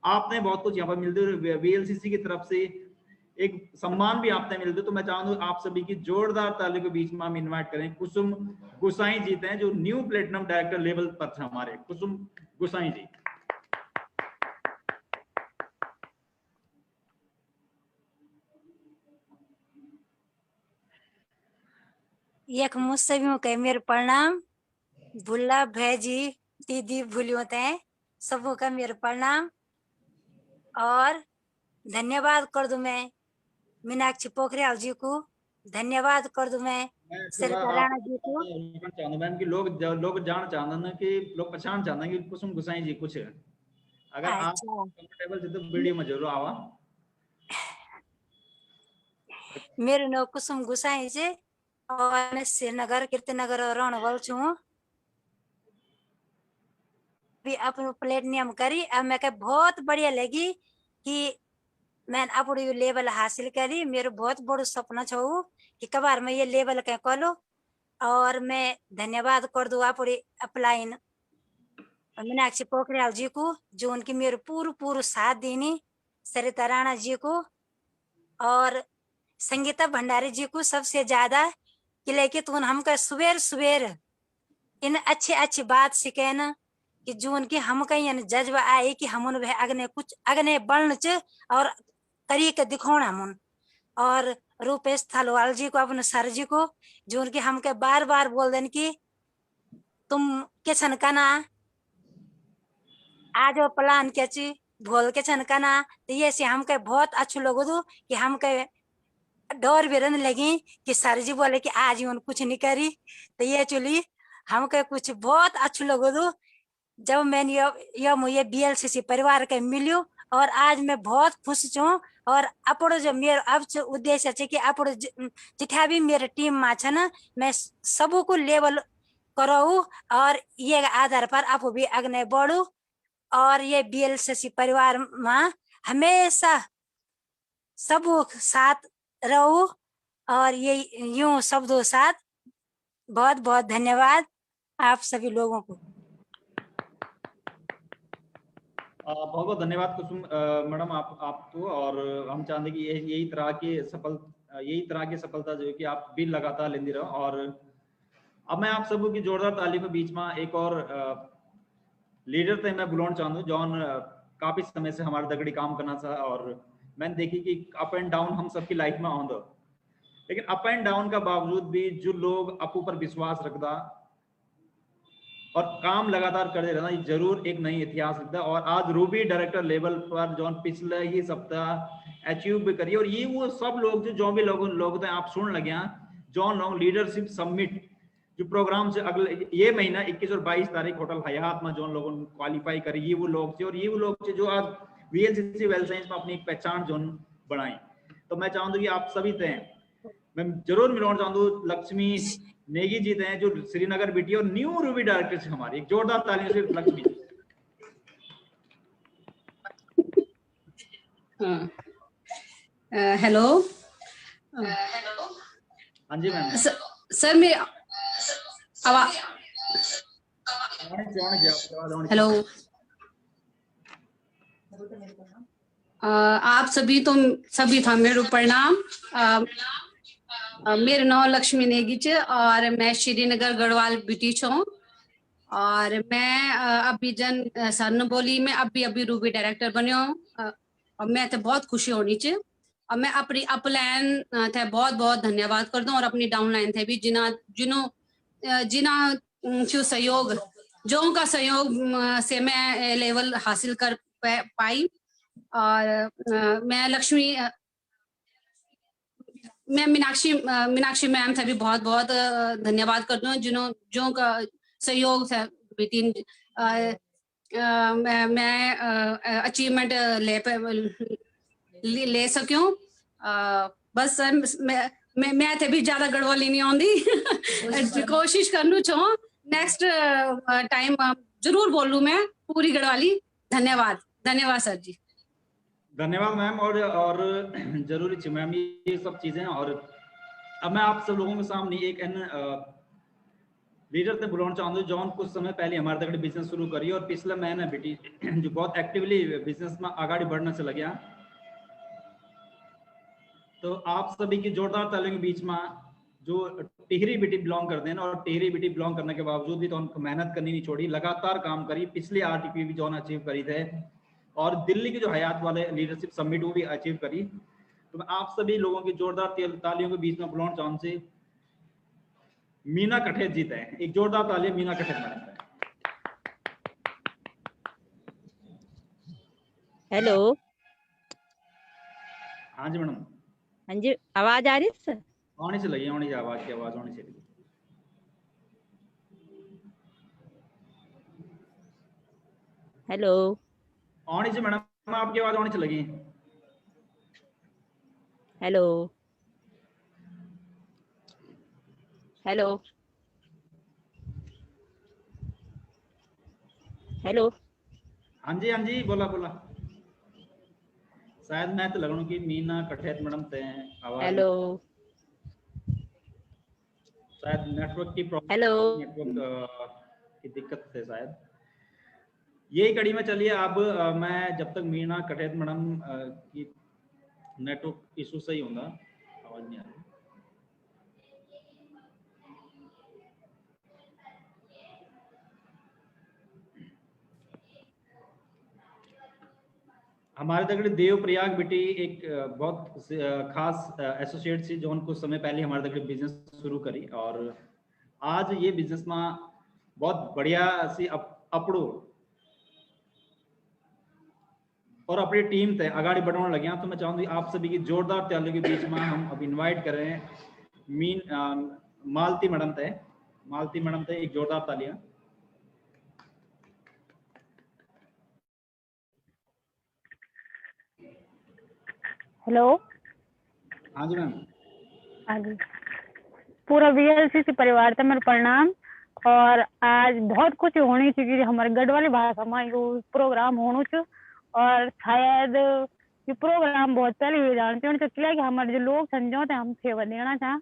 आपने बहुत कुछ यहाँ पर मिलते वीएलसीसी की तरफ से एक सम्मान भी आपने मिलते। तो मैं चाहूंगा आप सभी की जोरदार तालियों के बीच में हम इनवाइट करें कुसुम गुसाई जी हैं, जो न्यू प्लेटिनम डायरेक्टर लेवल पर थे हमारे। कुसुम गुसाई जी। यख मुझसे भी कहे मेरे प्रणाम, भुल्ला भैजी दीदी भूलियों ते सबों का मेरे प्रणाम और धन्यवाद कर दूं मैं मीनाक्षी पोखरियाल जी को, धन्यवाद कर दूं मैं सरिता राणा जी को। मैम कि लोग जान चाहते हैं कि लोग पहचान चाहते हैं कि कुसुम गुसाई जी कुछ है, अगर आप कंफर्टेबल तो वीडियो में जरूर आवा। मेरे नाम कुसुम गुसाई जी और मैं श्रीनगर कीर्तिनगर रहने वाली छूं। भी अपन प्लेटिनम करी, अब मैं बहुत बढ़िया लगी कि मैंने अपनी लेवल हासिल करी। मेरे बहुत बड़ा सपना छो कि कबार में ये लेवल के कलो, और मैं धन्यवाद कर दूं अपनी अपलाइन मीनाक्षी पोखरियाल जी को, जो उनकी मेरे पूरा साथ देनी, सरिता राणा जी को और संगीता भंडारी जी को सबसे ज्यादा, कि लेके तो हमका सुबेर इन अच्छी बात सीखे न कि जो उनकी हम कहीं जज्बा आए कि हम उन अगने कुछ अगने बढ़न च और तरीके दिखाना हम। और रूपेश थलवाल जी को, अपने सर जी को, जो उनके हमके बार बोल देन कि तुम के छन कना आज वो प्लान के ची भोल के छन कना, तो ये से हमके बहुत अच्छो लगो दो कि हमके डर भी रहने लगी कि सर जी बोले कि आज उन कुछ नहीं करी, तो ये चली हमके कुछ बहुत अच्छो लगो दो जब मैंने ये बीएलसीसी परिवार के मिलियो। और आज मैं बहुत खुश हूँ और अपनो जो मेरे अब उद्देश्य है कि अपनो जितना भी मेरे टीम में है ना, मैं सबू को लेवल करो और ये आधार पर आप भी आगे बढ़ू और ये बीएलसीसी परिवार में हमेशा सबू साथ रहो। और ये यूं शब्दों साथ बहुत बहुत धन्यवाद आप सभी लोगों को। बहुत बहुत धन्यवाद कुसुम मैडम आपको। और हम चाहते कि यही तरह की सफलता जो है कि आप भी लगातार लेंदी रहो। और अब मैं आप सबों की जोरदार ताली के बीच में एक और लीडर थे मैं बुलाना चाहूँ, जॉन काफी समय से हमारे दगड़ी काम करना था। और मैंने देखी कि अप एंड डाउन हम सबकी लाइफ में आउंदा, लेकिन अप एंड डाउन का बावजूद भी जो लोग अपू पर विश्वास रखता और काम लगातार करते रहना, ये जरूर एक नई इतिहास लिखता। और आज रूबी डायरेक्टर लेवल पर जॉन पिछले ही सप्ताह अचीव भी करिए। और ये वो सब लोग जो भी लोग आप सुन लगे जॉन लॉन्ग लीडरशिप समिट जो प्रोग्राम से अगले ये महीना 21 और 22 तारीख होटल हयात में जॉन लोगों ने क्वालिफाई करी, ये वो लोग थे। और ये वो लोग थे जो आज वीएलसीसी वेल्थ साइंस में अपनी पहचान जोन बनाई। तो मैं चाहूंगा कि आप सभी थे, मैं जरूर मिलाना चाहूंगा लक्ष्मी नेगी जी थे जो श्रीनगर बीटी और न्यू रूबी डायरेक्टर से हमारी एक जोरदार तालियों से लक्ष्मी जी। हेलो हाँ जी मैम। सर मेरी आवाज हेलो आप सभी था मेरे प्रणाम। मेरा नाम लक्ष्मी नेगी च और मैं श्रीनगर गढ़वाल बिटी छूं और मैं अभी जन सन बोली में अभी रूबी डायरेक्टर बनियो और मैं तो बहुत खुशी होनी च और मैं अपनी अपलाइन थे बहुत बहुत धन्यवाद कर दूं और अपनी डाउनलाइन थे भी जिना जो सहयोग जो का सहयोग से मैं लेवल हासिल कर पाई और मैं मीनाक्षी मैम से भी बहुत बहुत धन्यवाद कर दूं जो का सहयोग था बेटी मैं अचीवमेंट ले सक्यूं। बस सर मैं थे भी ज्यादा गढ़वाली नहीं आती कोशिश करनू छो नेक्स्ट टाइम जरूर बोलूं मैं पूरी गढ़वाली। धन्यवाद सर जी। धन्यवाद मैम और जरूरी थी मैम ये सब चीजें। और अब मैं आप सब लोगों के सामने एक लीडर से बुलाना चाहूंगा जॉन कुछ समय पहले हमारे तक बिजनेस शुरू करी और पिछले महीने बेटी जो बहुत एक्टिवली बिजनेस में आगे बढ़ने से लगे। तो आप सभी की जोरदार तालियों के बीच में जो टिहरी बेटी बिलोंग करते हैं और टिहरी बेटी बिलोंग करने के बावजूद भी तो उनको मेहनत करनी नहीं छोड़ी, लगातार काम करी। पिछले RTP भी जॉन अचीव करी थे और दिल्ली के जो हयात वाले लीडरशिप समिट वो भी अचीव करी। तो मैं आप सभी लोगों की जोरदार तालियों के बीच में बुलाना चाहूँ से मीना कठेत जीते हैं। एक जोरदार ताली मीना कठेत मैडम। हेलो। हाँ जी मैडम। हाँ जी आवाज आ रही है सर? आने से लगी आवाज की आवाज आने से लगी। हेलो। आने से मैडम आपकी आवाज आने से लगी। Hello hello hello. हाँ जी बोला शायद मैं तो लगनू कि मीना कठेत मैडम ते आवाज। हेलो। शायद नेटवर्क की प्रॉब्लम। हेलो। नेटवर्क की दिक्कत है शायद। यही कड़ी में चलिए अब मैं जब तक मीना कठेत मैडम की नेटवर्क इशू सही होगा, आवाज नहीं आ रही। हमारे तक देव प्रयाग बेटी एक बहुत खास एसोसिएट थी जो कुछ समय पहले हमारे तक बिजनेस शुरू करी और आज ये बिजनेस में बहुत बढ़िया सी अपड़ो और अपनी टीम थे आगे बढ़ाने लगे। तो मैं चाहूँगी आप सभी की जोरदार तालियों के बीच में हम अब इनवाइट कर रहे हैं मालती मैडम थे एक जोरदार तालियां। हेलो। हाँ जी मैम। हाँ जी पूरा VLCC परिवार था मेरा प्रणाम। और आज बहुत कुछ होनी चाहिए हमारे गढ़वाली भाषा में यो प्रोग्राम होना चाहिए और शायद ये प्रोग्राम बहुत पहले हुए जानते हैं तो कि हमारे जो लोग समझौते हम सेवा देना था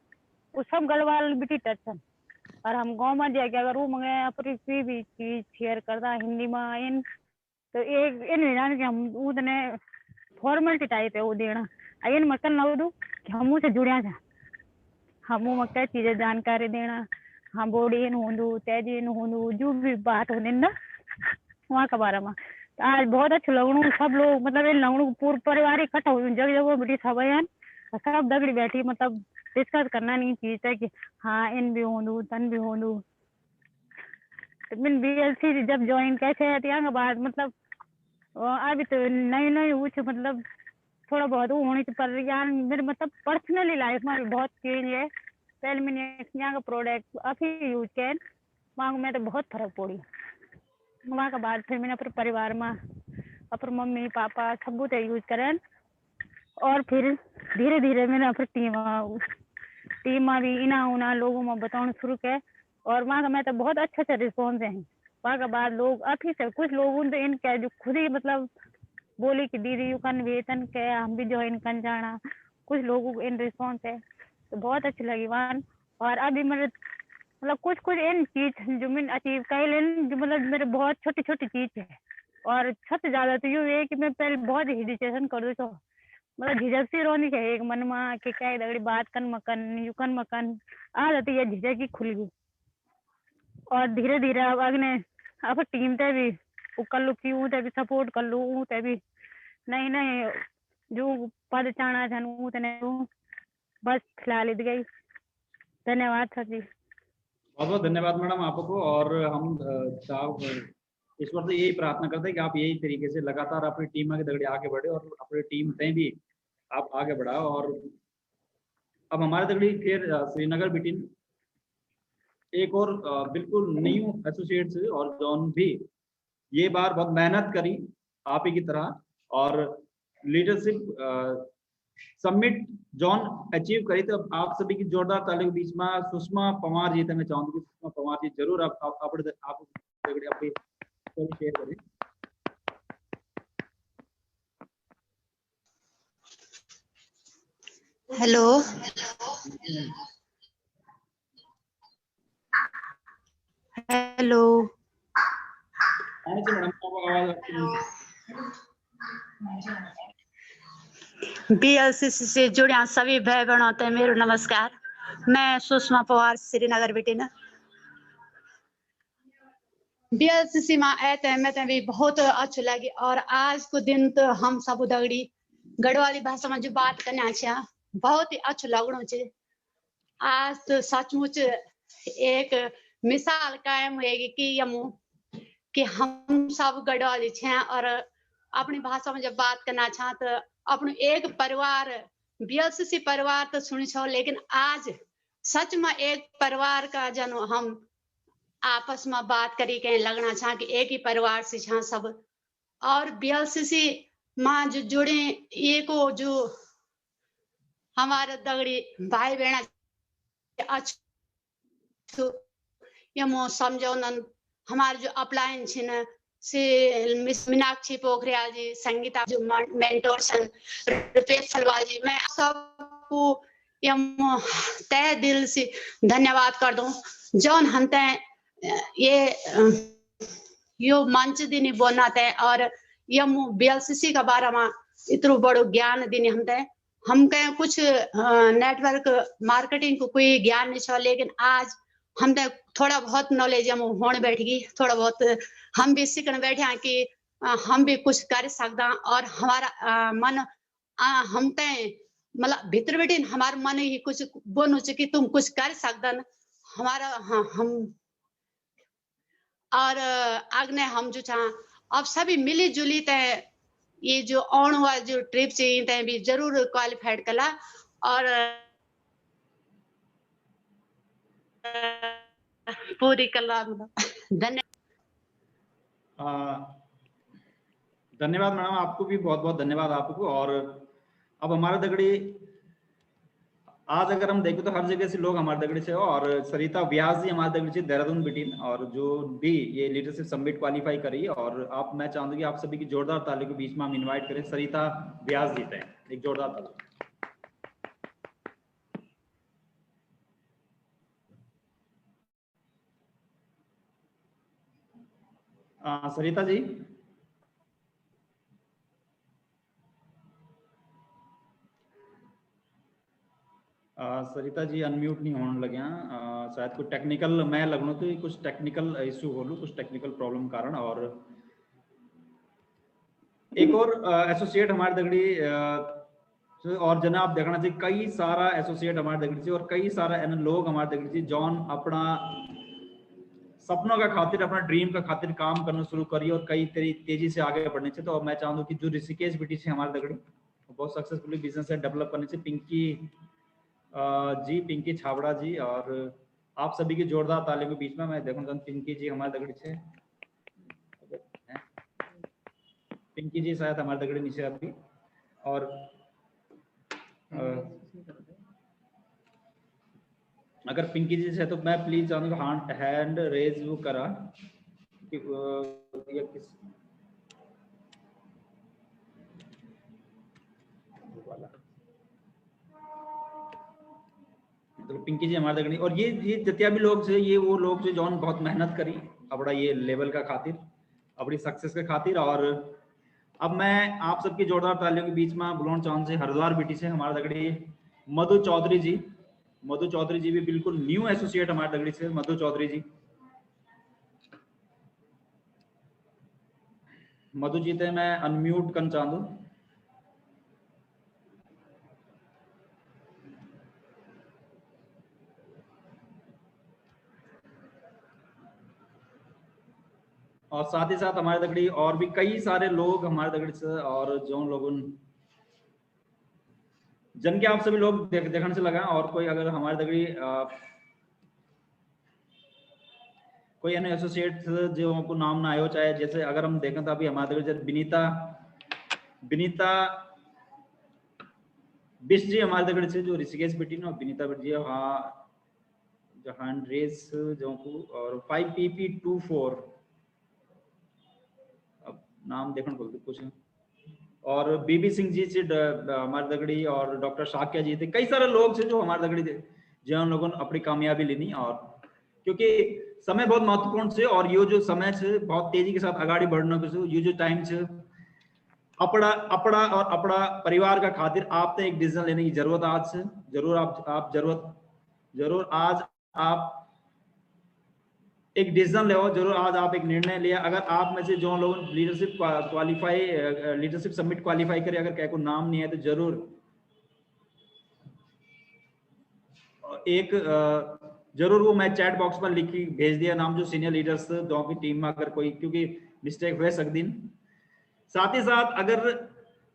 वो सब गढ़वाल बिटी टच और हम गाँव में जाके अगर वो मंगे अपनी कोई भी चीज शेयर करता हिंदी में इन तो एक इन जान के हम उतने फॉर्मेलिटी टाइप है वो देना इन मकन ना दू कि हम से जुड़िया था हम क्या चीजें जानकारी देना हम बॉडी इन होंदू तेजी इन होंदू जो भी बात होने ना वहाँ के बारे में। तो आज बहुत अच्छा लगनू सब लोग मतलब इन लगनू पूरा परिवार इकट्ठा हो जगह जगह बेटी सब सब दगड़ी बैठी मतलब डिस्कस करना नहीं चीज कि हाँ इन भी होंदू तन भी होंदू। तो मैंने VLCC जब ज्वाइन कैसे है बाद मतलब अभी तो नई कुछ मतलब थोड़ा बहुत वो होने से पर यार मेरे मतलब पर्सनली लाइफ में बहुत चेंज है। पहले मैंने यहाँ का प्रोडक्ट अभी यूज किया वहाँ में तो बहुत फर्क पड़ी। वहाँ के बाद फिर मैंने अपने परिवार में अपने मम्मी पापा सबूत यूज करें और फिर धीरे धीरे मैंने अपनी टीम टीम में भी इना उना लोगों में बताना शुरू किया और वहाँ का मैं तो बहुत अच्छा रिस्पॉन्स है। वहाँ के बाद लोग अभी से कुछ लोगों ने इनके जो खुद ही मतलब बोली कि दीदी यू कन वेतन के हम भी ज्वाइन कर जाना, कुछ लोगों को इन रिस्पॉन्स है तो बहुत अच्छी लगी वहाँ। और अभी मेरे मतलब कुछ कुछ इन चीज जो मैंने अचीव कर लेन जो मतलब मेरे बहुत छोटी छोटी चीज है और सबसे ज्यादा तो ये है कि मैं पहले बहुत हेजिटेशन कर दो मतलब झिझक सी रोनी है एक मन में कि क्या दगड़ी बात कन मकन यू कन मकन आ जाती है झिझक ही खुल गई और धीरे धीरे अब अगने अब टीम ते भी कर लू क्यों ते भी सपोर्ट कर लू ते भी नहीं नहीं जो पद चाहना छन तने बस खिला ली गई। धन्यवाद सर जी। बहुत बहुत धन्यवाद मैडम आपको। और हम ईश्वर से यही प्रार्थना करते हैं कि आप यही तरीके से लगातार अपनी टीम के दगड़े आगे बढ़े और अपनी टीम में भी आप आगे बढ़ाओ। और अब हमारे दगड़ी फिर श्रीनगर बिटिन एक और बिल्कुल न्यू एसोसिएट्स और जॉन भी ये बार बहुत मेहनत करी आप ही की तरह और लीडरशिप समिट जॉन अचीव करी। तो आप सभी की जोरदार ताली के बीच में सुषमा पवार जी थे मैं चाहूंगी सुषमा पवार जी जरूर आप अपनी शेयर करें। हेलो हेलो बीएलसीसी से जुड़े सभी भाई बहनों ते मेरू नमस्कार। मैं सुषमा पवार श्रीनगर बिटिन बीएलसीसी में आते मैं भी बहुत अच्छी लगी और आज को दिन तो हम सब दगड़ी गढ़वाली भाषा में जो बात करना है बहुत ही अच्छा लगना चाहिए। आज तो सचमुच एक मिसाल कायम होगी कि हम सब गढ़वाली छे और अपनी भाषा में जब बात करना चाह तो अपने एक परिवार बीएलसीसी परिवार तो सुनी छो लेकिन आज सच में एक परिवार का जन हम आपस में बात करी के लगना चाह कि एक ही परिवार से छा सब और बीएलसीसी मां जो जुड़े ये को जो हमारे दगड़ी भाई बहन यमो समझो न हमारे जो अपलाइन छिन से मिस मीनाक्षी पोखरियाल जी संगीता जो मेंटोर सन रुपेश सलवाल जी मैं सबको यमो तहे दिल से धन्यवाद कर दूं जौन हंते ये यो मंच दिनी बोनाते और यमो बीएलसीसी का बारे में इतना बड़ो ज्ञान दिनी हम कहें कुछ नेटवर्क मार्केटिंग को कोई ज्ञान नहीं छो लेकिन आज हम थोड़ा बहुत नॉलेज हम होने बैठ गई थोड़ा बहुत हम भी सीखने बैठे हैं कि हम भी कुछ कर सकता और हमारा मन हम मतलब भीतर बैठे हमारा मन ही कुछ बोनो कि तुम कुछ कर सकता हमारा हम और आगने हम जो चाह अब सभी मिली जुली तय ये जो आने वाला जो ट्रिप चाहिए तय भी जरूर क्वालिफाइड कला और पूरी कला धन्यवाद मैडम आपको भी बहुत बहुत धन्यवाद आपको। और अब हमारे दगड़ी आज अगर हम देखें तो हर जगह से लोग हमारे दगड़ी से और सरिता व्यास जी हमारे दगड़ी से देहरादून बिटिन और जो भी ये लीडरशिप समिट क्वालिफाई करी और आप मैं चाहूंगा कि आप सभी की जोरदार ताली के बीच में हम इनवाइट करें सरिता व्यास जी थे एक जोरदार ताली। सरिता जी सरिता जी अनम्यूट नहीं होने लगे शायद कुछ टेक्निकल मैं लगना तो कुछ टेक्निकल इशू हो लू कुछ टेक्निकल प्रॉब्लम कारण। और एक और एसोसिएट हमारे दगड़ी और जनाब देखना चाहिए कई सारा एसोसिएट हमारे दगड़ी से और कई सारा लोग हमारे दगड़ी से जॉन अपना सपनों का खातिर अपना ड्रीम का खातिर काम करना शुरू करिए और कई तेजी से आगे बढ़ने से। तो मैं चाहूंगा कि जो ऋषिकेश बिटी से हमारे दगड़ी बहुत सक्सेसफुली बिजनेस है डेवलप करने से पिंकी जी पिंकी छाबड़ा जी और आप सभी की जोरदार ताली के बीच में मैं देखूंगा पिंकी जी हमारे दगड़ी से पिंकी जी शायद हमारे दगड़ी नीचे अभी और अगर पिंकी जी से तो मैं प्लीज चाहूंगा हैंड रेज वो करा कि ये किस तो पिंकी जी हमारे तक और ये जितना भी लोग से ये वो लोग से जौन बहुत मेहनत करी अपना ये लेवल का खातिर अपनी सक्सेस के खातिर। और अब मैं आप सबकी जोरदार तालियों के बीच में बुलाना चाहूँ से हरिद्वार बीटी से हमारे दगड़ी मधु चौधरी जी भी बिल्कुल न्यू एसोसिएट हमारे दगड़ी से मधु चौधरी जी। मधु जी थे मैं अनम्यूट करना चाहूँ। और साथ ही साथ हमारे दगड़ी और भी कई सारे लोग हमारे दगड़ी से और जो लोग जन के आप सभी लोग देखने से लगा। और कोई अगर हमारे दगड़ी कोई अन्य एसोसिएट जो को नाम ना आयो चाहे जैसे अगर हम देखें तो अभी हमारे दगड़ी बिनीता बिस्ट जी हमारे दगड़ी से जो ऋषिकेश बेटी ना बिनीता बिस्ट जी हाँ जहां रेस जो को और 5PP24 नाम देखने बोलते कुछ और बीबी सिंह जी से हमारे दगड़ी और डॉक्टर शाक्या जी थे। कई सारे लोग थे जो हमारे दगड़ी थे जिन लोगों ने अपनी कामयाबी लेनी। और क्योंकि समय बहुत महत्वपूर्ण से और ये जो समय से बहुत तेजी के साथ आगे बढ़ने को ये जो टाइम से अपना और अपना परिवार का खातिर आप एक डिसीजन लेने की जरूरत आज से जरूर आज आप एक डिसीजन ले जरूर आज आप एक निर्णय लिया। अगर आप में से जो लोग लीडरशिप समिट क्वालिफाई करे अगर कहीं को नाम नहीं है तो जरूर जरूर वो मैं चैट बॉक्स पर लिख के भेज दिया नाम जो सीनियर लीडर्स दो की टीम में अगर कोई क्योंकि मिस्टेक हुए सकती। साथ ही साथ अगर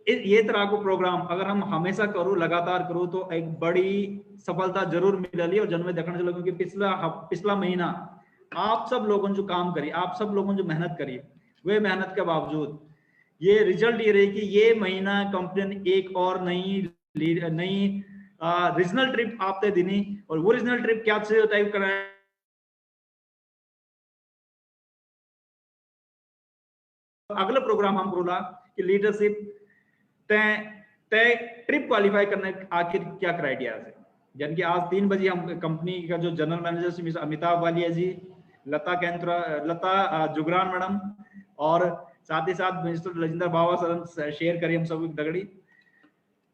ये तरह को प्रोग्राम अगर हम हमेशा करो लगातार करो तो एक बड़ी सफलता जरूर मिलेगी। और जन्म देखने चलो क्योंकि पिछला महीना आप सब लोगों जो काम करी आप सब लोगों जो मेहनत करी वे मेहनत के बावजूद ये रिजल्ट ये रही कि ये महीना कंपनी ने एक और नई रीजनल ट्रिप आपने देनी। और वो रीजनल ट्रिप क्या टाइप कराया अगला प्रोग्राम हम बोला कि लीडरशिप तय ट्रिप क्वालिफाई करने आखिर क्या क्राइटेरिया है। यानी कि आज 3 बजे हम कंपनी का जो जनरल मैनेजर अमिताभ वालिया जी लता जुगरान मैडम और साथ ही साथ मिनिस्टर राजेंद्र बाबा सर शेयर करिए हम सब दगड़ी।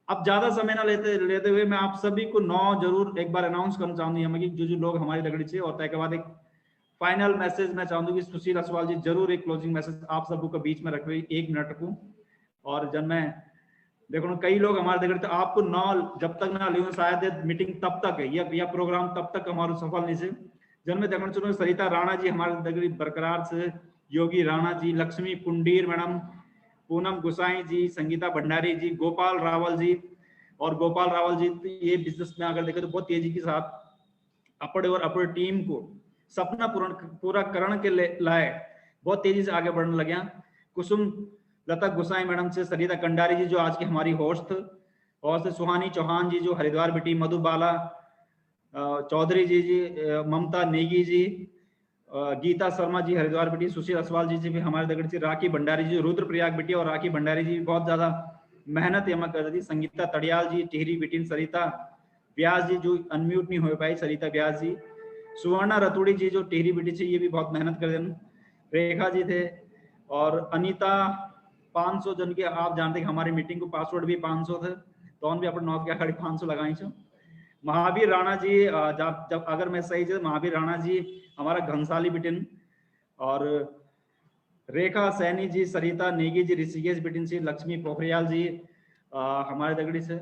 अब ज्यादा समय ना लेते हुए मैं आप सभी को 9 जरूर एक बार अनाउंस करना चाहूंगी हमें कि जो लोग हमारी दगड़ी से और के बाद एक फाइनल मैसेज मैं चाहूंगी सुशील असवाल जी जरूर एक क्लोजिंग मैसेज आप सबको के बीच में रखे 1 मिनट को। और जब मैं देखो कई लोग हमारे दगड़ी तो आपको 9 जब तक ना लियो शायद मीटिंग तब तक है या प्रोग्राम तब तक हमारा सफल नहीं से। जन में देखना चलो सरिता राणा जी हमारे दगड़ी बरकरार से योगी राणा जी लक्ष्मी पुंडीर मैडम पूनम गुसाई जी संगीता भंडारी जी गोपाल रावल जी ये बिजनेस में अगर देखें तो बहुत तेजी के साथ अपने टीम को सपना पूरा करने के लाए बहुत तेजी से आगे बढ़ने लगे। कुसुम लता गुसाई मैडम से सरिता कंडारी जी जो आज की हमारी होस्ट और से सुहानी चौहान जी जो हरिद्वार बेटी मधुबाला चौधरी जी ममता नेगी जी गीता शर्मा जी हरिद्वार बेटी सुशील असवाल जी भी हमारे दगड़ से राखी भंडारी जी रुद्रप्रयाग बेटी और राखी भंडारी जी बहुत ज्यादा मेहनत यमा कर रही। संगीता तड़ियाल जी टिहरी बेटी सरिता व्यास जी जो अनम्यूट नहीं हो पाई सरिता व्यास जी सुवर्णा रतुड़ी जी जो टिहरी बेटी से ये भी बहुत मेहनत कर रहे। रेखा जी थे और अनीता 500 जन के आप जानते हैं हमारी मीटिंग को पासवर्ड भी 500 थे तो उन भी अपने 9 के खड़ी 500 लगाई छो। महावीर राणा जी जब अगर मैं सही से महावीर राणा जी हमारा घनसाली बिटिन और रेखा सैनी जी सरिता नेगी जी ऋषिकेश बिटिन से लक्ष्मी पोखरियाल जी हमारे दगड़ी से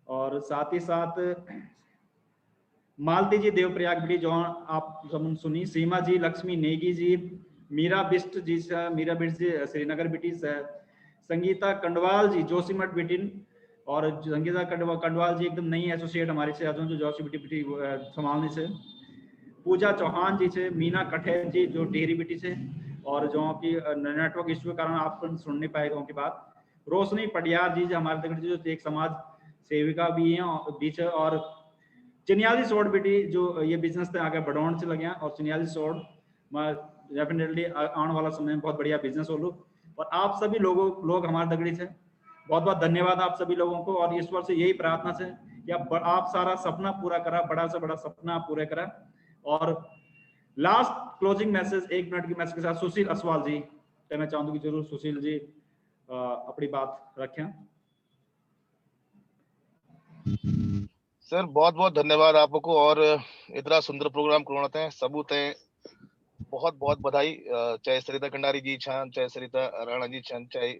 और साथ ही साथ मालती जी देवप्रयाग बिटी जो आप सुनी सीमा जी लक्ष्मी नेगी जी मीरा बिस्ट जी श्रीनगर बिटी संगीता कंडवाल जी जोशीमठ बिटिन और संगीता कंडवाल जी एकदम नई एसोसिएट हमारे से जो जोशी बिटी संभालने से पूजा चौहान जी से मीना कठेर जी जो टिहरी बिटी से और जो की नेटवर्क इश्यू के कारण आप सुन नहीं पाए उनकी बात रोशनी पटियार जी जो हमारे दगड़ जो एक समाज सेविका भी हैं बीच और चिनियाली सोड बेटी जो ये बिजनेस थे आगे बढ़ाने से लगे और चिनियाली सोड डेफिनेटली आने वाला समय में बहुत बढ़िया बिजनेस हो लो। और आप सभी लोग हमारे दगड़ी से बहुत बहुत धन्यवाद आप सभी लोगों को। और ईश्वर से यही प्रार्थना से कि आप सारा सपना पूरा करा, बड़ा से बड़ा सपना पूरा करा। और लास्ट क्लोजिंग मैसेज 1 मिनट की मैसेज के साथ सुशील असवाल जी कहना चाहूंगा कि जरूर सुशील जी अपनी बात रखें। सर बहुत बहुत धन्यवाद आपको और इतना सुंदर प्रोग्राम करवाते हैं सबूत है, बहुत बहुत बधाई। चाहे सरिता कंडारी जी छन, चाहे सरिता राणा जी छन, चाहे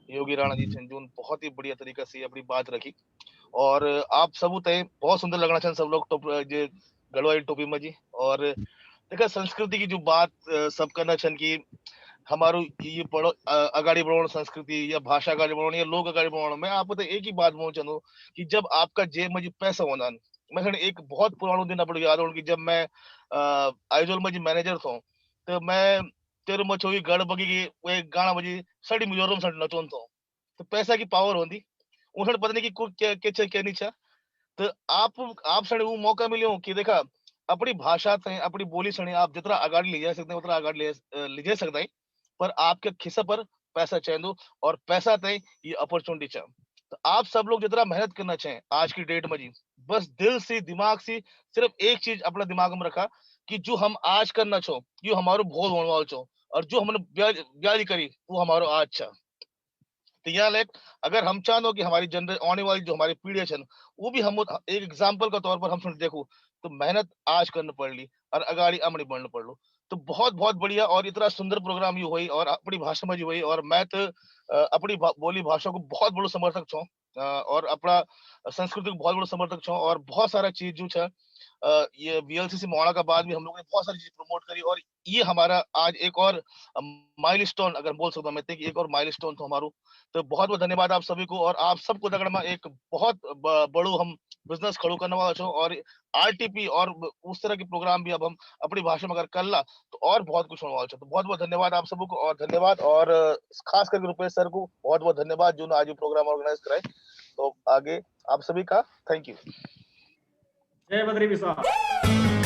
योगी राणा जी छन, जो बहुत ही बढ़िया तरीका से अपनी बात रखी। और आप सबूत है बहुत सुंदर लगना छन सब लोग जे गढ़वाली टोपी में जी। और देखा संस्कृति की जो बात सब करना छन कि हमारो ये पढ़ो अगाड़ी बढ़ाने संस्कृति या भाषा अगाड़ी बढ़ाने या लोग अगाड़ी बढ़ाने में आप तो एक ही बात बोलना चाहूँ कि जब आपका जेब में जी पैसा होना। मैं एक बहुत पुराना दिन अपने याद हूँ कि जब मैं आइजोल में जी मैनेजर था तो मैं तेरे मछोई गढ़ बगी की वो एक गाना बजी सड़ी मिजोरम सड़ नचोन था। तो पैसा की पावर होती उन्होंने पता नहीं कि क्या नहीं था। तो आप सड़े वो मौका मिले कि देखा अपनी भाषा से अपनी बोली सने आप जितना आगाड़ी ले जा सकते हैं उतना आगाड़ी ले जा सकते हैं, पर आपके खिस्से पर पैसा चाहिए और पैसा तय ये अपॉर्चुनिटी चाहिए। तो आप सब लोग जितना मेहनत करना चाहें आज की डेट में जी, बस दिल से दिमाग से सिर्फ एक चीज अपना दिमाग में रखा कि जो हम आज करना चाहो यो हमारो भोल होने वाला चाहो और जो हमने ब्याज करी वो हमारो आज चाह। तो यहाँ लाइक अगर हम चाहो कि हमारी जनरेशन आने वाली जो हमारी पीढ़ी है वो भी हम एक एग्जाम्पल का तौर पर हम देखो तो मेहनत आज करनी पड़ ली और अगाड़ी अमड़ी बढ़ना पड़ लो। तो बहुत बहुत बढ़िया और इतना सुंदर प्रोग्राम ये हुई और अपनी भाषा में जी हुई। और मैं तो अपनी बोली भाषा को बहुत बड़ो समर्थक छो और अपना संस्कृति को बहुत बड़ो समर्थक छो। और बहुत सारा चीज जो है ये वीएलसीसी मोड़ा का बाद भी हम लोगों ने बहुत सारी चीज प्रमोट करी। और ये हमारा आज एक और माइलस्टोन अगर बोल सकता मैं कि एक और माइलस्टोन था हमारो। तो बहुत बहुत धन्यवाद आप सभी को और आप सबको दगड़ में एक बहुत बड़ो हम बिजनेस खड़ो करने वाला छो। और आरटीपी और उस तरह के प्रोग्राम भी अब हम अपनी भाषा में अगर कर ला तो और बहुत कुछ होने वाला छो। तो बहुत बहुत धन्यवाद आप सबको और धन्यवाद और खास करके रुपेश सर को बहुत बहुत धन्यवाद जो आज ये प्रोग्राम ऑर्गेनाइज कराए। तो आगे आप सभी का थैंक यू। जय बद्री विशाल।